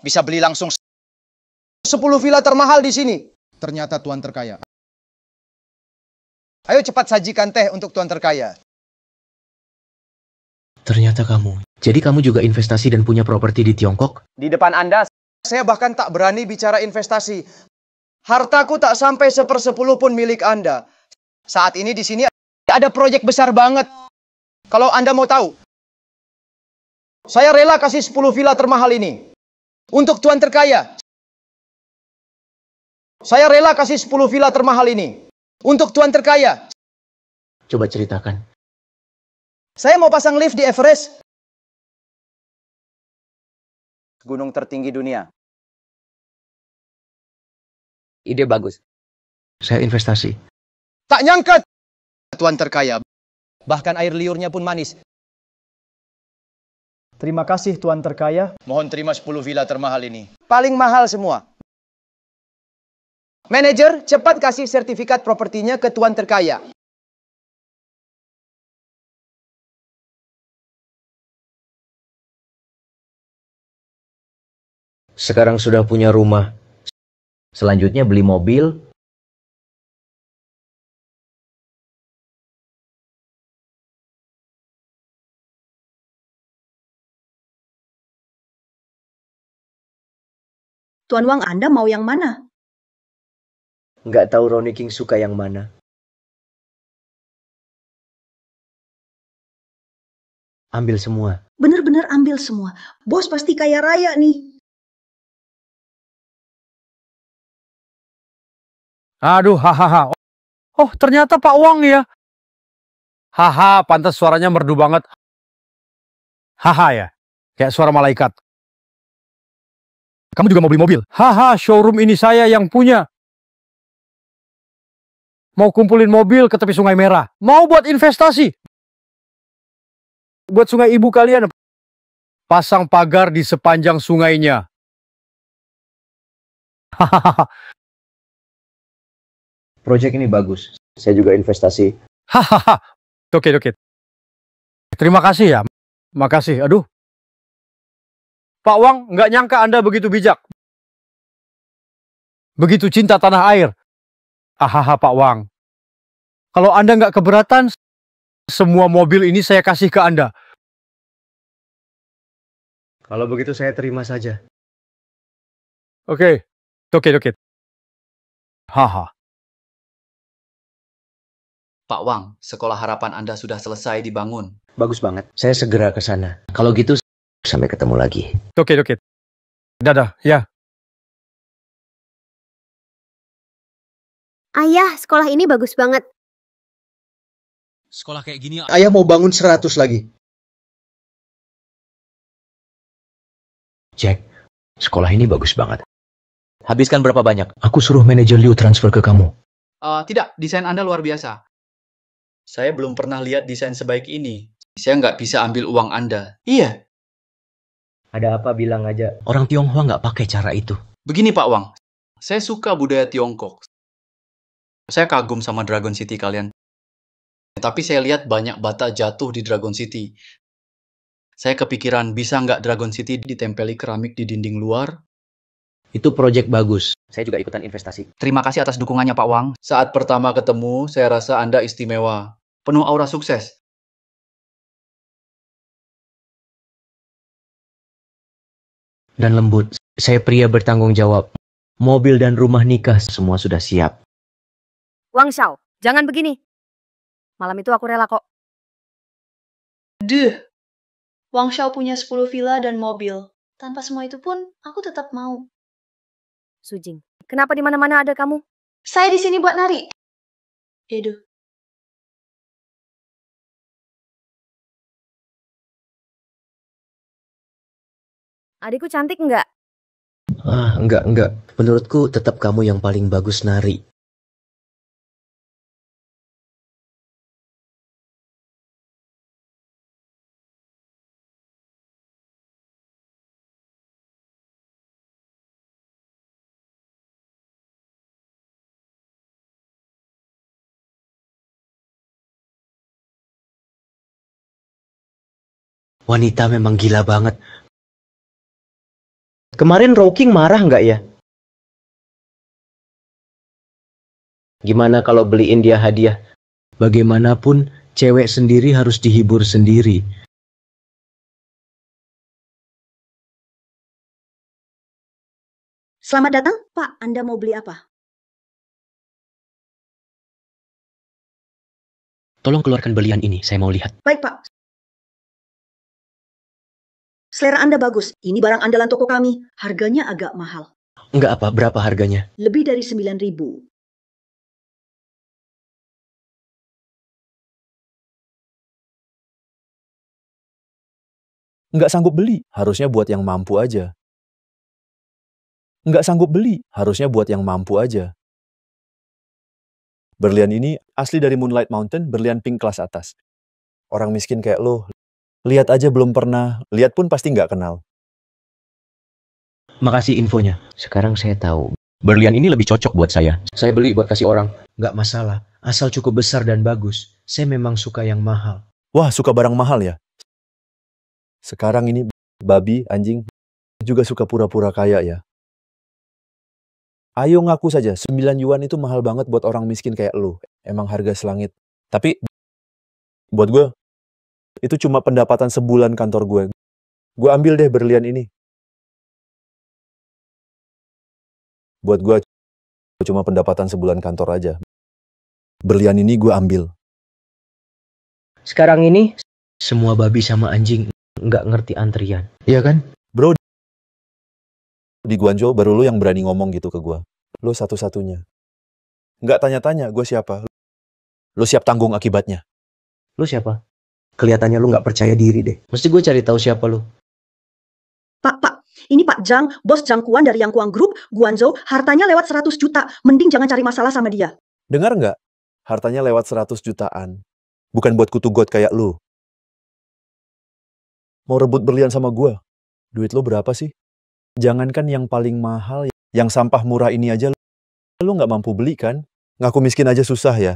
[SPEAKER 14] Bisa beli langsung 10 villa termahal di sini. Ternyata tuan terkaya. Ayo cepat sajikan teh untuk tuan terkaya.
[SPEAKER 2] Ternyata kamu. Jadi kamu juga investasi dan punya properti di Tiongkok?
[SPEAKER 14] Di depan Anda, saya bahkan tak berani bicara investasi. Hartaku tak sampai 1/10 pun milik Anda. Saat ini di sini ada proyek besar banget. Kalau Anda mau tahu, saya rela kasih 10 villa termahal ini. Untuk tuan terkaya. Saya rela kasih 10 villa termahal ini. Untuk tuan terkaya.
[SPEAKER 2] Coba ceritakan.
[SPEAKER 14] Saya mau pasang lift di Everest. Gunung tertinggi dunia.
[SPEAKER 2] Ide bagus. Saya investasi.
[SPEAKER 14] Tak nyangka tuan terkaya. Bahkan air liurnya pun manis. Terima kasih tuan terkaya. Mohon terima 10 villa termahal ini. Paling mahal semua. Manajer, cepat kasih sertifikat propertinya ke tuan terkaya.
[SPEAKER 2] Sekarang sudah punya rumah. Selanjutnya beli mobil.
[SPEAKER 10] Tuan Wang, Anda mau yang mana?
[SPEAKER 2] Nggak tahu Ronnie King suka yang mana. Ambil semua.
[SPEAKER 10] Bener-bener ambil semua. Bos pasti kaya raya nih.
[SPEAKER 9] Aduh, hahaha. Oh, ternyata Pak Wang ya. Haha, pantas suaranya merdu banget. Haha ya, kayak suara malaikat. Kamu juga mau beli mobil? Haha, showroom ini saya yang punya. Mau kumpulin mobil ke tepi Sungai Merah. Mau buat investasi. Buat sungai ibu kalian. Pasang pagar di sepanjang sungainya. Hahaha.
[SPEAKER 2] Proyek ini bagus. Saya juga investasi.
[SPEAKER 9] Hahaha. Oke. Terima kasih ya. Makasih. Aduh. Pak Wang, nggak nyangka Anda begitu bijak. Begitu cinta tanah air. Ahaha, Pak Wang. Kalau Anda nggak keberatan, semua mobil ini saya kasih ke Anda.
[SPEAKER 2] Kalau begitu saya terima saja.
[SPEAKER 9] Oke. Haha.
[SPEAKER 18] Pak Wang, sekolah harapan Anda sudah selesai dibangun.
[SPEAKER 2] Bagus banget. Saya segera ke sana. Kalau gitu, sampai ketemu lagi.
[SPEAKER 9] Oke. Dadah, ya.
[SPEAKER 4] Ayah, sekolah ini bagus banget.
[SPEAKER 13] Sekolah kayak gini,
[SPEAKER 2] Ayah mau bangun 100 lagi. Jack, sekolah ini bagus banget. Habiskan berapa banyak? Aku suruh manajer Liu transfer ke kamu.
[SPEAKER 18] Tidak, desain Anda luar biasa. Saya belum pernah lihat desain sebaik ini. Saya nggak bisa ambil uang Anda. Iya.
[SPEAKER 2] Ada apa bilang aja. Orang Tionghoa nggak pakai cara itu.
[SPEAKER 18] Begini Pak Wang, saya suka budaya Tiongkok. Saya kagum sama Dragon City kalian. Tapi saya lihat banyak bata jatuh di Dragon City. Saya kepikiran bisa nggak Dragon City ditempeli keramik di dinding luar?
[SPEAKER 2] Itu proyek bagus. Saya juga ikutan investasi.
[SPEAKER 18] Terima kasih atas dukungannya Pak Wang. Saat pertama ketemu, saya rasa Anda istimewa. Penuh aura sukses.
[SPEAKER 2] Dan lembut. Saya pria bertanggung jawab. Mobil dan rumah nikah semua sudah siap.
[SPEAKER 12] Wang Xiao, jangan begini. Malam itu aku rela kok.
[SPEAKER 10] Wang Xiao punya 10 villa dan mobil. Tanpa semua itu pun, aku tetap mau.
[SPEAKER 12] Sujing, kenapa di mana-mana ada kamu?
[SPEAKER 10] Saya di sini buat nari. Edu.
[SPEAKER 12] Adikku cantik nggak?
[SPEAKER 2] Enggak. Menurutku tetap kamu yang paling bagus nari. Wanita memang gila banget. Kemarin Rocking marah nggak ya? Gimana kalau beliin dia hadiah? Bagaimanapun, cewek sendiri harus dihibur sendiri.
[SPEAKER 10] Selamat datang, Pak. Anda mau beli apa?
[SPEAKER 2] Tolong keluarkan belian ini, saya mau lihat.
[SPEAKER 10] Baik, Pak. Selera Anda bagus. Ini barang andalan toko kami. Harganya agak mahal.
[SPEAKER 2] Enggak apa, berapa harganya?
[SPEAKER 10] Lebih dari 9.000.
[SPEAKER 8] Nggak sanggup beli, harusnya buat yang mampu aja. Nggak sanggup beli, harusnya buat yang mampu aja. Berlian ini asli dari Moonlight Mountain, berlian pink kelas atas. Orang miskin kayak lo, lihat aja belum pernah, lihat pun pasti nggak kenal.
[SPEAKER 2] Makasih infonya. Sekarang saya tahu. Berlian ini lebih cocok buat saya. Saya beli buat kasih orang. Nggak masalah. Asal cukup besar dan bagus. Saya memang suka yang mahal.
[SPEAKER 8] Wah, suka barang mahal ya? Sekarang ini babi, anjing, juga suka pura-pura kaya ya. Ayo ngaku saja, 9 yuan itu mahal banget buat orang miskin kayak lo. Emang harga selangit. Tapi, buat gue, itu cuma pendapatan sebulan kantor gue. Gue ambil deh berlian ini. Buat gue, cuma pendapatan sebulan kantor aja. Berlian ini gue ambil.
[SPEAKER 2] Sekarang ini, semua babi sama anjing nggak ngerti antrian. Iya kan?
[SPEAKER 8] Bro, di Guangzhou baru lu yang berani ngomong gitu ke gue. Lu satu-satunya. Nggak tanya-tanya gue siapa. Lu siap tanggung akibatnya.
[SPEAKER 2] Lu siapa? Kelihatannya lu nggak percaya diri deh. Mesti gue cari tahu siapa lu.
[SPEAKER 10] Pak, ini Pak Zhang, bos Zhang Kuan dari Yang Kuang Group, Guangzhou, hartanya lewat 100 juta. Mending jangan cari masalah sama dia.
[SPEAKER 8] Dengar nggak? Hartanya lewat 100 jutaan. Bukan buat kutu got kayak lu. Mau rebut berlian sama gue? Duit lu berapa sih? Jangankan yang paling mahal, yang sampah murah ini aja lu nggak mampu beli kan? Ngaku miskin aja susah ya?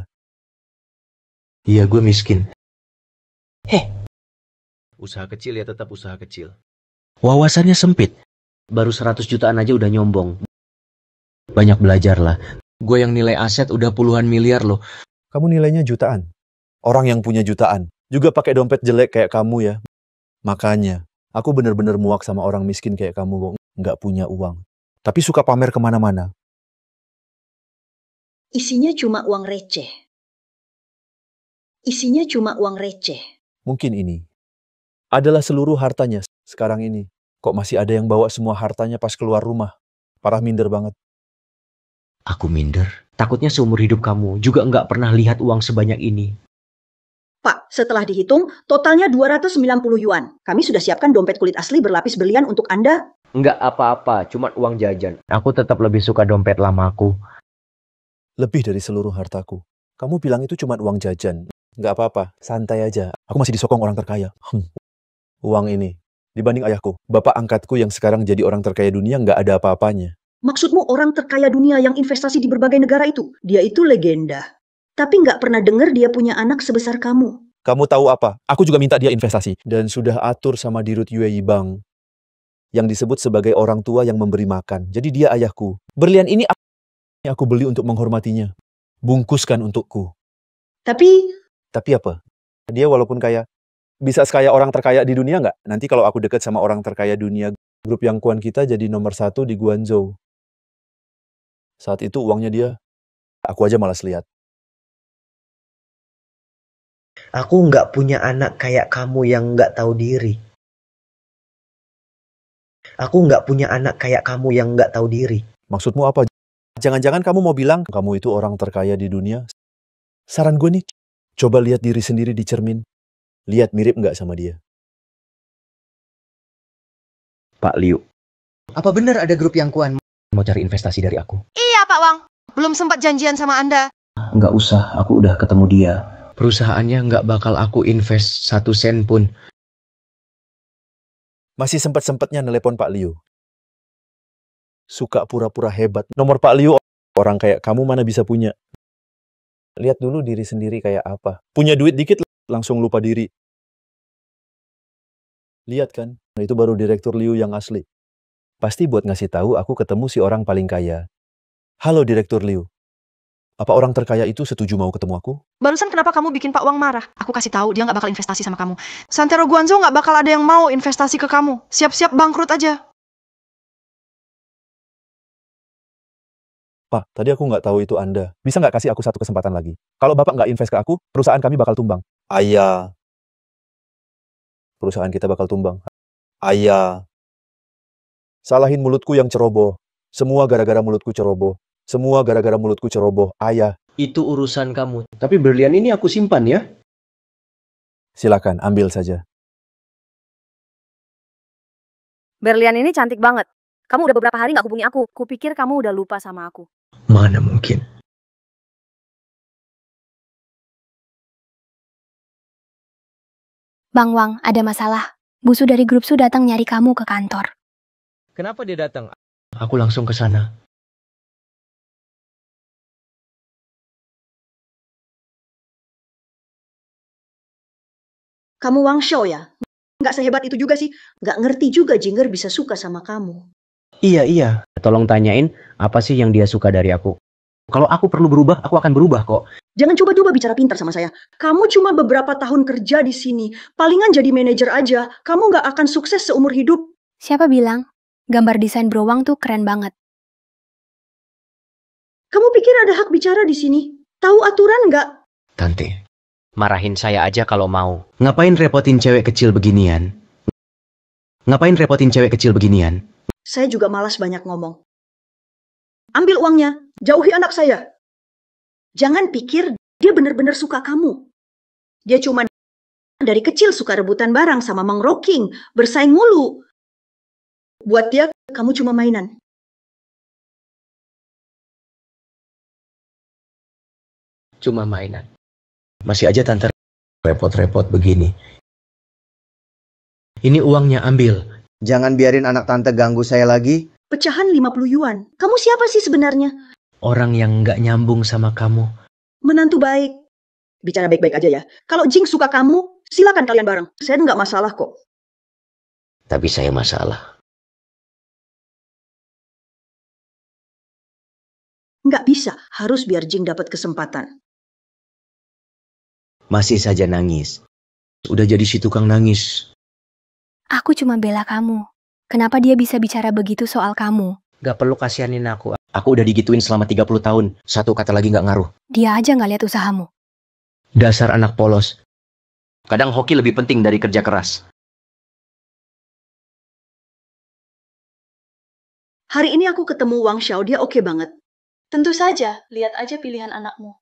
[SPEAKER 2] Iya, gue miskin. Usaha kecil ya tetap usaha kecil. Wawasannya sempit. Baru 100 jutaan aja udah nyombong. Banyak belajar lah. Gue yang nilai aset udah puluhan miliar loh.
[SPEAKER 8] Kamu nilainya jutaan. Orang yang punya jutaan juga pakai dompet jelek kayak kamu ya. Makanya, aku bener-bener muak sama orang miskin kayak kamu kok nggak punya uang. Tapi suka pamer kemana-mana.
[SPEAKER 10] Isinya cuma uang receh. Isinya cuma uang receh.
[SPEAKER 8] Mungkin ini adalah seluruh hartanya sekarang ini. Kok masih ada yang bawa semua hartanya pas keluar rumah? Parah minder banget.
[SPEAKER 2] Aku minder. Takutnya seumur hidup kamu juga nggak pernah lihat uang sebanyak ini.
[SPEAKER 10] Pak, setelah dihitung, totalnya 290 yuan. Kami sudah siapkan dompet kulit asli berlapis berlian untuk Anda.
[SPEAKER 2] Nggak apa-apa, cuma uang jajan. Aku tetap lebih suka dompet lamaku.
[SPEAKER 8] Lebih dari seluruh hartaku. Kamu bilang itu cuma uang jajan. Nggak apa-apa, santai aja. Aku masih disokong orang terkaya. Uang ini, dibanding ayahku, bapak angkatku yang sekarang jadi orang terkaya dunia nggak ada apa-apanya.
[SPEAKER 10] Maksudmu orang terkaya dunia yang investasi di berbagai negara itu? Dia itu legenda. Tapi nggak pernah dengar dia punya anak sebesar kamu.
[SPEAKER 8] Kamu tahu apa? Aku juga minta dia investasi. Dan sudah atur sama Dirut UAE Bank. Yang disebut sebagai orang tua yang memberi makan. Jadi dia ayahku. Berlian ini aku beli untuk menghormatinya. Bungkuskan untukku.
[SPEAKER 10] Tapi
[SPEAKER 8] apa? Dia walaupun kaya, bisa sekaya orang terkaya di dunia nggak? Nanti kalau aku dekat sama orang terkaya dunia, grup Yang Kuan kita jadi nomor 1 di Guangzhou. Saat itu uangnya dia, aku aja malas lihat.
[SPEAKER 2] Aku nggak punya anak kayak kamu yang nggak tahu diri. Aku nggak punya anak kayak kamu yang nggak tahu diri.
[SPEAKER 8] Maksudmu apa? Jangan-jangan kamu mau bilang kamu itu orang terkaya di dunia? Saran gue nih, coba lihat diri sendiri di cermin. Lihat mirip nggak sama dia.
[SPEAKER 2] Pak Liu, apa benar ada grup Yang Kuan mau cari investasi dari aku?
[SPEAKER 6] Iya, Pak Wang. Belum sempat janjian sama Anda.
[SPEAKER 2] Nggak usah, aku udah ketemu dia. Perusahaannya nggak bakal aku invest 1 sen pun.
[SPEAKER 8] Masih sempat-sempatnya nelepon Pak Liu. Suka pura-pura hebat. Nomor Pak Liu, orang kayak kamu mana bisa punya. Lihat dulu diri sendiri kayak apa. Punya duit dikit langsung lupa diri. Lihat kan, itu baru Direktur Liu yang asli. Pasti buat ngasih tahu aku ketemu si orang paling kaya. Halo Direktur Liu. Apa orang terkaya itu setuju mau ketemu aku?
[SPEAKER 6] Barusan kenapa kamu bikin Pak Wang marah? Aku kasih tahu dia nggak bakal investasi sama kamu. Santero Guangzhou nggak bakal ada yang mau investasi ke kamu. Siap-siap bangkrut aja.
[SPEAKER 8] Pak, tadi aku nggak tahu itu Anda. Bisa nggak kasih aku 1 kesempatan lagi? Kalau Bapak nggak invest ke aku, perusahaan kami bakal tumbang. Ayah. Perusahaan kita bakal tumbang. Ayah. Salahin mulutku yang ceroboh. Semua gara-gara mulutku ceroboh. Semua gara-gara mulutku ceroboh. Ayah.
[SPEAKER 2] Itu urusan kamu. Tapi berlian ini aku simpan ya.
[SPEAKER 8] Silakan, ambil saja.
[SPEAKER 12] Berlian ini cantik banget. Kamu udah beberapa hari nggak hubungi aku. Kupikir kamu udah lupa sama aku.
[SPEAKER 2] Mana mungkin.
[SPEAKER 16] Bang Wang, ada masalah. Busu dari grup Su datang nyari kamu ke kantor.
[SPEAKER 2] Kenapa dia datang? Aku langsung ke sana.
[SPEAKER 10] kamu Wang Shou ya? Nggak sehebat itu juga sih. Nggak ngerti juga Jinger bisa suka sama kamu.
[SPEAKER 2] Iya. Tolong tanyain apa sih yang dia suka dari aku. Kalau aku perlu berubah, aku akan berubah kok.
[SPEAKER 10] Jangan coba-coba bicara pintar sama saya. Kamu cuma beberapa tahun kerja di sini. Palingan jadi manajer aja. Kamu nggak akan sukses seumur hidup.
[SPEAKER 16] Siapa bilang? Gambar desain Bro Wang tuh keren banget.
[SPEAKER 10] Kamu pikir ada hak bicara di sini? Tahu aturan nggak?
[SPEAKER 2] Tante, marahin saya aja kalau mau. Ngapain repotin cewek kecil beginian? Ngapain repotin cewek kecil beginian?
[SPEAKER 10] Saya juga malas banyak ngomong. Ambil uangnya, jauhi anak saya. Jangan pikir dia benar-benar suka kamu. Dia cuma dari kecil suka rebutan barang sama Mang Roking, bersaing mulu. Buat dia, kamu cuma mainan.
[SPEAKER 2] Cuma mainan. Masih aja tante repot-repot begini. Ini uangnya, ambil.
[SPEAKER 14] Jangan biarin anak tante ganggu saya lagi.
[SPEAKER 10] Pecahan 50 yuan. Kamu siapa sih sebenarnya?
[SPEAKER 2] Orang yang nggak nyambung sama kamu.
[SPEAKER 10] Menantu baik. Bicara baik-baik aja ya. Kalau Jing suka kamu, silakan kalian bareng. Saya nggak masalah kok.
[SPEAKER 2] Tapi saya masalah.
[SPEAKER 10] Nggak bisa. Harus biar Jing dapat kesempatan.
[SPEAKER 2] Masih saja nangis. Udah jadi si tukang nangis.
[SPEAKER 16] Aku cuma bela kamu. Kenapa dia bisa bicara begitu soal kamu?
[SPEAKER 2] Gak perlu kasihanin aku. Aku udah digituin selama 30 tahun. Satu kata lagi gak ngaruh.
[SPEAKER 16] Dia aja nggak lihat usahamu.
[SPEAKER 2] Dasar anak polos. Kadang hoki lebih penting dari kerja keras.
[SPEAKER 10] Hari ini aku ketemu Wang Xiao, dia oke banget.
[SPEAKER 1] Tentu saja, lihat aja pilihan anakmu.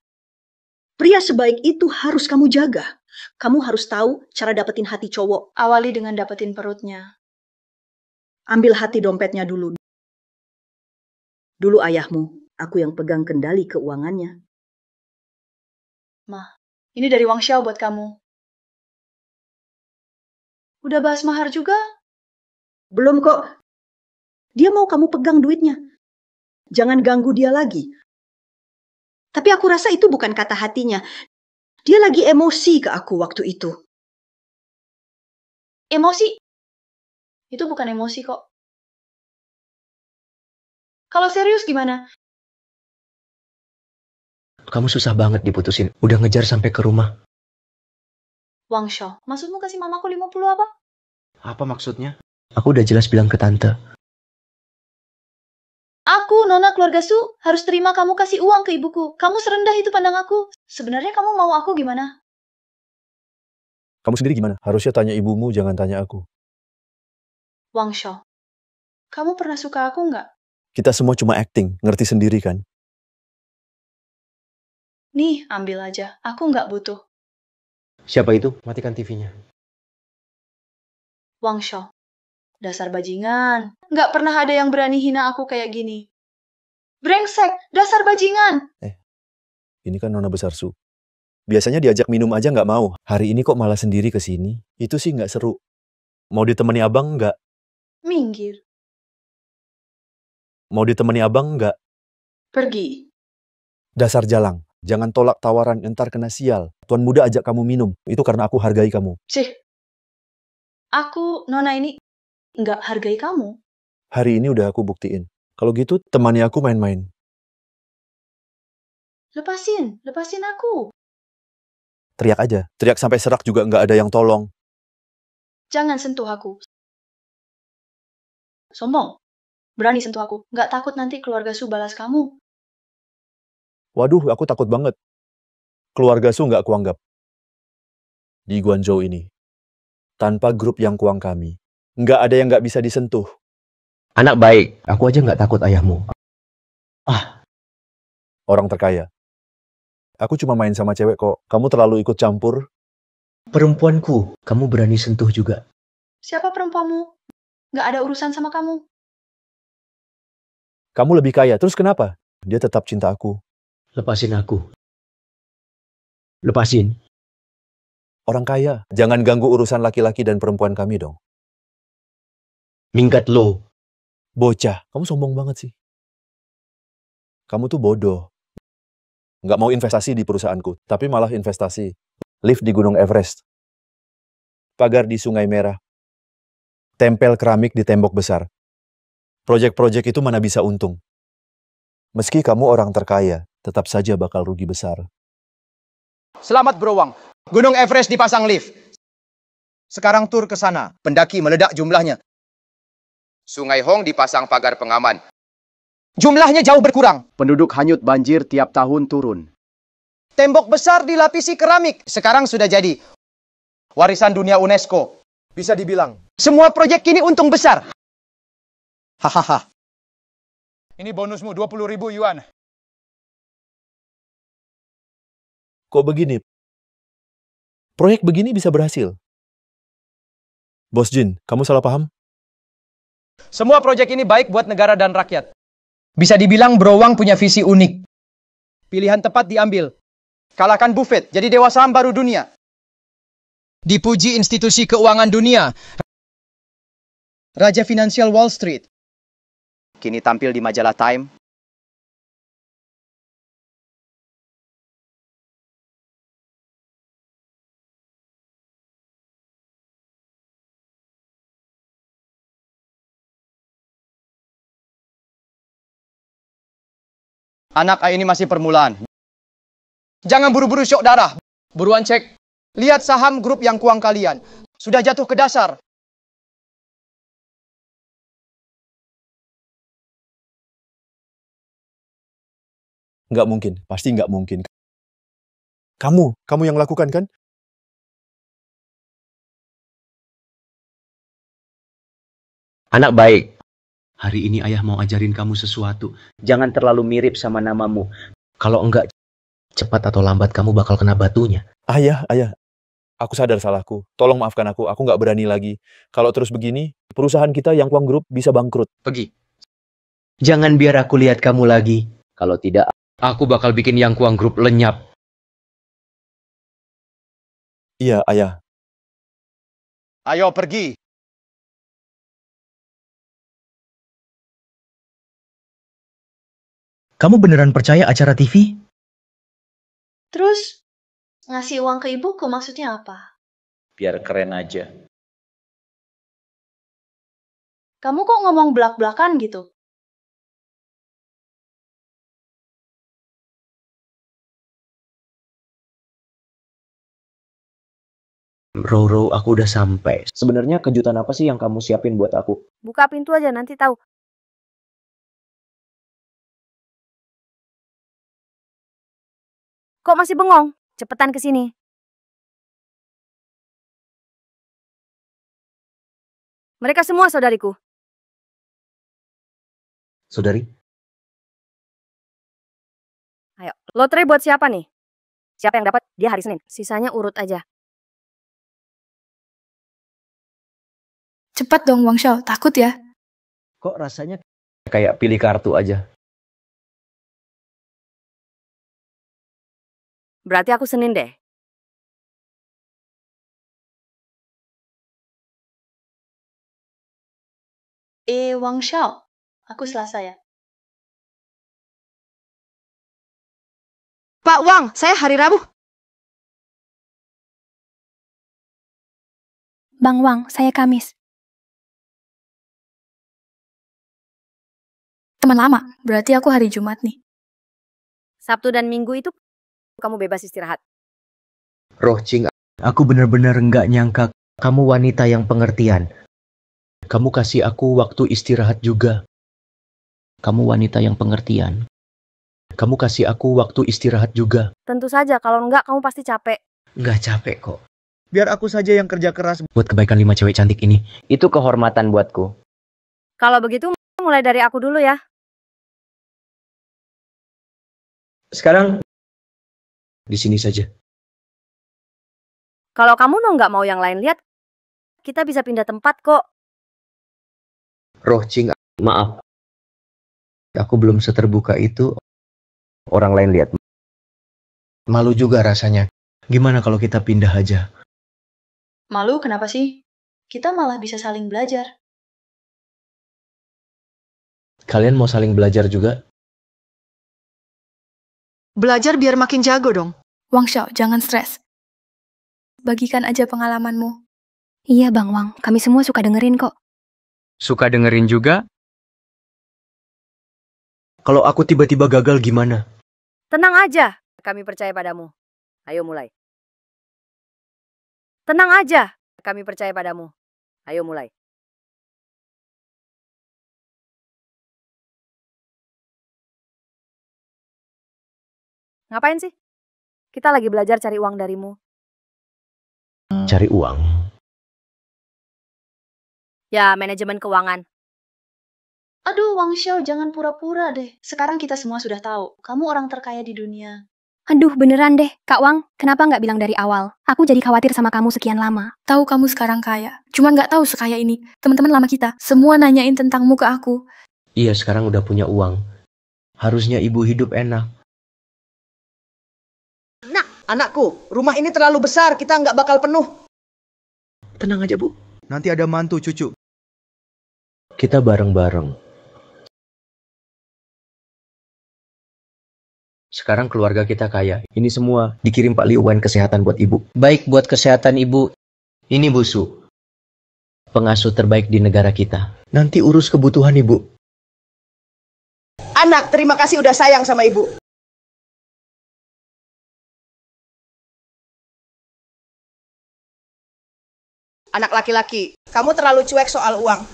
[SPEAKER 10] Pria sebaik itu harus kamu jaga. Kamu harus tahu cara dapetin hati cowok.
[SPEAKER 1] Awali dengan dapetin perutnya.
[SPEAKER 10] Ambil hati dompetnya dulu. Dulu ayahmu, aku yang pegang kendali keuangannya.
[SPEAKER 1] Ma, ini dari Wang Xiao buat kamu. Udah bahas mahar juga?
[SPEAKER 10] Belum kok. Dia mau kamu pegang duitnya. Jangan ganggu dia lagi. Tapi aku rasa itu bukan kata hatinya. Dia lagi emosi ke aku waktu itu.
[SPEAKER 1] Emosi? Itu bukan emosi kok. Kalau serius gimana?
[SPEAKER 2] Kamu susah banget diputusin. Udah ngejar sampai ke rumah.
[SPEAKER 1] Wang Xiao, maksudmu kasih mamaku 50 apa?
[SPEAKER 2] Apa maksudnya? Aku udah jelas bilang ke tante.
[SPEAKER 1] Aku, Nona keluarga Su, harus terima kamu kasih uang ke ibuku. Kamu serendah itu pandang aku. Sebenarnya kamu mau aku gimana?
[SPEAKER 8] Kamu sendiri gimana? Harusnya tanya ibumu, jangan tanya aku.
[SPEAKER 1] Wang Xiao, kamu pernah suka aku nggak?
[SPEAKER 8] Kita semua cuma acting, ngerti sendiri kan?
[SPEAKER 1] Nih, ambil aja. Aku nggak butuh.
[SPEAKER 2] Siapa itu? Matikan TV-nya.
[SPEAKER 1] Wang Xiao, dasar bajingan. Nggak pernah ada yang berani hina aku kayak gini. Brengsek, dasar bajingan.
[SPEAKER 8] Ini kan Nona besar Su. Biasanya diajak minum aja nggak mau. Hari ini kok malah sendiri ke sini? Itu sih nggak seru. Mau ditemani abang nggak?
[SPEAKER 1] Minggir.
[SPEAKER 8] Mau ditemani abang nggak?
[SPEAKER 1] Pergi.
[SPEAKER 8] Dasar jalang. Jangan tolak tawaran, entar kena sial. Tuan muda ajak kamu minum. Itu karena aku hargai kamu.
[SPEAKER 1] Cih. Aku, Nona ini, nggak hargai kamu.
[SPEAKER 8] Hari ini udah aku buktiin. Kalau gitu, temani aku main-main.
[SPEAKER 1] Lepasin aku.
[SPEAKER 8] Teriak aja. Teriak sampai serak juga nggak ada yang tolong.
[SPEAKER 1] Jangan sentuh aku. Sombong. Berani sentuh aku. Nggak takut nanti keluarga Su balas kamu.
[SPEAKER 8] Waduh, aku takut banget. Keluarga Su nggak kuanggap. Di Guangzhou ini. Tanpa grup yang kuang kami. Nggak ada yang nggak bisa disentuh.
[SPEAKER 2] Anak baik. Aku aja nggak takut ayahmu.
[SPEAKER 8] Orang terkaya. Aku cuma main sama cewek kok. Kamu terlalu ikut campur.
[SPEAKER 2] Perempuanku. Kamu berani sentuh juga.
[SPEAKER 1] Siapa perempuanmu? Nggak ada urusan sama kamu.
[SPEAKER 8] Kamu lebih kaya. Terus kenapa? Dia tetap cinta aku.
[SPEAKER 2] Lepasin aku. Lepasin.
[SPEAKER 8] Orang kaya. Jangan ganggu urusan laki-laki dan perempuan kami dong.
[SPEAKER 2] Minggat lo.
[SPEAKER 8] Bocah. Kamu sombong banget sih. Kamu tuh bodoh. Nggak mau investasi di perusahaanku. Tapi malah investasi. Lift di Gunung Everest. Pagar di Sungai Merah. Tempel keramik di tembok besar. Proyek-proyek itu mana bisa untung. Meski kamu orang terkaya, tetap saja bakal rugi besar.
[SPEAKER 14] Selamat Bro Wang. Gunung Everest dipasang lift. Sekarang tur ke sana. Pendaki meledak jumlahnya. Sungai Hong dipasang pagar pengaman. Jumlahnya jauh berkurang. Penduduk hanyut banjir tiap tahun turun. Tembok besar dilapisi keramik. Sekarang sudah jadi warisan dunia UNESCO.
[SPEAKER 8] Bisa dibilang.
[SPEAKER 14] Semua proyek ini untung besar. Hahaha.
[SPEAKER 9] Ini bonusmu 20.000 yuan.
[SPEAKER 8] Kok begini? Proyek begini bisa berhasil. Bos Jin, kamu salah paham?
[SPEAKER 14] Semua proyek ini baik buat negara dan rakyat. Bisa dibilang Bro Wang punya visi unik. Pilihan tepat diambil. Kalahkan Buffett, jadi dewa saham baru dunia. Dipuji institusi keuangan dunia. Raja finansial Wall Street. Kini tampil di majalah Time. Anak ini masih permulaan. Jangan buru-buru syok darah. Buruan cek. Lihat saham grup yang kuang kalian. Sudah jatuh ke dasar.
[SPEAKER 8] Nggak mungkin, pasti nggak mungkin. Kamu yang lakukan kan?
[SPEAKER 2] Anak baik. Hari ini ayah mau ajarin kamu sesuatu. Jangan terlalu mirip sama namamu. Kalau enggak, cepat atau lambat kamu bakal kena batunya.
[SPEAKER 8] Ayah. Aku sadar salahku. Tolong maafkan aku nggak berani lagi. Kalau terus begini, perusahaan kita yang Kuang Group bisa bangkrut.
[SPEAKER 2] Pergi. Jangan biar aku lihat kamu lagi. Kalau tidak, aku bakal bikin yang Kuang Group lenyap.
[SPEAKER 8] Iya, ayah.
[SPEAKER 14] Ayo pergi.
[SPEAKER 2] Kamu beneran percaya acara TV?
[SPEAKER 1] Terus, ngasih uang ke ibuku maksudnya apa?
[SPEAKER 2] Biar keren aja.
[SPEAKER 1] Kamu kok ngomong belak-belakan gitu?
[SPEAKER 2] Roro, aku udah sampai. Sebenarnya kejutan apa sih yang kamu siapin buat aku?
[SPEAKER 12] Buka pintu aja, nanti tahu. Kok masih bengong? Cepetan ke sini. Mereka semua saudariku.
[SPEAKER 2] Saudari?
[SPEAKER 12] Ayo, lotre buat siapa nih? Siapa yang dapat? Dia hari Senin. Sisanya urut aja.
[SPEAKER 1] Cepat dong, Wang Xiao. Takut ya?
[SPEAKER 2] Kok rasanya kayak pilih kartu aja?
[SPEAKER 12] Berarti aku Senin deh.
[SPEAKER 1] Wang Xiao. Aku Selasa ya.
[SPEAKER 6] Pak Wang, saya hari Rabu.
[SPEAKER 16] Bang Wang, saya Kamis.
[SPEAKER 1] Teman lama, berarti aku hari Jumat nih.
[SPEAKER 12] Sabtu dan Minggu itu kamu bebas istirahat.
[SPEAKER 2] Roh Cing, aku bener-bener nggak nyangka kamu wanita yang pengertian. Kamu kasih aku waktu istirahat juga. Kamu wanita yang pengertian. Kamu kasih aku waktu istirahat juga.
[SPEAKER 12] Tentu saja, kalau enggak kamu pasti capek.
[SPEAKER 2] Nggak capek kok.
[SPEAKER 5] Biar aku saja yang kerja keras.
[SPEAKER 2] Buat kebaikan 5 cewek cantik ini. Itu kehormatan buatku.
[SPEAKER 12] Kalau begitu, mulai dari aku dulu ya.
[SPEAKER 2] Sekarang di sini saja.
[SPEAKER 12] Kalau kamu nggak mau yang lain lihat, kita bisa pindah tempat kok.
[SPEAKER 2] Roh Cing, maaf. Aku belum seterbuka itu. Orang lain lihat. Malu juga rasanya. Gimana kalau kita pindah aja?
[SPEAKER 1] Malu kenapa sih? Kita malah bisa saling belajar.
[SPEAKER 2] Kalian mau saling belajar juga?
[SPEAKER 6] Belajar biar makin jago dong.
[SPEAKER 1] Wang Xiao, jangan stres. Bagikan aja pengalamanmu.
[SPEAKER 16] Iya Bang Wang, kami semua suka dengerin kok.
[SPEAKER 13] Suka dengerin juga?
[SPEAKER 2] Kalau aku tiba-tiba gagal gimana?
[SPEAKER 12] Tenang aja, kami percaya padamu. Ayo mulai. Tenang aja, kami percaya padamu. Ayo mulai. Ngapain sih? Kita lagi belajar cari uang darimu.
[SPEAKER 2] Cari uang?
[SPEAKER 12] Ya, manajemen keuangan.
[SPEAKER 10] Aduh, Wang Xiao, jangan pura-pura deh. Sekarang kita semua sudah tahu, kamu orang terkaya di dunia.
[SPEAKER 16] Aduh, beneran deh, Kak Wang. Kenapa nggak bilang dari awal? Aku jadi khawatir sama kamu sekian lama.
[SPEAKER 1] Tahu kamu sekarang kaya. Cuman nggak tahu sekaya ini. Teman-teman lama kita, semua nanyain tentangmu ke aku.
[SPEAKER 2] Iya, sekarang udah punya uang. Harusnya ibu hidup enak.
[SPEAKER 11] Nak, anakku, rumah ini terlalu besar, kita nggak bakal penuh.
[SPEAKER 2] Tenang aja, Bu.
[SPEAKER 5] Nanti ada mantu cucu.
[SPEAKER 2] Kita bareng-bareng. Sekarang keluarga kita kaya. Ini semua dikirim Pak Liu Wen kesehatan buat ibu. Baik buat kesehatan ibu. Ini Bu Su, pengasuh terbaik di negara kita. Nanti urus kebutuhan ibu.
[SPEAKER 11] Anak, terima kasih udah sayang sama ibu. Anak laki-laki, kamu terlalu cuek soal uang.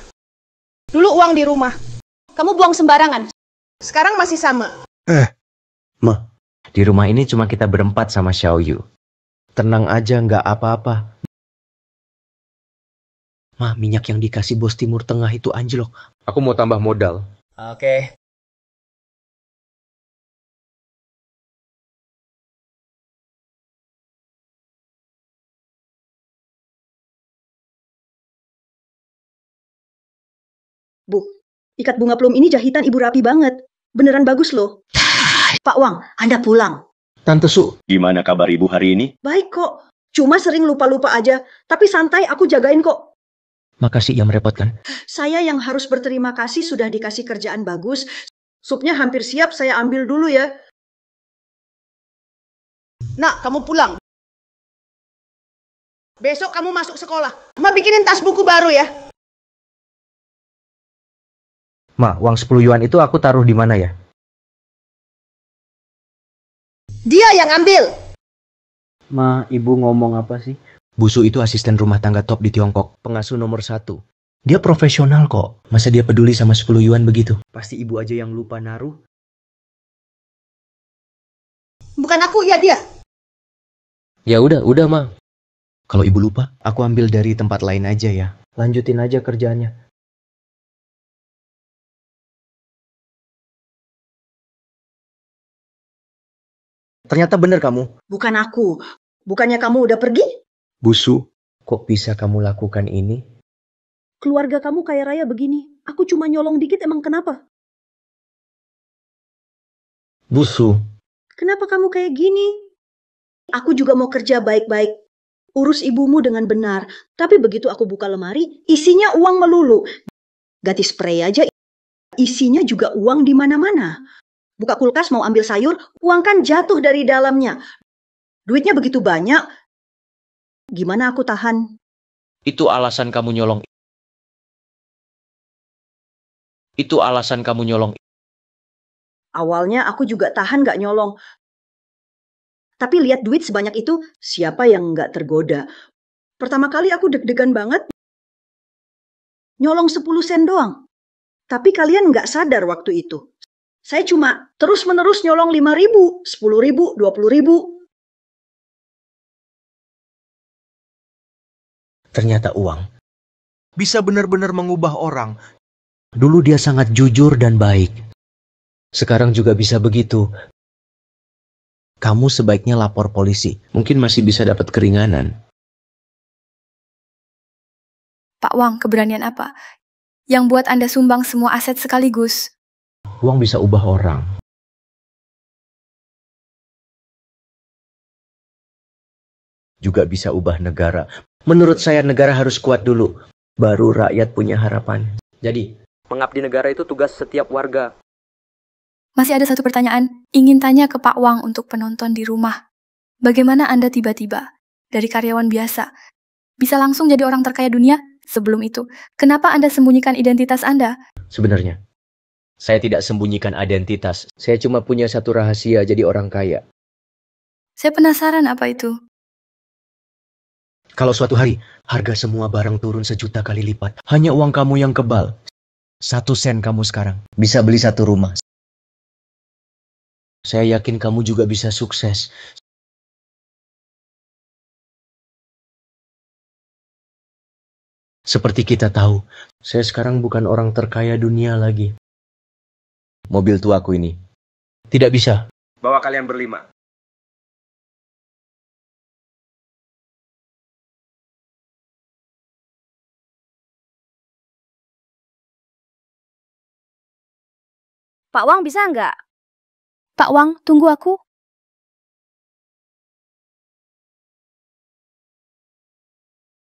[SPEAKER 11] Dulu uang di rumah, kamu buang sembarangan. Sekarang masih sama.
[SPEAKER 2] Ma, di rumah ini cuma kita berempat sama Xiao Yu. Tenang aja, nggak apa-apa. Ma, minyak yang dikasih bos Timur Tengah itu anjlok. Aku mau tambah modal.
[SPEAKER 14] Oke.
[SPEAKER 10] Bu, ikat bunga plum ini jahitan Ibu rapi banget. Beneran bagus loh. Pak Wang, Anda pulang.
[SPEAKER 2] Tante Su,
[SPEAKER 3] Gimana kabar ibu hari ini?
[SPEAKER 10] Baik kok. Cuma sering lupa-lupa aja. Tapi santai, aku jagain kok.
[SPEAKER 2] makasih ya merepotkan.
[SPEAKER 10] Saya yang harus berterima kasih sudah dikasih kerjaan bagus. Supnya hampir siap, saya ambil dulu ya.
[SPEAKER 11] Nak, kamu pulang. Besok kamu masuk sekolah. Ma bikinin tas buku baru ya.
[SPEAKER 2] Ma, uang 10 yuan itu aku taruh di mana ya?
[SPEAKER 11] Dia yang ambil.
[SPEAKER 2] Ma, ibu ngomong apa sih? Bu Su itu asisten rumah tangga top di Tiongkok, pengasuh nomor 1. Dia profesional kok. Masa dia peduli sama 10 yuan begitu? Pasti ibu aja yang lupa naruh.
[SPEAKER 11] Bukan aku, ya dia.
[SPEAKER 2] Ya udah Ma. Kalau ibu lupa, aku ambil dari tempat lain aja ya. Lanjutin aja kerjaannya. Ternyata bener kamu.
[SPEAKER 10] Bukan aku. Bukannya kamu udah pergi?
[SPEAKER 2] Bu Su, kok bisa kamu lakukan ini?
[SPEAKER 10] Keluarga kamu kaya raya begini. Aku cuma nyolong dikit, emang kenapa?
[SPEAKER 2] Bu Su.
[SPEAKER 10] Kenapa kamu kayak gini? Aku juga mau kerja baik-baik. Urus ibumu dengan benar. Tapi begitu aku buka lemari, isinya uang melulu. Ganti spray aja, isinya juga uang di mana-mana. Buka kulkas mau ambil sayur, uang kan jatuh dari dalamnya. Duitnya begitu banyak. Gimana aku tahan?
[SPEAKER 2] Itu alasan kamu nyolong. Itu alasan kamu nyolong.
[SPEAKER 10] Awalnya aku juga tahan gak nyolong. Tapi lihat duit sebanyak itu, siapa yang gak tergoda? Pertama kali aku deg-degan banget. Nyolong 10 sen doang. Tapi kalian gak sadar waktu itu. Saya cuma terus-menerus nyolong 5.000, 10.000, 20.000.
[SPEAKER 2] Ternyata uang
[SPEAKER 5] bisa benar-benar mengubah orang.
[SPEAKER 2] Dulu dia sangat jujur dan baik. Sekarang juga bisa begitu. Kamu sebaiknya lapor polisi. Mungkin masih bisa dapat keringanan.
[SPEAKER 1] Pak Wang, keberanian apa? Yang buat Anda sumbang semua aset sekaligus.
[SPEAKER 2] Uang bisa ubah orang. Juga bisa ubah negara. Menurut saya negara harus kuat dulu. Baru rakyat punya harapan. Jadi, mengabdi negara itu tugas setiap warga.
[SPEAKER 1] Masih ada satu pertanyaan. Ingin tanya ke Pak Wang untuk penonton di rumah. Bagaimana Anda tiba-tiba dari karyawan biasa bisa langsung jadi orang terkaya dunia? Sebelum itu, kenapa Anda sembunyikan identitas Anda?
[SPEAKER 2] Sebenarnya, saya tidak sembunyikan identitas. Saya cuma punya satu rahasia jadi orang kaya.
[SPEAKER 1] Saya penasaran apa itu.
[SPEAKER 2] Kalau suatu hari, harga semua barang turun 1 juta kali lipat. Hanya uang kamu yang kebal. 1 sen kamu sekarang bisa beli 1 rumah. Saya yakin kamu juga bisa sukses. Seperti kita tahu, saya sekarang bukan orang terkaya dunia lagi. Mobil tuaku ini tidak bisa bawa kalian berlima.
[SPEAKER 12] Pak Wang bisa nggak?
[SPEAKER 16] Pak Wang, tunggu aku.